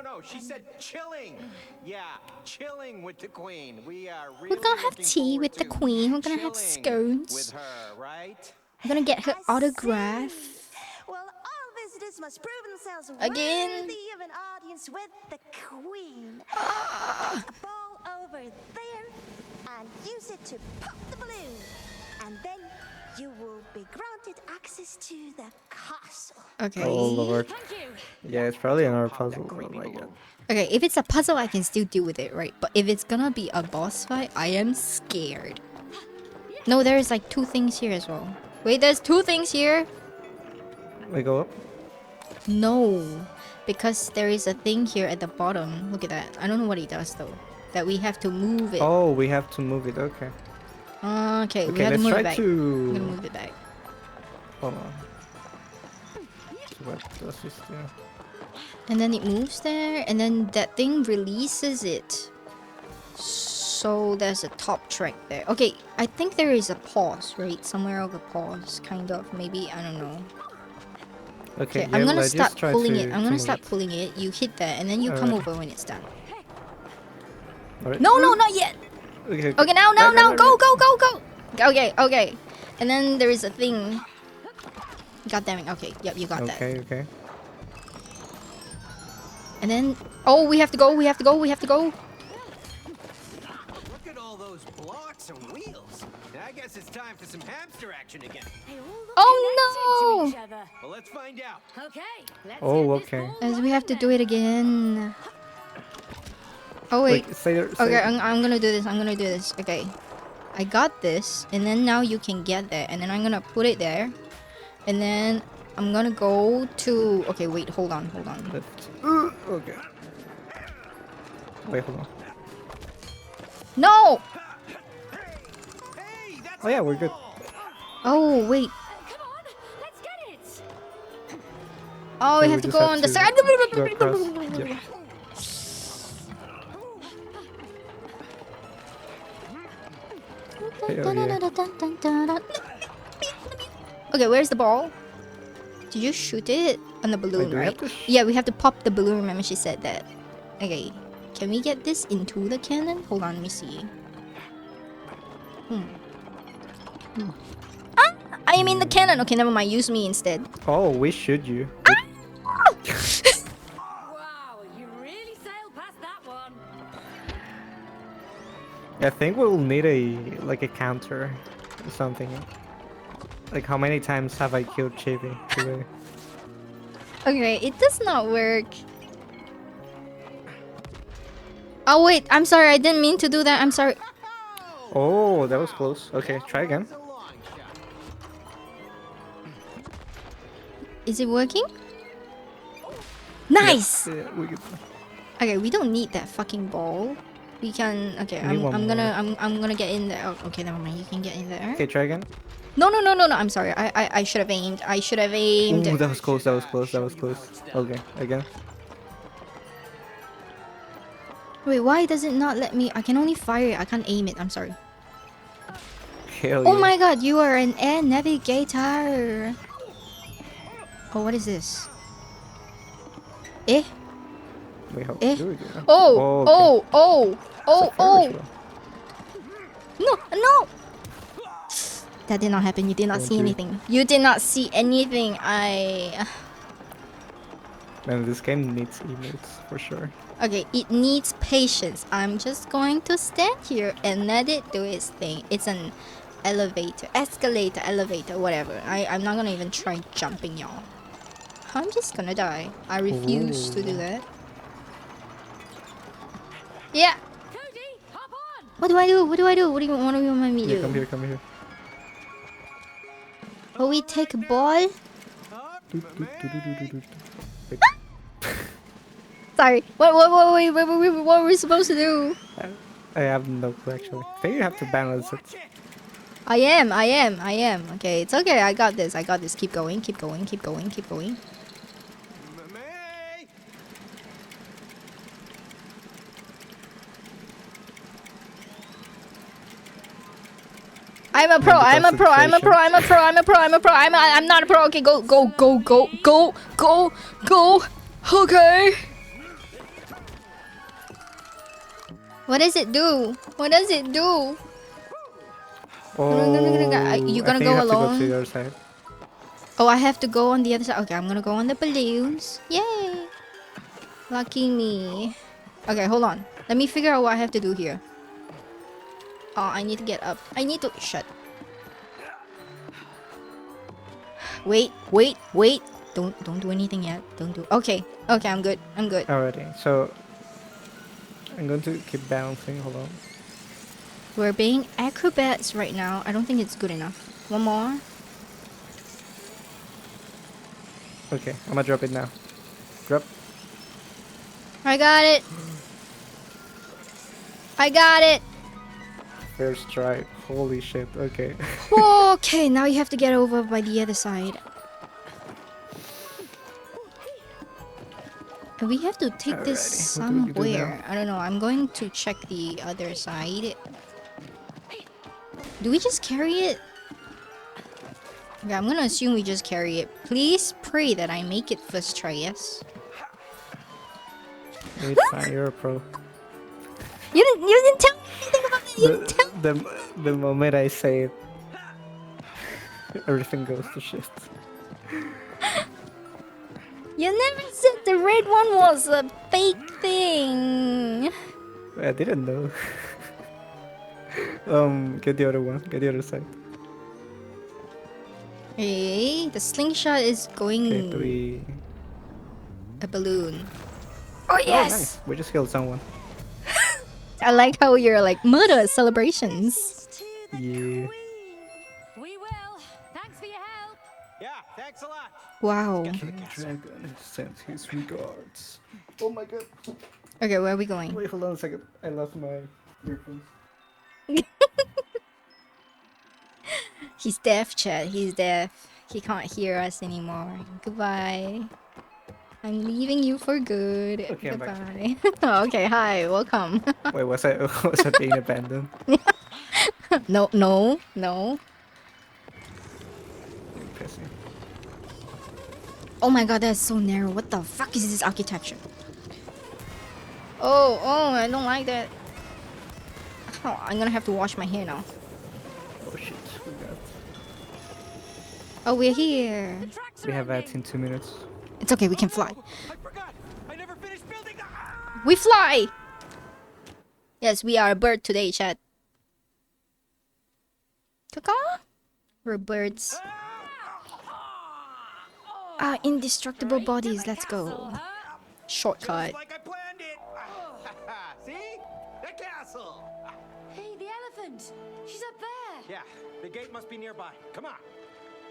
No. She said chilling. Yeah, chilling with the queen. We are really We're gonna have looking tea forward with the to queen. We're gonna have chilling scones. with her, right? I'm gonna get her autograph. Well, all visitors must prove themselves Again? worthy of an audience with the queen. A ball over there, and use it to pop the balloon, and then you will be granted access to the castle. Okay. Oh lord. Thank you. Yeah, it's probably another Pop that puzzle. Oh creepy my balloon. god. Okay, if it's a puzzle, I can still deal with it, right? But if it's gonna be a boss fight, I am scared. No, there's like 2 things here as well. Wait, there's 2 things here? We go up. No, because there is a thing here at the bottom. Look at that. I don't know what it does though. That we have to move it. Oh, we have to move it. Okay. Okay, we Okay, have to let's move try it back. I'm gonna to. move it back. Hold on. What does this do? And then it moves there, and then that thing releases it. So there's a top track there. Okay, I think there is a pause, right? Somewhere of a pause, kind of, maybe, I don't know. Okay, Okay, I'm gonna let's start just try pulling to- it. I'm to gonna move start it. pulling it. You hit that, and then you come Alright. over when it's done. Alright. No, not yet! Okay, Okay, now, Right. go! Okay. And then there is a thing. God damn it. Okay, yep, you got that. Okay. And then, oh, we have to go. Look at all those blocks and wheels. I guess it's time for some hamster action again. They all look Oh, connected to each other. Well, let's find out. Okay, let's Oh, get this okay. ball As we have to rolling do it again. Oh, wait. Wait, say Okay, I'm gonna do this. Okay. I got this, and then now you can get that, and then I'm gonna put it there. And then I'm gonna go to... Okay, wait, hold on. Left. Okay. Wait, hold on. No! Hey, that's Oh yeah, we're good. Oh, wait. Come on, let's get it. Oh, we Okay, have to just go on the side. go across. Yep. Hell yeah. Okay, where's the ball? Did you shoot it on the balloon, do we right? have to Yeah, we have to pop the balloon. Remember, she said that. Okay, can we get this into the cannon? Hold on, let me see. Ah, I am in the cannon. Okay, never mind. Use me instead. Oh, we should you. Wow, you really sailed past that one. I think we'll need a counter or something. Like how many times have I killed Chibi today? Okay, it does not work. Oh wait, I'm sorry. I didn't mean to do that. I'm sorry. Oh, that was close. Okay, try again. It's a long shot. Is it working? Nice. Yeah, we could. Okay, we don't need that fucking ball. We can. Okay, We need one I'm gonna get in there. Oh, okay, never mind. You can get in there. Okay, try again. No, no, no, no, no. I'm sorry. I should have aimed. I should have aimed. Ooh, that was close. That was close. That was close. Okay, again. Wait, why does it not let me? I can only fire it. I can't aim it. I'm sorry. Hell Oh yeah. my god, you are an air navigator. Oh, what is this? Eh? Wait, how Eh? do we do that? Oh, okay. oh, oh, oh, It's a Ferris oh. wheel. No, no. That did not happen. You did not Going see to- anything. You did not see anything. Man, this game needs emotes for sure. Okay, it needs patience. I'm just going to stand here and let it do its thing. It's an elevator, escalator, elevator, whatever. I'm not gonna even try jumping, y'all. I'm just gonna die. I refuse to do Ooh. that. Yeah. Cody, hop on! What do I do? What do I do? What do you want me to Yeah, do? come here, come here. Oh, we take a ball? Wait, Sorry. What were we supposed to do? I have no clue actually. I think you have to balance it. I am. Okay, it's okay. I got this. Keep going, keep going, keep going, keep going. May! I'm a pro. I'm not a pro. Okay, go. Okay. What does it do? Oh, You I gonna think go you have alone? to go to the other side. Oh, I have to go on the other side. Okay, I'm gonna go on the balloons. Yay! Lucky me. Okay, hold on. Let me figure out what I have to do here. Oh, I need to get up. I need to shut. Wait. Don't do anything yet. Don't do. Okay, I'm good. Alrighty, so I'm going to keep balancing. Hold on. We're being acrobats right now. I don't think it's good enough. One more. Okay, I'm gonna drop it now. Drop. I got it. First try. Holy shit. Okay. Okay, now you have to get over by the other side. And we have to take this Alrighty, what do we do now? somewhere. I don't know. I'm going to check the other side. Do we just carry it? Okay, I'm gonna assume we just carry it. Please pray that I make it first try, yes? It's fine. You're a pro. You didn't tell me anything about it. You didn't tell me. The moment I say it, everything goes to shit. You never said the red one was a fake thing. I didn't know. Get the other one. Get the other side. Hey, the slingshot is going Okay, 3. a balloon. Oh Oh, yes! nice. We just killed someone. I like how you're like murder celebrations. To the Yeah. queen. We will. Thanks for your help. Yeah, thanks a lot. Wow. King Dragon sends his regards. Oh my god. Okay, where are we going? Wait, hold on a second. I lost my earphones. He's deaf, Chat. He's deaf. He can't hear us anymore. Goodbye. I'm leaving you for good. Okay, I'm back. Goodbye. Oh, okay, hi. Welcome. Wait, was I being abandoned? No. Pissing. Oh my god, that's so narrow. What the fuck is this architecture? Oh, I don't like that. Oh, I'm gonna have to wash my hair now. Oh shit, Oh, we're here. we have ads in 2 minutes. It's okay, we can fly. I forgot. I never finished building the. We fly! Yes, we are a bird today, chat. Kaka? We're birds. Ah, indestructible bodies, let's go. Shortcut. Just like I planned it. See? The castle. Hey, the elephant. She's up there. Yeah, the gate must be nearby. Come on.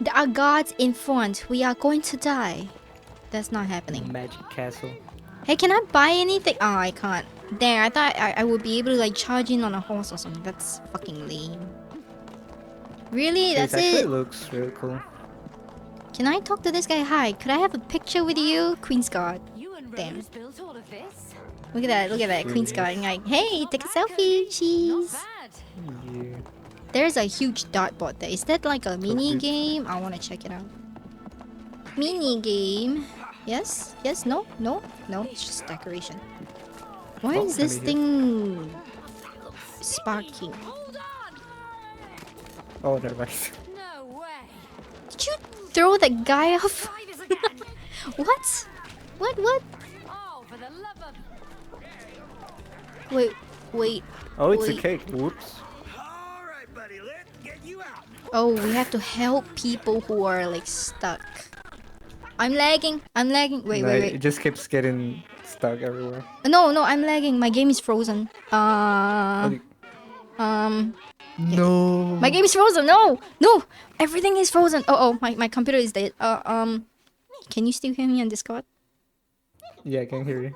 There are gods in front. We are going to die. That's not happening. Magic castle. Hey, can I buy anything? Oh, I can't. Dang, I thought I would be able to like charge in on a horse or something. That's fucking lame. Really? That's it actually it? looks really cool. Can I talk to this guy? Hi, could I have a picture with you? Queen's Guard. You and Damn. Rose built all of this. Look at that, Queen's Guard. And like, hey, Not take a bad, selfie, Cody. Not cheese. bad. Yeah. There's a huge dartboard there. Is that like a mini good. game? I want to check it out. Mini game. Yes? Yes? No? No? No? It's just decoration. Why Oh, is this maybe thing sparking? Hold on. Oh, never mind. No way. Did you throw the guy off? Try this again. What? What? Oh, for the love of... Wait. Oh, it's a Wait. cake. Whoops. All right, buddy, let's get you out. Oh, we have to help people who are like stuck. I'm lagging. Wait. No, It just keeps getting stuck everywhere. No, I'm lagging. My game is frozen. Okay. No. My game is frozen. No. Everything is frozen. Oh, my computer is dead. Can you still hear me on Discord? Yeah, I can hear you.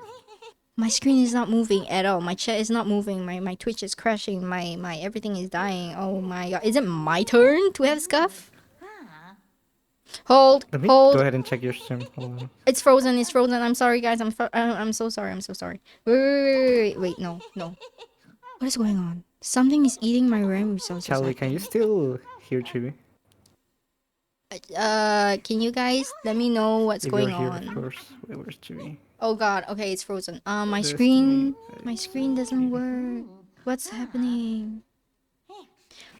My screen is not moving at all. My chat is not moving. My Twitch is crashing. My everything is dying. Oh my god. Is it my turn to have scuff? Hold. Let me go ahead and check your stream. Hold on. It's frozen. I'm sorry, guys. I'm so sorry. Wait. No. What is going on? Something is eating my RAM resources. Charlie, can you still hear Chibi? Can you guys let me know what's If going you're here, on? of course. Wait, where's Chibi? Oh god. Okay, it's frozen. My There's screen Chibi. doesn't work. What's happening?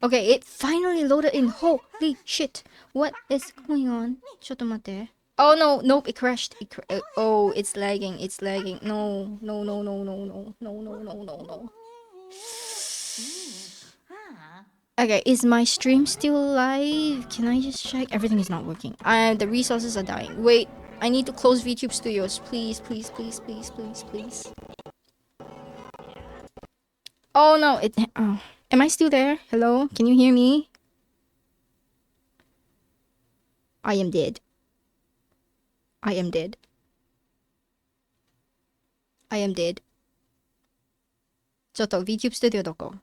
Okay, it finally loaded in. Holy shit. What is going on? ちょっと待って. Oh no, nope, it crashed. Oh, it's lagging. No. Okay, is my stream still live? Can I just check? Everything is not working. The resources are dying. Wait, I need to close VTube Studios. Please. Oh no, am I still there? Hello? Can you hear me? I am dead.ちょっと VTube Studio どこ?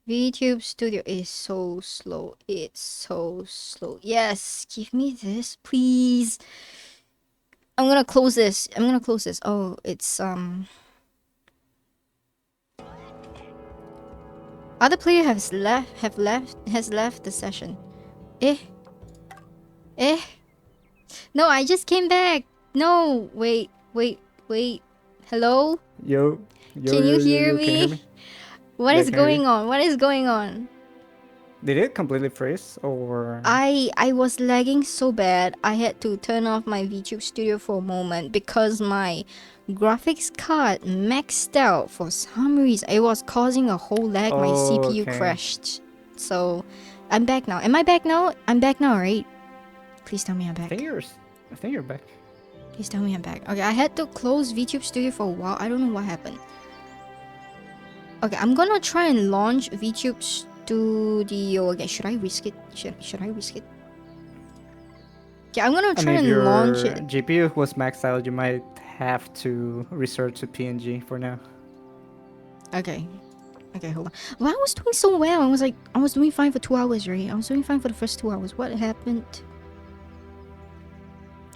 VTube Studio is so slow. It's so slow. Yes, give me this, please. I'm gonna close this. Oh, it's other player has left the session. No, I just came back. No, wait. Hello? Yo. Can you hear Can you hear me? What Yeah, is I can hear you. What is going on? Did it completely freeze or? I was lagging so bad. I had to turn off my VTube Studio for a moment because my graphics card maxed out for some reason. It was causing a whole lag. My Oh, CPU okay. crashed. So I'm back now. Am I back now? I'm back now, right? Please tell me I'm back. I think you're back. Please tell me I'm back. Okay, I had to close VTube Studio for a while. I don't know what happened. Okay, I'm gonna try and launch VTube Studio again. Should I risk it? Should I risk it? Okay, I'm gonna try if and your launch it. GPU was maxed out, you might have to resort to PNG for now. Okay, hold on. Well, I was doing so well. I was doing fine for 2 hours, right? I was doing fine for the first 2 hours. What happened?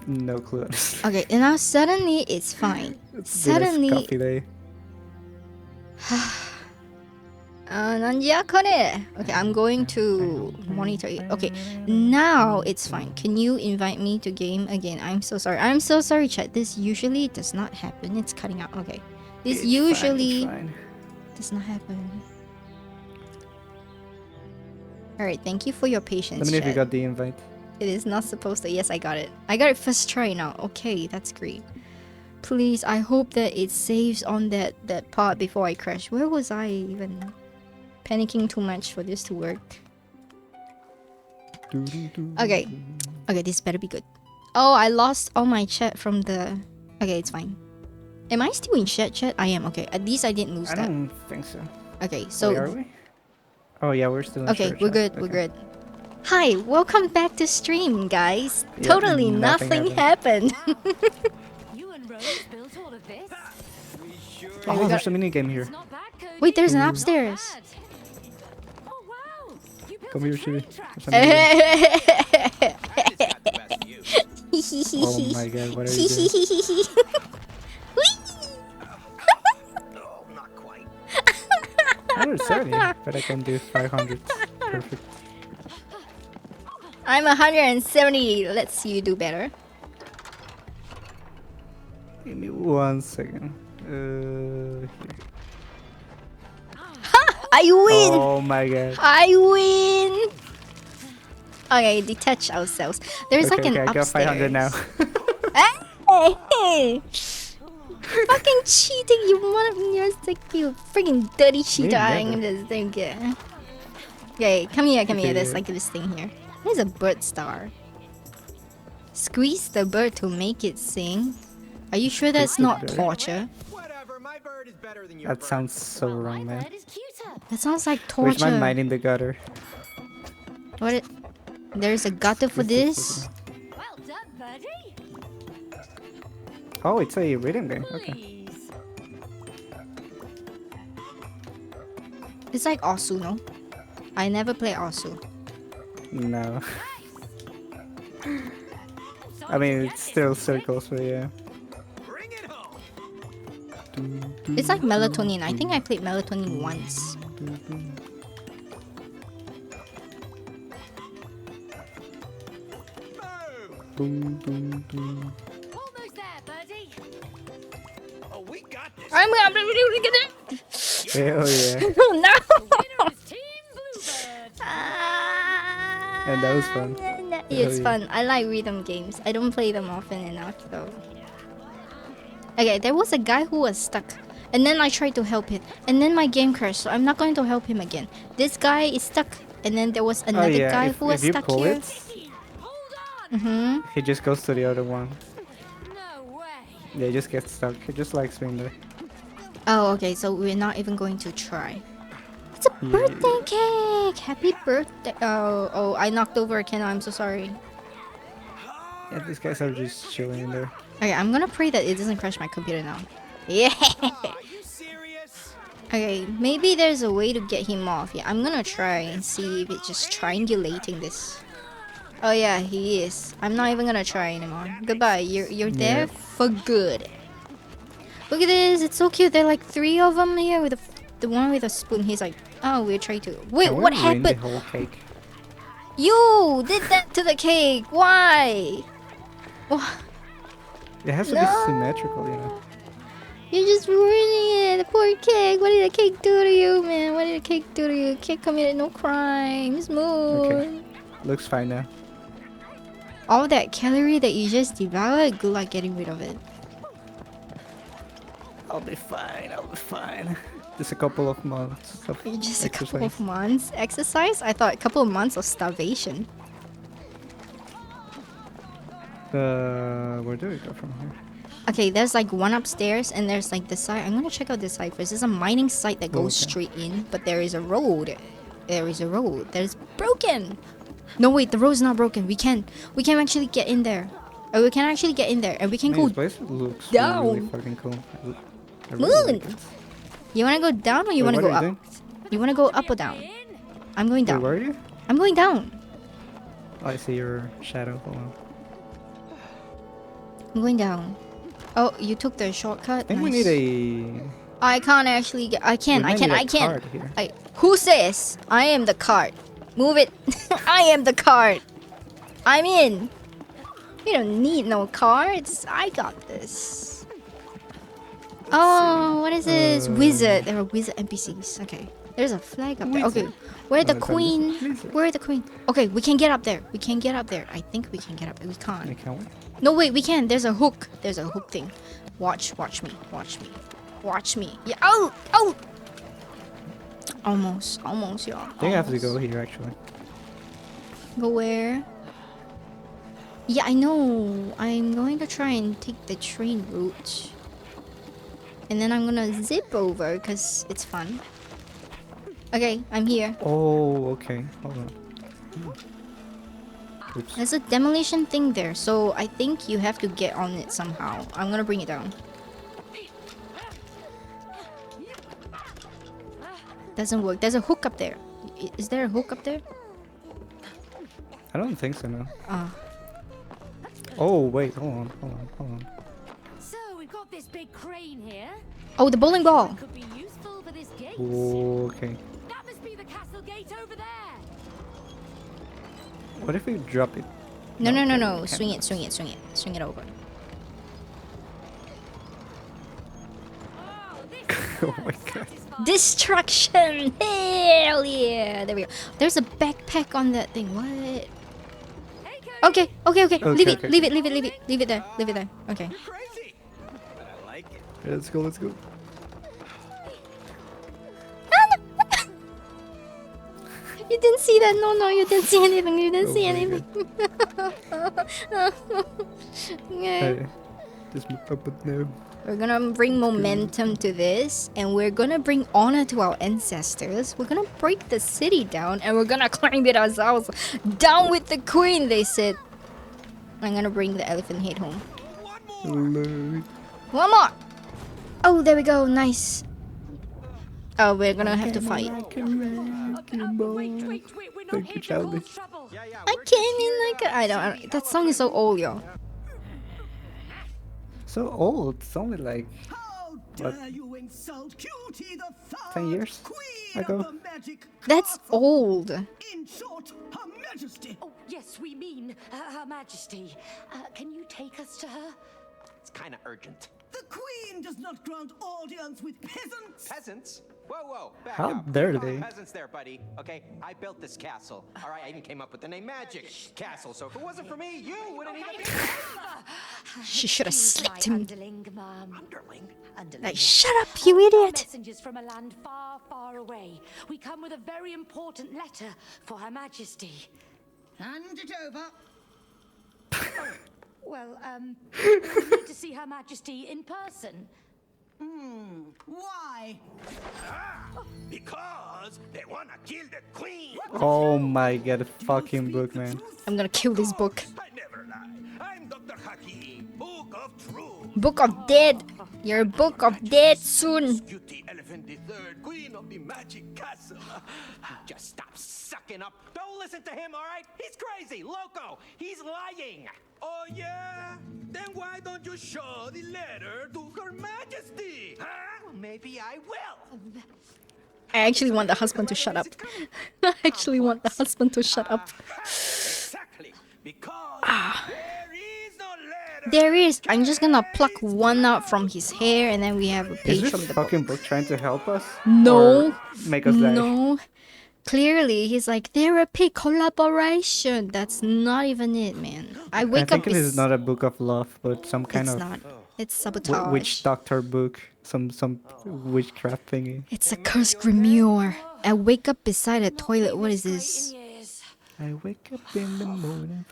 No clue. Okay, and now suddenly it's fine. Suddenly. Coffee day. なんじゃこれ? Okay, I'm going to monitor it. Okay, now it's fine. Can you invite me to game again? I'm so sorry, chat. This usually does not happen. It's cutting out. Okay. This It's usually fine. does not happen. Alright, thank you for your patience, Let me know if you chat. got the invite. It is not supposed to. Yes, I got it. I got it first try now. Okay, that's great. Please, I hope that it saves on that part before I crash. Where was I even? Panicking too much for this to work. Okay. Okay, this better be good. Oh, I lost all my chat from the... Okay, it's fine. Am I still in chat? I am. Okay, at least I didn't lose I that. don't think so. Okay, so... Wait, are we? Oh yeah, we're still in Okay, church, we're yeah. good. We're good. Hi, welcome back to stream, guys. Yeah, Totally nothing nothing happened. You and Rose built all of this. Okay, we Oh, got- there's a mini game here. It's not bad, Cody. Wait, there's an Not upstairs. bad. Oh wow! You built Come here, Shibi. Oh my god, what are you doing? No, not quite. 170, but I can do 500. Perfect. I'm 170. Let's see you do better. Give me 1 second. Here. I win! Oh my god. I win! Okay, detach ourselves. There's like an I got upstairs. 500 now. Hey! Fucking cheating, you mother... You're like you freaking dirty cheater. I'm never. just thinking. Okay, come here. Okay, There's yeah. like this thing here. There's a bird star. Squeeze the bird to make it sing. Are you sure that's the not bird? torture? Whatever, my bird is better than your That bird. sounds so My wrong, man. bird is cuter. That sounds like Where's my torture. mind in the gutter? What? There's a gutter for this? Well done, birdie. Oh, it's a rhythm game. Okay. Please. It's like Osu, no? I never play Osu. No. I mean, it's still circles, but yeah. Bring it home. It's like Melatonin. I think I played Melatonin once. Boom, boom, boom. Almost there, birdie. Oh, we got this. I'm gonna get it. Hell yeah. No! Winner is Team Bluebird. And that was fun. It's yeah. fun. I like rhythm games. I don't play them often enough though. Okay, there was a guy who was stuck. And then I tried to help him. And then my game crashed, so I'm not going to help him again. This guy is stuck. And then there was another yeah, guy if- who was if you stuck pull here. it, Hold on. Mm-hmm. he just goes to the other one. No way. Yeah, he just gets stuck. He just likes being there. Oh, okay, so we're not even going to try. It's a birthday cake! Happy birthday! Oh, I knocked over a candle. I'm so sorry. Yeah, these guys are just chilling in there. Okay, I'm gonna pray that it doesn't crash my computer now. Yeah! Are you serious? Okay, maybe there's a way to get him off. Yeah, I'm gonna try and see if it's just triangulating this. Oh yeah, he is. I'm not even gonna try anymore. Goodbye. You're there for good. Look at this. It's so cute. There are like 3 of them here with the one with a spoon. He's like, oh, we're trying to. Wait, Can we what ruin the happened? whole cake? You did that to the cake. Why? Wha- It has to No. be symmetrical, you know. You're just ruining it. The poor cake. What did the cake do to you, man? What did the cake do to you? Cake committed no crimes. Moon. Okay. Looks fine now. All that calorie that you just devoured, good luck getting rid of it. I'll be fine. I'll be fine. Just a couple of months of Just a exercise. couple of months exercise? I thought a couple of months of starvation. Where do we go from here? Okay, there's like one upstairs and there's like this side. I'm gonna check out this side first. There's a mining site that goes Okay. straight in, but there is a road. There is a road that is broken. No wait, the road's not broken. We can actually get in there. Oh, we can actually get in there and we can Man, go. this place looks down. really fucking cool. I really Moon! like it. You wanna go down or you Wait, wanna what go are up? you doing? You wanna go up or down? In. I'm going Wait, down. where are you? I'm going down. Oh, I see your shadow. Hold on. I'm going down. Oh, you took the shortcut. I think we Nice. need I can't actually get. I We can. I might can. need a I can. card here. Who says I am the card? Move it. I am the card. I'm in. You don't need no cards. I got this. Oh, what is this? Wizard. There are wizard NPCs. Okay. There's a flag up there. Okay. Where the Oh, it's a queen? wizard. Where the queen? Okay, we can get up there. We can get up there. I think we can get up there. We can't. I can't wait. No, wait, we can. There's a hook. There's a hook thing. Watch me. Watch me. Yeah. Oh, oh. Almost, y'all. I think I have to go here actually. Go where? Yeah, I know. I'm going to try and take the train route. And then I'm gonna zip over because it's fun. Okay, I'm here. Oh, okay. Hold on. Oops. There's a demolition thing there, so I think you have to get on it somehow. I'm gonna bring it down. Doesn't work. There's a hook up there. Is there a hook up there? I don't think so, no. Ah. Oh, wait, hold on. So we've got this big crane here. Oh, the bowling ball. It could be useful for this gate. Okay. That must be the castle gate over there. What if we drop it? No. Okay, Swing it over. Oh, this Oh my god. satisfying. Destruction! Hell yeah! There we go. There's a backpack on that thing. What? Hey, Okay. Leave it. okay. Leave it there. Okay. You're crazy. But I like it. Let's go. You didn't see that? No, you didn't see anything. You didn't Oh see my anything. Yeah. Hey, just move up with no. We're gonna bring momentum to this, and we're gonna bring honor to our ancestors. We're gonna break the city down, and we're gonna climb it ourselves. Down with the queen, they said. I'm gonna bring the elephant head home. Hello. One more! Oh, there we go. Nice. Oh, we're gonna have to fight. Wait, we're not Thank here you, to Charlie. cause trouble. I came in like I don't. That song is so old, yo. So old. It's only like How What? dare you insult Cutie the Third, 10 years Queen ago? of the Magic That's Castle. old. In short, Her Majesty. Oh, yes, we mean Her Majesty. Can you take us to her? It's kind of urgent. The Queen does not grant audience with peasants. Peasants? Whoa, back How up. dare We're not they? Peasants there, buddy. Okay, I built this castle. All right, I even came up with the name Magic Castle. So if it wasn't for me, you wouldn't even be She should have He's slipped my him. underling, Mom. underling. Underling. Like, shut up, you We are idiot! messengers from a land far, far away. We come with a very important letter for Her Majesty. Hand it over. Well, we need to see Her Majesty in person. Why? Because they wanna kill the queen. Oh my god, fucking book, man. I'm gonna kill this book. I never lie. I'm Dr. Hakim, Book of Truth. Book of Dead. You're a book of dead soon. Beauty Elephant the Third, Queen of the Magic Castle. Just stop sucking up. Don't listen to him, all right? He's crazy, loco. He's lying. Oh yeah? Then why don't you show the letter to Her Majesty? Huh? Well, maybe I will. I actually want the husband to shut up. I actually want the husband to shut up. Exactly. Because there is no letter. There is. I'm just gonna pluck one out from his hair, and then we have a Is page this from the fucking book trying to help us? No. Or make us die? No. Clearly, he's like therapy collaboration. That's not even it, man. I I wake think up. it is not a book of love, but some kind It's of not. It's sabotage. witch doctor book. Some witchcraft thingy. It's a cursed grimoire. I wake up beside a toilet. What is this? I wake up in the morning.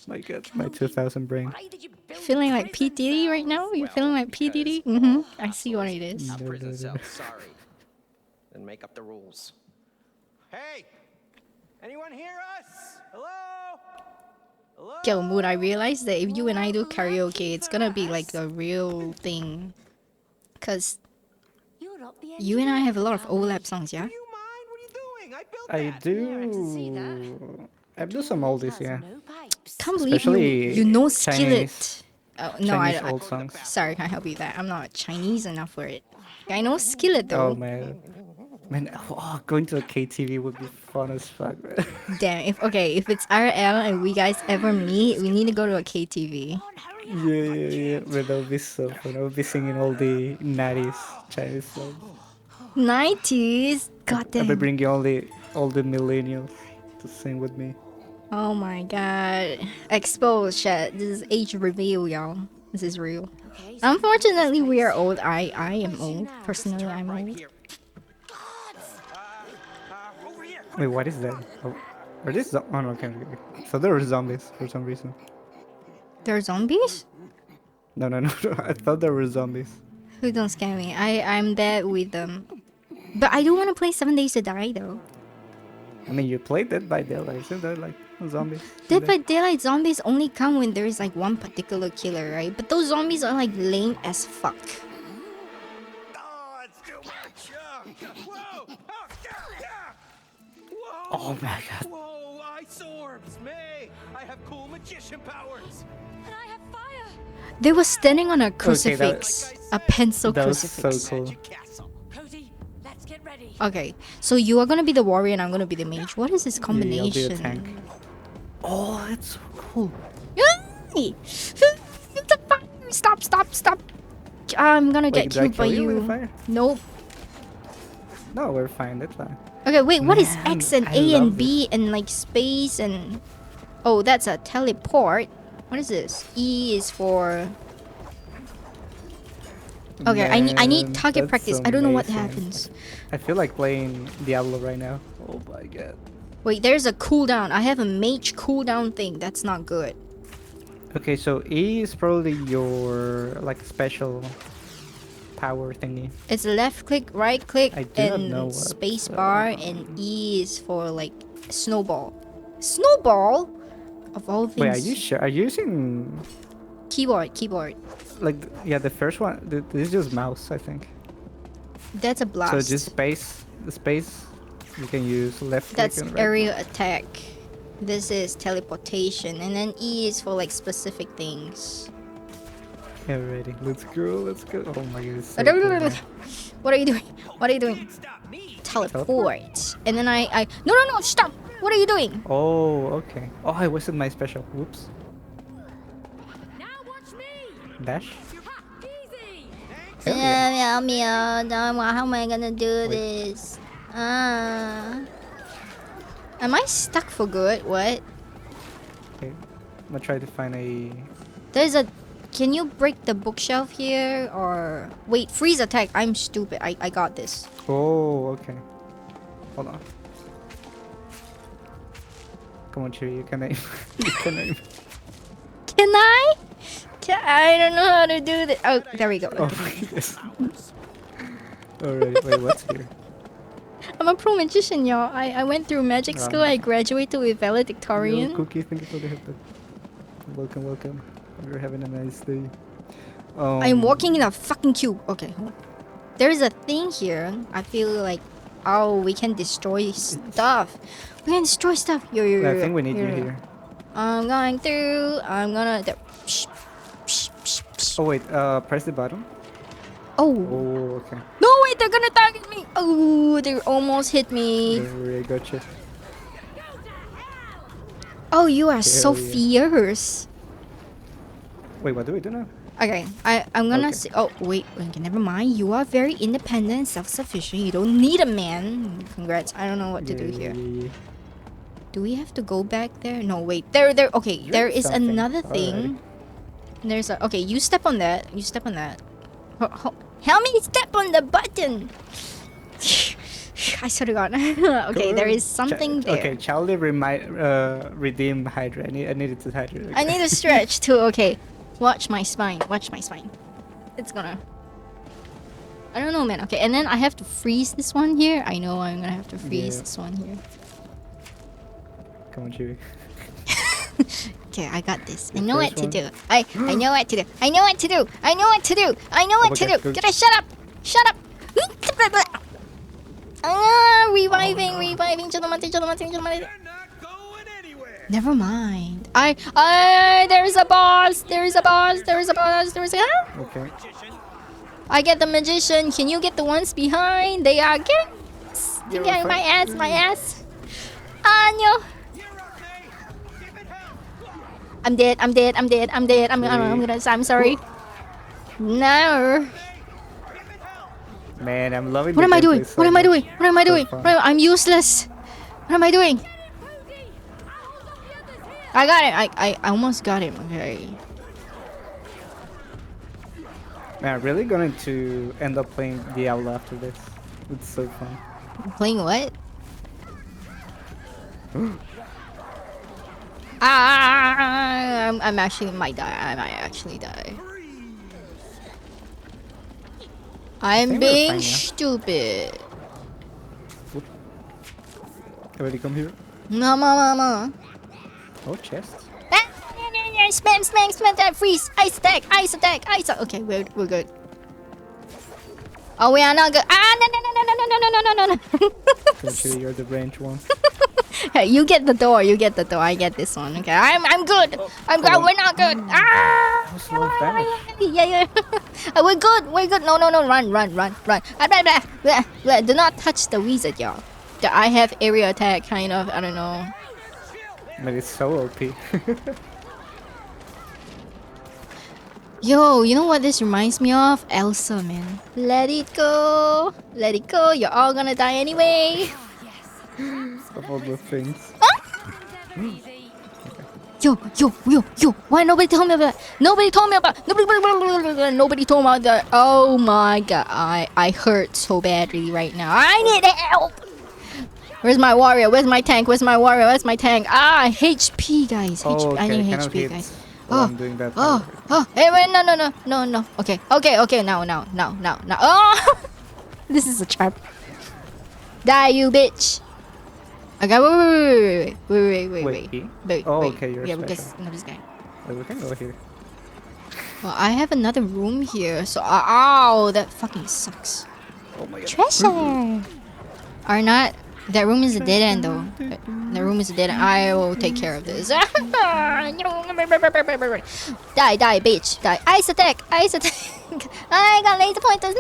My god, my 2000 brain. Why did you build Feeling a like P prison Diddy there? right now? You're feeling like P Diddy? I see what it is. A prison cell, sorry. Then make up the rules. Hey! Anyone hear us? Hello? Hello? Yo, Moon, I realized that if you and I do karaoke, it's gonna be like a real thing. Cause You're not the you and I have a lot of engineer, overlap songs, yeah? Do you mind? What are you doing? I built I that. do. I do some oldies, yeah. No pipes. Can't believe Especially you know Chinese- Skillet. Oh, no, Chinese I old songs. sorry, can't help you with that. I'm not Chinese enough for it. I know Skillet though. Oh man. Man, oh, going to a KTV would be fun as fuck, man. Damn, if it's IRL and we guys ever meet, we need to go to a KTV. Yeah. Man, that would be so fun. I would be singing all the 90s Chinese songs. 90s? I'll be Goddamn. bringing all the millennials to sing with me. Oh my god. Exposed chat. This is age reveal, y'all. This is real. Okay, so Unfortunately, we are old. I am old. Personally, I'm Right old. here. Over here. Wait, what is that? Oh, are these oh no, okay. So there were zombies for some reason. There are zombies? No. I thought there were zombies. Who don't scare me? I'm dead with them. But I don't want to play 7 Days to Die though. I mean, you played Dead by Daylight, isn't there like zombies? Dead by Daylight zombies only come when there is like one particular killer, right? But those zombies are like lame as fuck. Oh, it's too much. Whoa. Oh, yeah. Oh my god. Whoa. ice orbs, May. I have cool magician powers. And I have fire. They were standing on a that- crucifix, a pencil That was crucifix. so cool. Magic castle. Cody, let's get ready. Okay, so you are gonna be the warrior and I'm gonna be the mage. What is this Yeah, I'll be a combination? tank. Oh, that's so cool. Yay! The fire! Stop! Stop! Stop! I'm gonna get Wait, did I killed by kill you with you. the fire? Nope. No, we're fine. That's fine. Okay, wait. What is Man, X and I A and love B and like space and? Oh, that's a teleport. What is this? E is for. Okay, I need Man, target that's practice. I don't know what amazing. happens. I feel like playing Diablo right now. Oh my god. Wait, there's a cooldown. I have a mage cooldown thing. That's not good. Okay, so E is probably your like special power thingy. It's left click, right click, I do not and know what, space bar, and E is for like snowball. Snowball? Of all things. Wait, are you sure? Are you using Keyboard. like yeah the first one? This is just mouse, I think. That's a blast. So just space. The space you can use left click That's and right. area attack. This is teleportation, and then E is for like specific things. Yeah, ready. Let's go. Let's go. Oh my god. It's so cool, man. What are you doing? What are you doing? Stop me. Teleport. And then I no, stop. What are you doing? Oh, okay. Oh, I wasted my special. Whoops. Now watch me. Dash. Ha, easy. Hell yeah. How am I gonna do this? Am I stuck for good? What? Okay. I'm gonna try to find a. There's a. Can you break the bookshelf here or wait? Freeze attack. I'm stupid. I got this. Oh, okay. Hold on. Come on, Chewie. You can aim. You can aim. Can I? I don't know how to do this. Oh, there we go. Oh, yes. Alright. Wait, what's here? I'm a pro magician, y'all. I went through magic school. I graduated with Yo, valedictorian. Cookie, thank you for the hit. Welcome, welcome. You're having a nice day. I'm walking in a fucking cube. Okay. hold on. There is a thing here. I feel like, oh, we can destroy stuff. We can destroy stuff. I think we need you here. I'm going through. I'm gonna. There. Psh, psh, psh, psh. Oh wait, press the button. Oh. Oh, okay. No, wait, they're gonna target me. Oh, they almost hit me. Don't worry, I gotcha. Oh, you are so Hell yeah. fierce. Wait, what do we do now? Okay, I'm gonna Okay. say. Oh, wait, okay, never mind. You are very independent, self-sufficient. You don't need a man. Congrats. I don't know what to do here. Yeah. Do we have to go back there? No, wait. There. Okay, there is something. another thing. There's a. Okay, you step on that. You step on that. Help me step on the button. I swear to God. Okay, there is something there. Okay, Charlie redeem Hydra. I needed to Hydra. I need to stretch too. Okay, watch my spine. Watch my spine. It's gonna. I don't know, man. Okay, and then I have to freeze this one here. I know I'm gonna have to freeze Yeah. this one here. Come on, Chewie. Okay, I got this. I The know what first to one. do. I know what to do. I know what to do. I know what to do. I know what Oh to my do. God, go- Get a shut up. Shut up. Reviving. They're not going anywhere. Never mind. There's a boss. There's a boss. There's a boss. There's a. Okay. Magician. I get the magician. Can you get the ones behind? They are get. You're Yeah, my fine. ass. My ass. Ah, no. You're up, May. Give it hell. I'm dead. I'm dead. I'm dead. I'm dead. I'm sorry. No. Give it hell. Man, I'm loving. What the am I doing? gameplay so What am I much. doing? What am I So doing? fun. I'm useless. What am I doing? Cody, I'll hold off the others here. I got it. I almost got him. Okay. Man, I'm really going to end up playing Diablo after this. It's so fun. Playing what? I'm actually might die. I might actually die. I'm think we're being fine now. stupid. Everybody come here. Mama. Oh, chest. Spam that freeze. Ice attack. Okay, we're good. Oh, we are not good. No. Come Chewie, you're the range one. Hey, you get the door. You get the door. I get this one. Okay. I'm good. I'm good. We're not good. Ah! That was a lot of damage. Yeah. We're good. We're good. No. Run. Do not touch the wizard, y'all. I have area attack, kind of. I don't know. But it's so OP. Yo, you know what this reminds me of? Elsa, man. Let it go. Let it go. You're all gonna die anyway. Of all the things. Yo. Why nobody told me about that? Nobody told me about that. Oh my god. I hurt so badly right now. I need help. Where's my warrior? Where's my tank? Where's my warrior? Where's my tank? Ah, HP, guys. HP. Oh, okay. I need Cannot HP, hit guys. while I'm doing that. Hey, wait, no. Okay. Now. Oh, this is a trap. Die, you bitch. Okay, wait. Oh, okay, you're yeah, special. because this guy. Wait, we can go here. Well, I have another room here, so ow, that fucking sucks. Oh my god. Treasure. Or not. That room is a dead end, though. The room is a dead end. I will take care of this. Die, bitch. Die. Ice attack. I got laser pointers.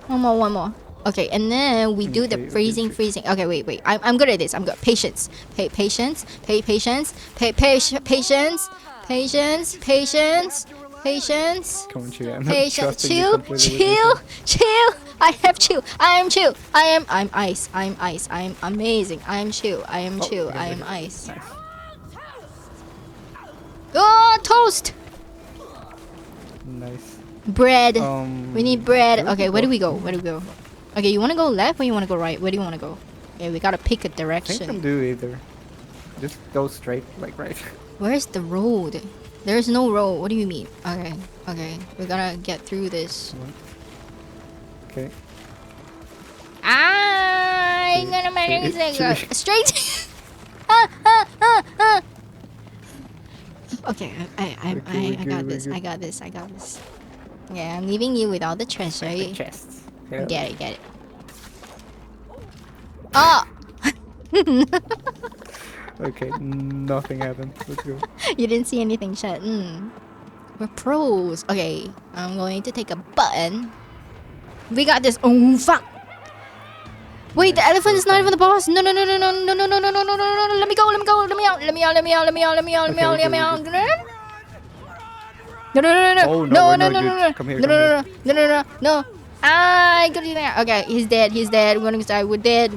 One more. Okay, and then we do the freezing. Okay, wait. I'm good at this. I'm good. Patience. Patience. Come on, chill. I'm not Patience. trusting you completely with this Chill. I have chill. I am chill. I'm ice. I'm amazing. I'm chill. I am ice. Nice. Oh, toast. Nice. Bread. We need bread. where Okay, do where do we we go? Okay, you want to go left or you want to go right? Where do you want to go? Yeah, we gotta pick a I think direction. can do either. Just go straight, like right. Where's the road? There's no road. What do you mean? Okay. We gotta get through this. Okay. I'm gonna manage it. Straight. Okay, I got this. I got this. Yeah, I'm leaving you with all the treasure. The chests. Yeah. Get it. Oh! Okay, nothing happened. Let's go. You didn't see anything, chat. We're pros. Okay, I'm going to take a button. We got this. Oh, fuck! Wait, the elephant is not even the boss. No. Let me go. Let me out. No. No. Come here. No. I got you there. Okay, he's dead. We're gonna die. We're dead.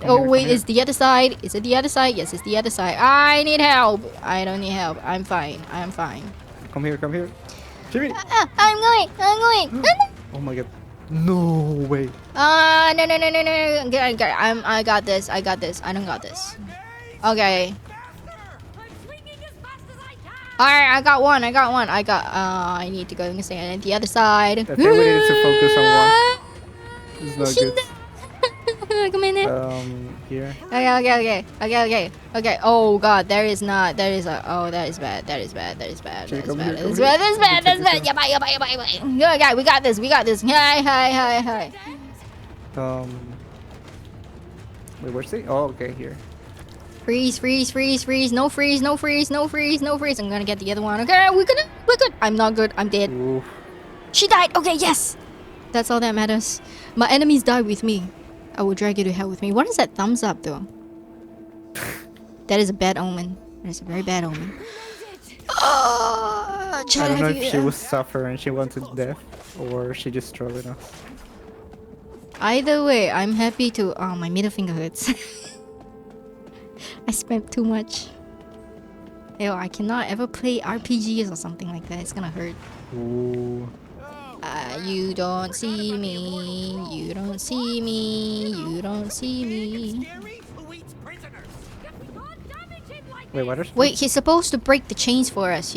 Oh wait, it's the other side. Is it the other side? Yes, it's the other side. I need help. I don't need help. I'm fine. Come here. Jimmy! I'm going. Oh my god. No way. No. I got this. I don't got this. Okay. Alright, I got one. I need to go and stay on the other side. I think we need to focus on one. It's not good. Come in there. Here. Okay. Oh god, that is bad. That is bad. That's bad. Yeah, we got this. Hi. Wait, where's he? Oh, okay, here. Freeze. No freeze. I'm gonna get the other one. Okay, we're good. I'm not good. I'm dead. Oof. She died. Okay, yes. That's all that matters. My enemies died with me. I will drag you to hell with me. What is that thumbs up, though? That is a bad omen. That is a very bad omen. I don't know if she was suffering, she wanted death, or she just trolling us. Either way, I'm happy to... Oh, my middle finger hurts. I spent too much. Yo, I cannot ever play RPGs or something like that. It's gonna hurt. Ooh. You don't see me. Wait, what is... Wait, he's supposed to break the chains for us.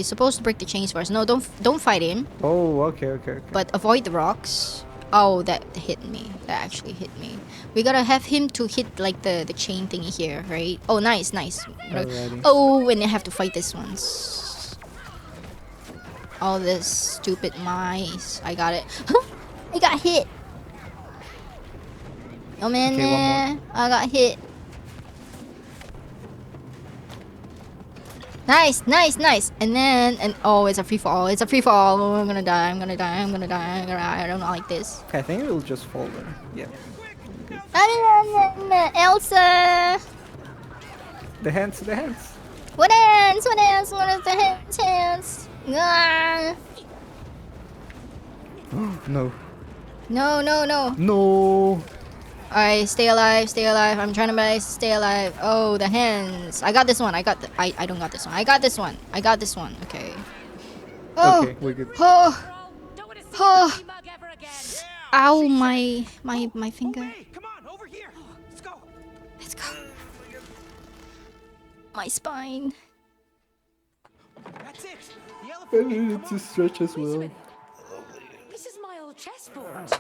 No, don't fight him. Oh, okay. But avoid the rocks. Oh, that hit me. That actually hit me. We gotta have him to hit like the chain thingy here, right? Oh, nice. Alrighty. Oh, and I have to fight this ones. All this stupid mice. I got it. I got hit. Oh man, Okay, one more. I got hit. Nice, nice, nice. And then, oh, it's a free fall. It's a free fall. Oh, I'm gonna die. I'm gonna die. I'm gonna die. I'm gonna die. I don't like this. I think it will just fall there. Yeah. Elsa. The hands, the hands. What hands? What hands? What is the hands? Hands. Ah. No. No, no, no. No. Alright, stay alive, stay alive. I'm trying to stay alive. Oh, the hands. I got this one. I got the. I don't got this one. I got this one. I got this one. Okay. Oh. Okay, we're good. Oh. Don't want to see Oh. the mug ever again. Ow, my finger. Hey, come on, over here. Let's go. Let's go. My spine. That's it. The elephant gate. Come It's on. a stretch as Wait a well. minute. This is my old chessboard.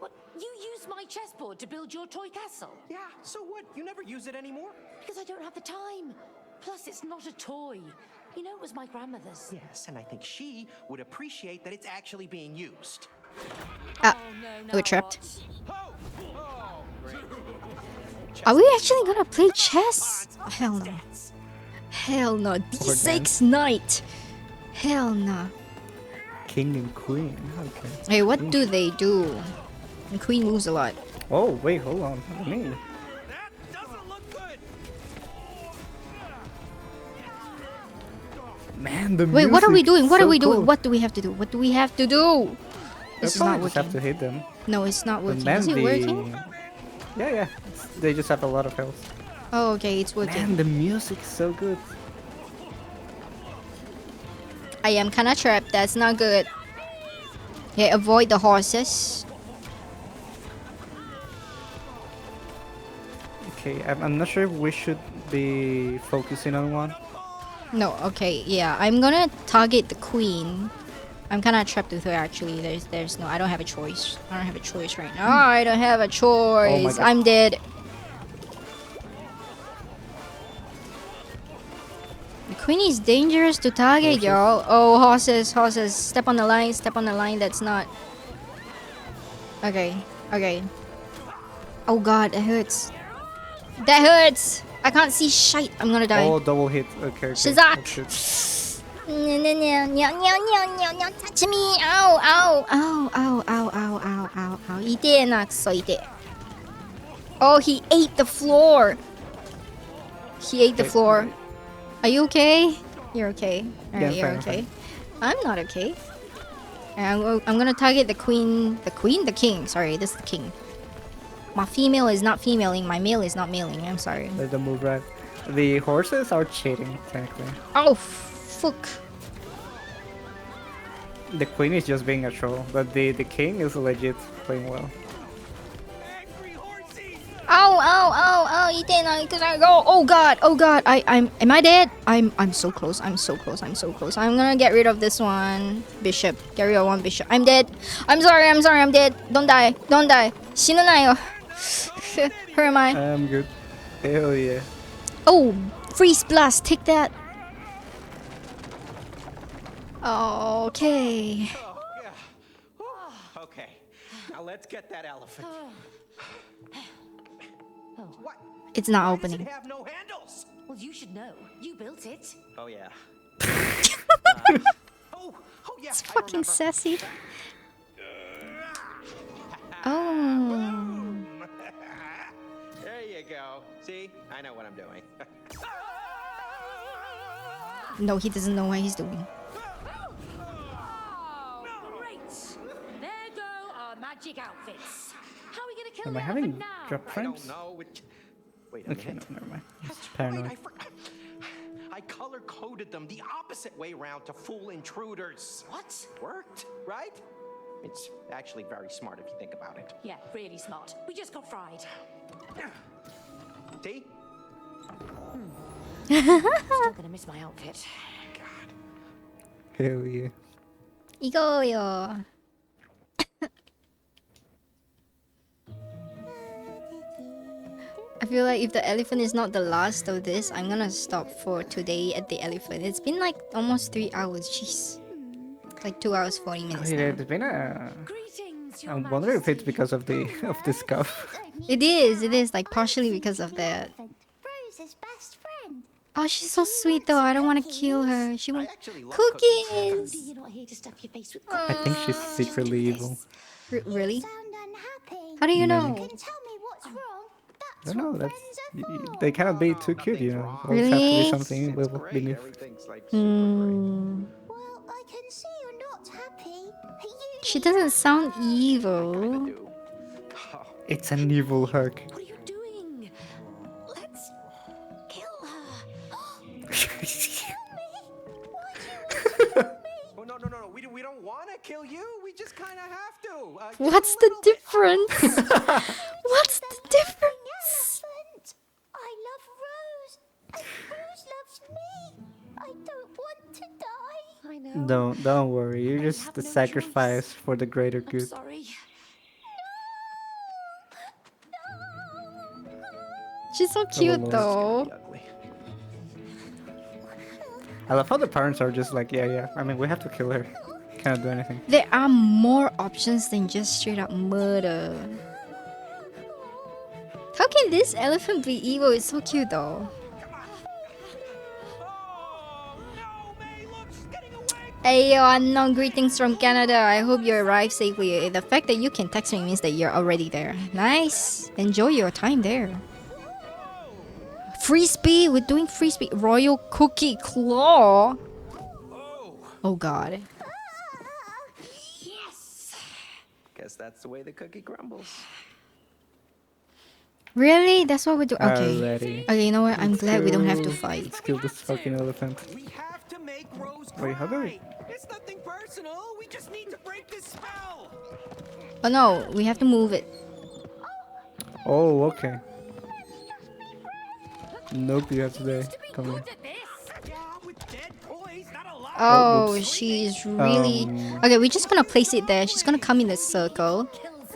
What? You used my chessboard to build your toy castle? Yeah, so what? You never use it anymore? Because I don't have the time. Plus, it's not a toy. You know, it was my grandmother's. Yes, and I think she would appreciate that it's actually being used. Ah, no, we're trapped. Oh, great. Are we actually gonna play chess? Hell no. Hell no. D6 knight. Hell no. King and queen. Okay. Hey, what do they do? And queen moves a lot. Oh, wait, hold on. Me. That doesn't look good. Man, the Wait, what are we music doing? is What are so we doing? cool. What do we have to do? What do we have to do? This is Probably not just have working. to hit them. No, it's not But working. man, Is it working? Yeah, yeah. They just have a lot of health. Oh, okay, it's working. Man, the music is so good. I am kinda trapped. That's not good. Yeah, avoid the horses. Okay, I'm not sure if we should be focusing on one. No, okay, yeah. I'm gonna target the queen. I'm kinda trapped with her actually. There's no, I don't have a choice. I don't have a choice right now. I don't have a choice. God. I'm dead. The queen is dangerous to target, Horses. y'all. Oh, horses, horses. Step on the line, step on the line. That's not. Okay, okay. Oh god, that hurts. That hurts! I can't see shite. I'm gonna die. Oh, double hit. Okay, okay. Shazak! That's it. Touch me! Ow! Ow! Ow! Ow! Ow! Ow! Ow! Ow! Ow! 痛えな、クソ痛え. Oh, he ate the floor! He ate the Wait, floor. wait. Are you okay? You're okay. Yeah, Alright, I'm you're fine, okay. I'm not okay. And I'm gonna target the queen. The queen? The king. Sorry, this is the king. My female is not femaling. My male is not maling. I'm sorry. Let them move right. The horses are cheating, technically. Oh, fuck. The queen is just being a troll, but the king is legit playing well. Angry horsies. Ow, ow, ow, ow, because I go. Oh god, am I dead? I'm so close, I'm so close, I'm so close. I'm gonna get rid of this one. Bishop. Get rid of one bishop. I'm dead. I'm sorry, I'm dead. Don't die. Don't die. 死ぬなよ. Who am I? I'm good. Hell yeah. Oh, freeze blast, take that. Okay. Oh, yeah. Okay, now let's get that elephant. What? It's not Why does opening. it have no handles? Well, you should know. You built it. Oh yeah. Oh yeah. It's I fucking remember. sassy. Oh. There you go. See, I know what I'm doing. No, he doesn't know what he's doing. Oh, great. There go our magic outfits. How are we gonna kill Am the I having elephant now? drop I frames? don't know. Wait a Okay, no, minute. never mind. It's That's paranoid. right. I color coded them the opposite way around to fool intruders. What? Worked, right? It's actually very smart if you think about it. Yeah, really smart. We just got fried. See? Still gonna miss my outfit. Hell yeah. 行こうよ. I feel like if the elephant is not the last of this, I'm gonna stop for today at the elephant. It's been like almost 3 hours. Jeez. It's like 2 hours 40 minutes Yeah, now. it's been a. Greetings, Your I'm wondering if it's Majesty. because of the scuff. It is like partially because of that. Rose's best friend. Oh, she's so sweet though. I don't want to kill her. She I wants actually love cookies. You're not here to stuff your face with I think she's secretly evil. Really? Sound unhappy. How do you Maybe. know? Can tell me what's wrong. I That's don't know. what That's friends are for. they cannot be too cute, you know. Always have to Really? be something It's evil great. beneath. Everything's like super great. Well, I can see you're not happy. You She need doesn't sound Kinda evil. do. Oh, It's an evil hug. What are you doing? Let's kill her. oh no. We don't want to kill you. We just kind of have to. What's the difference? What's the difference? elephant. I love Rose, and Rose loves me. I don't want to die. I know. Don't worry. You're just have the no sacrifice choice. for the greater I'm good. sorry. She's so cute Lord. though. Ugly. I love how the parents are just like, yeah. I mean, we have to kill her. Cannot do anything. There are more options than just straight up murder. How can this elephant be evil? It's so cute though. Hey yo, unknown greetings from Canada. I hope you arrived safely. The fact that you can text me means that you're already there. Nice. Enjoy your time there. Free speed. We're doing free speed. Royal cookie claw. Oh god. Guess that's the way the cookie crumbles. Really? That's what we're doing. Okay. Alrighty. Okay, you know what? I'm Let's glad we don't have to go. fight. Let's kill this fucking elephant. We have to make Rose Wait, how do cry. It's nothing personal. We just need to break this spell. Oh no, we have to move it. Oh, okay. Nope, you have to stay. Come here. Yeah, with dead toys, not a lot. Oh, oops. she's really... Okay, we're just gonna place it there. She's gonna come in the circle.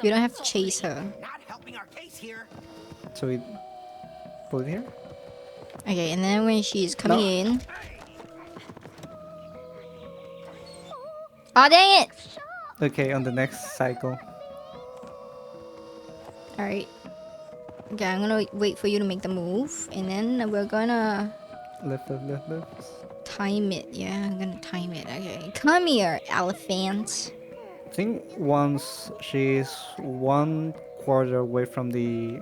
You don't have to chase her. Not helping our case here. So we put it here? Okay, and then when she's coming No. in... Oh, dang it! Okay, on the next cycle. Alright. Okay, I'm gonna wait for you to make the move. And then we're gonna Left. time it. Yeah, I'm gonna time it. Okay, come here, elephant. I think once she's 1/4 away from the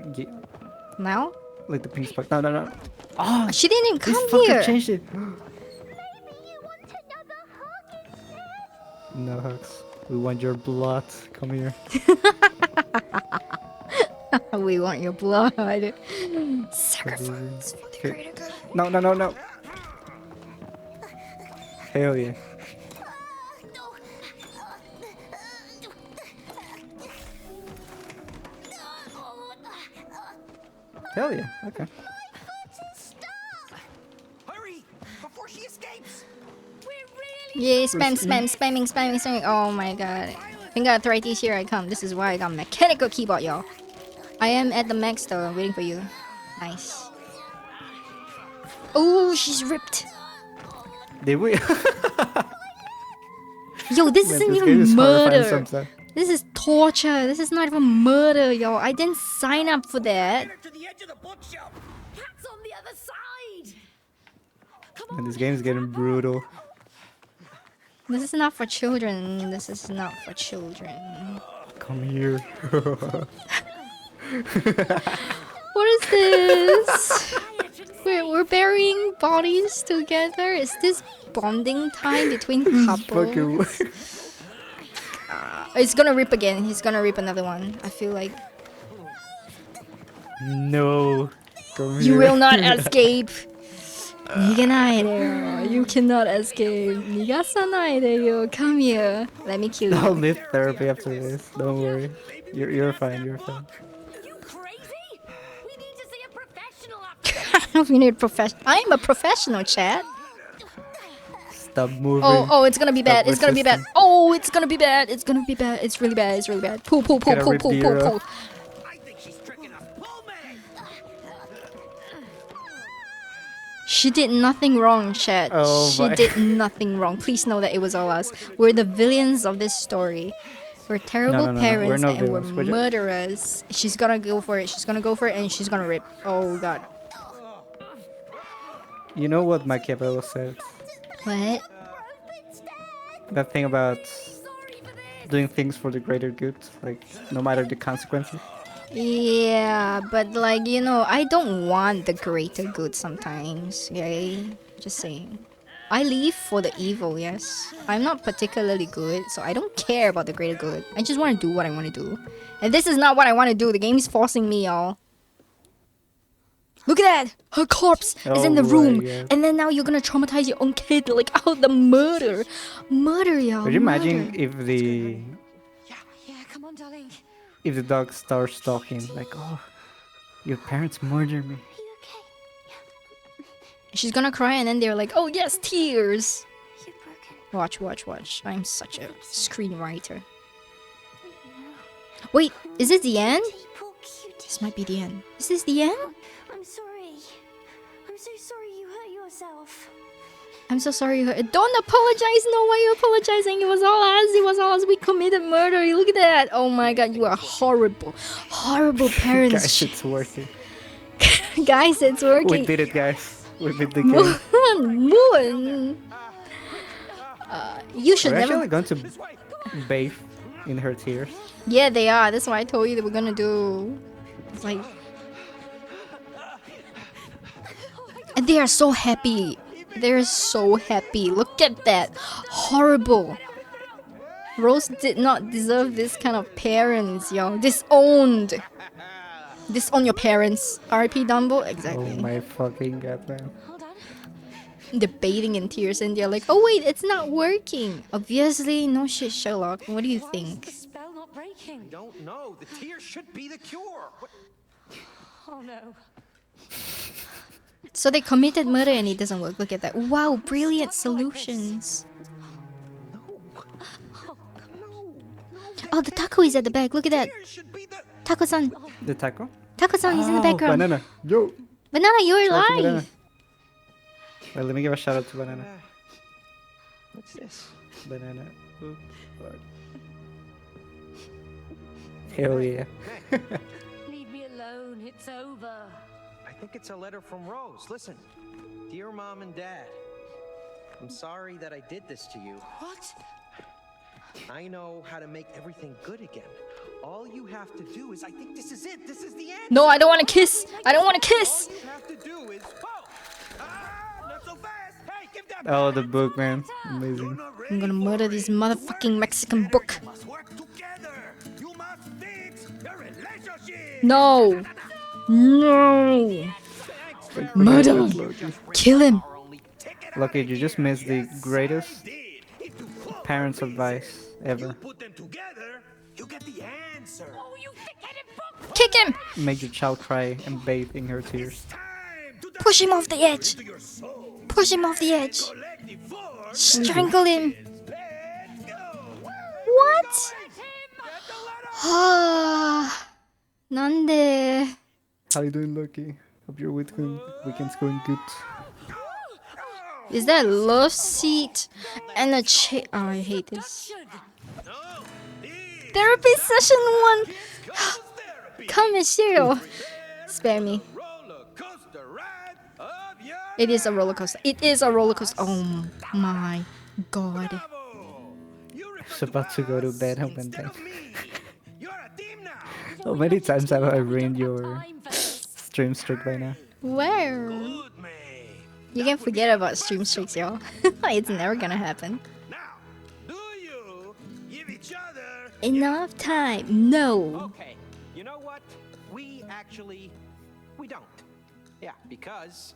Now? like the pink spot. No. Oh, She didn't even this come fucker here! changed it. Maybe you want another hug instead. No hugs. We want your blood. Come here. We want your blood. Sacrifice for the greater good. No. Hell yeah. Hell yeah. Okay. Hurry before she escapes. Yeah, spamming. Oh my god. Finger arthritis, here I come. This is why I got mechanical keyboard, y'all. I am at the max though, waiting for you. Nice. Oh, she's ripped. Did we? Yo, this Man, isn't this game even is horrifying murder. sometimes. This is torture. This is not even murder, yo. I didn't sign up for that. To the edge of the bookshelf. Cat's on the other side. And this game is getting brutal. This is not for children. This is not for children. Come here. What is this? We're burying bodies together. Is this bonding time between couples? Fucking. It's gonna rip again. He's gonna rip another one. I feel like No. Come you here. will not escape. 逃げないでよ. You cannot escape. 逃がさないでよ. Come here. Let me kill I'll you. need therapy after this. Don't worry. You're fine. You're fine. You crazy? We need to see a professional up We need professional. I am a professional, chat. Stop moving. Oh, it's gonna be bad. Stop It's gonna be bad. resisting. Oh, it's gonna be bad. It's gonna be bad. It's really bad. It's really bad. Pull. Gotta rip the ear off. I think she's tricking us. Pull me. She did nothing wrong, chat. Oh She my- did nothing wrong. Please know that it was all us. We're the villains of this story. We're terrible no, we're parents no and we're villains, we're ju- murderers. She's gonna go for it. She's gonna go for it and she's gonna rip. Oh god. You know what Machiavelli said? What? That thing about doing things for the greater good, like no matter the consequences. Yeah, but like, you know, I don't want the greater good sometimes, okay? Just saying. I live for the evil, yes. I'm not particularly good, so I don't care about the greater good. I just want to do what I want to do. And this is not what I want to do. The game is forcing me, y'all. Look at that! Her corpse is in the Oh, room. right, yeah. And then now you're gonna traumatize your own kid. Like, oh, the murder. Murder, y'all. Could you imagine murder. if the Yeah, come on, darling. dog starts talking like, "Oh, your parents murdered me." You okay? She's gonna cry and then they're like, oh yes, tears. You're broken. Watch, watch, watch. I'm such a screenwriter. Wait, is this the end? Poor cutie. This might be the end. Is this the end? I'm sorry. I'm so sorry you hurt yourself. I'm so sorry. Don't apologize. No, why are you apologizing? It was all us. It was all us. We committed murder. Look at that. Oh my god, you are horrible. Horrible parents. Guys, it's working. Guys, it's working. We did it, guys. We beat the game. Moon. You should We're never. actually going to bathe in her tears. Yeah, they are. That's why I told you that we're gonna do. It's like. And they are so happy. They're so happy. Look at that. Horrible. Rose did not deserve this kind of parents, yo. Disowned. Disown your parents. R.I.P. Dumbo. Exactly. Oh my fucking god, man. Hold on. They're bathing in tears and they're like, oh wait, it's not working. Obviously, no shit, Sherlock. What do you Why is the think? spell not breaking? Don't know. The tears should be the cure. What? Oh no. So they committed murder and it doesn't work. Look at that. Wow, brilliant solutions. Oh, the taco is at the back. Look at that. Tears should be the. Taco-san. The taco? Taco-san, he's in the background. Banana. Yo. Banana, you're Shout out to alive. Banana. Well, let me give a shout out to Banana. What's this? Banana. Ooh, Lord. Hell yeah. Leave me alone. It's over. I think it's a letter from Rose. Listen, dear Mom and Dad, I'm sorry that I did this to you. What? I know how to make everything good again. All you have to do is, I think this is it. This is the end. No, I don't want to kiss. I don't want to kiss. All you have to do is, whoa! Not so fast! Hey, give that Oh, the book, man. Amazing. I'm gonna murder this motherfucking Mexican book. Must work together. You must fix your relationship. No. No. Murder. Kill him. Lucky, you just missed the greatest If you follow parents' reason, advice ever. put them together, you get the answer. Oh, you thick-headed book! Kick him. Make your child cry and bathe in her tears. Time to dive Push him off the edge. into your soul. Push him off the edge. Collective force. Strangle him. Let's go. What? Ah. Nande. How you doing, Lucky? Hope your weekend's going good. Is that a love seat and a chair? Oh, I hate this. Therapy session 1. Come, Michiro. Spare me. Roller coaster ride of your It is a roller coaster. It is a roller coaster. Oh my god. bravo. You It's about to go to bed. How many instead times? of me. You're a team now. How many times have I ruined your Time for this. stream streak by now? Where? Good man. You can forget about stream streaks, y'all. It's never gonna happen. Now, do you give each other Enough time. No. Okay, you know what? We don't. Yeah, because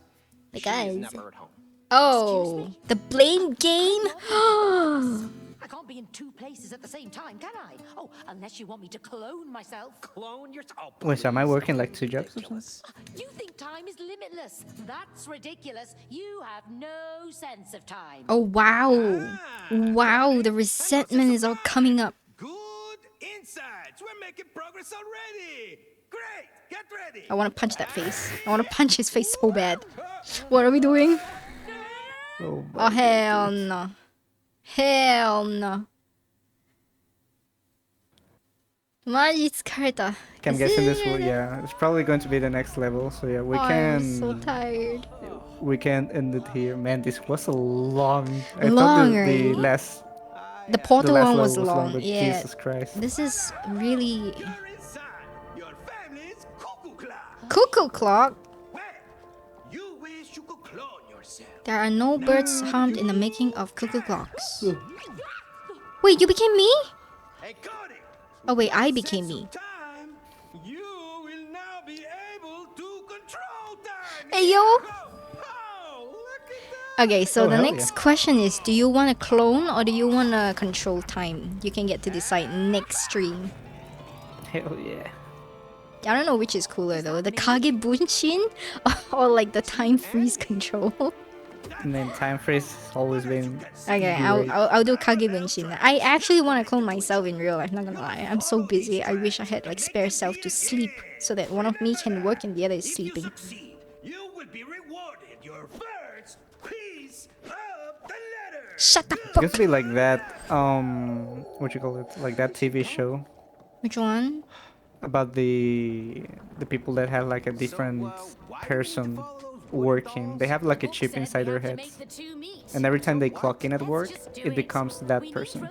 she is Because- never at home. Oh, the blame game? I can't be in two places at the same time, can I? Oh, unless you want me to clone myself. Clone yourself. Wait, so am I working like 2 jobs or something? You think time is limitless. That's ridiculous. You have no sense of time. Oh, wow. Wow, the resentment is all coming up. good insights? We're making progress already. Great. Get ready. I want to punch that face. I want to punch his face so bad. What are we doing? Oh, Oh, hell no. Hell no. 마지 스카르타. I'm guessing this will, yeah, it's probably going to be the next level. So yeah, we I'm so can tired. we can end it here. Man, this was a long. I thought Long, the right? last The portal last one level was was long, long. but Yeah. Jesus Christ. This is really You're inside. Your family's cuckoo clock. cuckoo clock. Well, you wish you could clone yourself. There are no birds harmed in the making of cuckoo clocks. Wait, you became me? Hey, Cody. Oh wait, I became me. Time, you will now be able to control time. Hey yo. Oh, look at that. Okay, so Oh, the hell next question is, do you want to clone or do you want to control time? You can get to decide next stream. Hell yeah. I don't know which is cooler though, the Kage Bunshin or like the time freeze control. I mean, time freeze has always been. Okay, I'll do Kage Bunshin. I actually want to clone myself in real life, not gonna lie. I'm so busy. I wish I had like spare self to sleep so that one of me can work and the other is If you sleeping. succeed, you will be rewarded your first piece of the letter. Shut the It fuck. used to be like that. What you call it? Like that TV show Which one? about the people that have like a different person working. They have like a chip inside their heads, and every time they clock in at work, it becomes that person.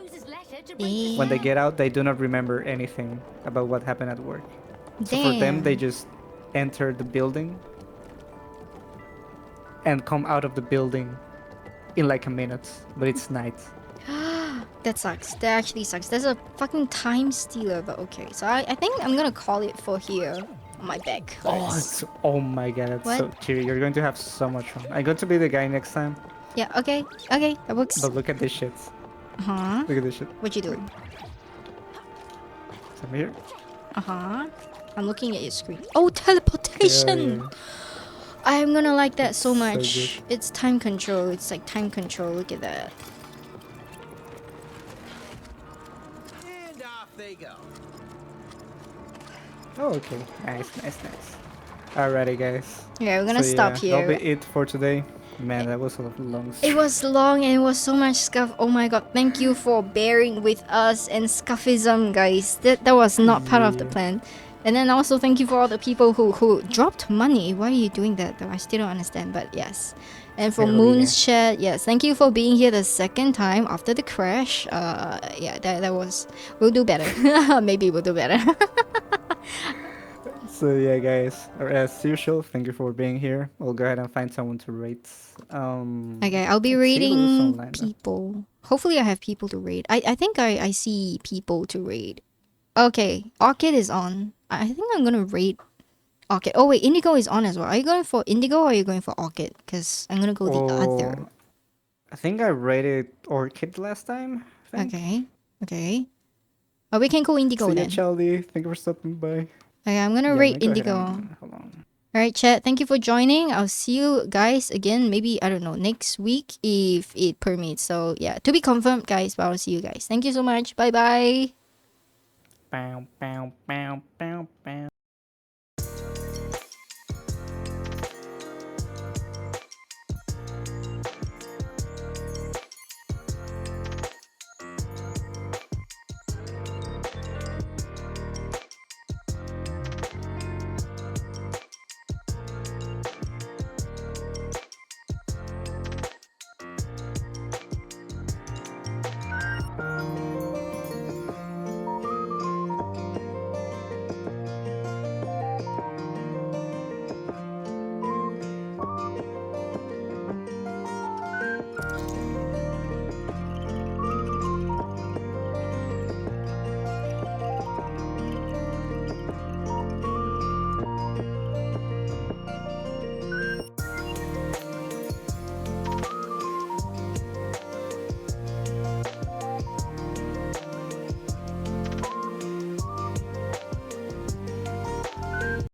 When they get out, they do not remember anything about what happened at work. So for them, they Damn. just enter the building and come out of the building in like a minute, but it's night. That sucks. That actually sucks. There's a fucking time stealer, but okay. So I think I'm gonna call it for here on my back. Oh my god, that's so What? cheery. You're going to have so much fun. I'm going to be the guy next time. Yeah, okay. Okay, that works. But look at this shit. Uh-huh. Look at this shit. What you doing? Come here. Uh-huh. I'm looking at your screen. Oh, teleportation! Yeah. I'm gonna like that so So much. good. It's time control. It's like time control. Look at that. And off they go. Oh, okay. Nice. Alrighty, guys. Yeah, we're gonna So, stop yeah, that'll here. be it for today. Man, that was a long It stream. was long and it was so much scuff. Oh my god, thank you for bearing with us and scuffism, guys. That was not part of the Yeah. plan. And then also thank you for all the people who dropped money. Why are you doing that though? I still don't understand, but yes. And for Hell Moon's chat, yes, thank you for being here the second time after the crash. Yeah, that was. We'll do better. Maybe we'll do better. So yeah, guys. As usual, thank you for being here. We'll go ahead and find someone to rate. Okay, I'll be let's see who's rating online now. people. Hopefully I have people to rate. I think I see people to rate. Okay, Orchid is on. I think I'm gonna rate Orchid. Oh wait, Indigo is on as well. Are you going for Indigo or are you going for Orchid? Because I'm gonna go the other. Oh, I think I rated Orchid last time. I think. Okay, okay. Oh, we can go Indigo See ya, then. Charlie. Thank you for stopping by. Okay, I'm gonna Yeah, rate go ahead Indigo. and- hold on. Alright, chat. Thank you for joining. I'll see you guys again. Maybe I don't know next week if it permits. So yeah, to be confirmed, guys. But I'll see you guys. Thank you so much. Bye bye. Bow, bow, bow, bow, bow.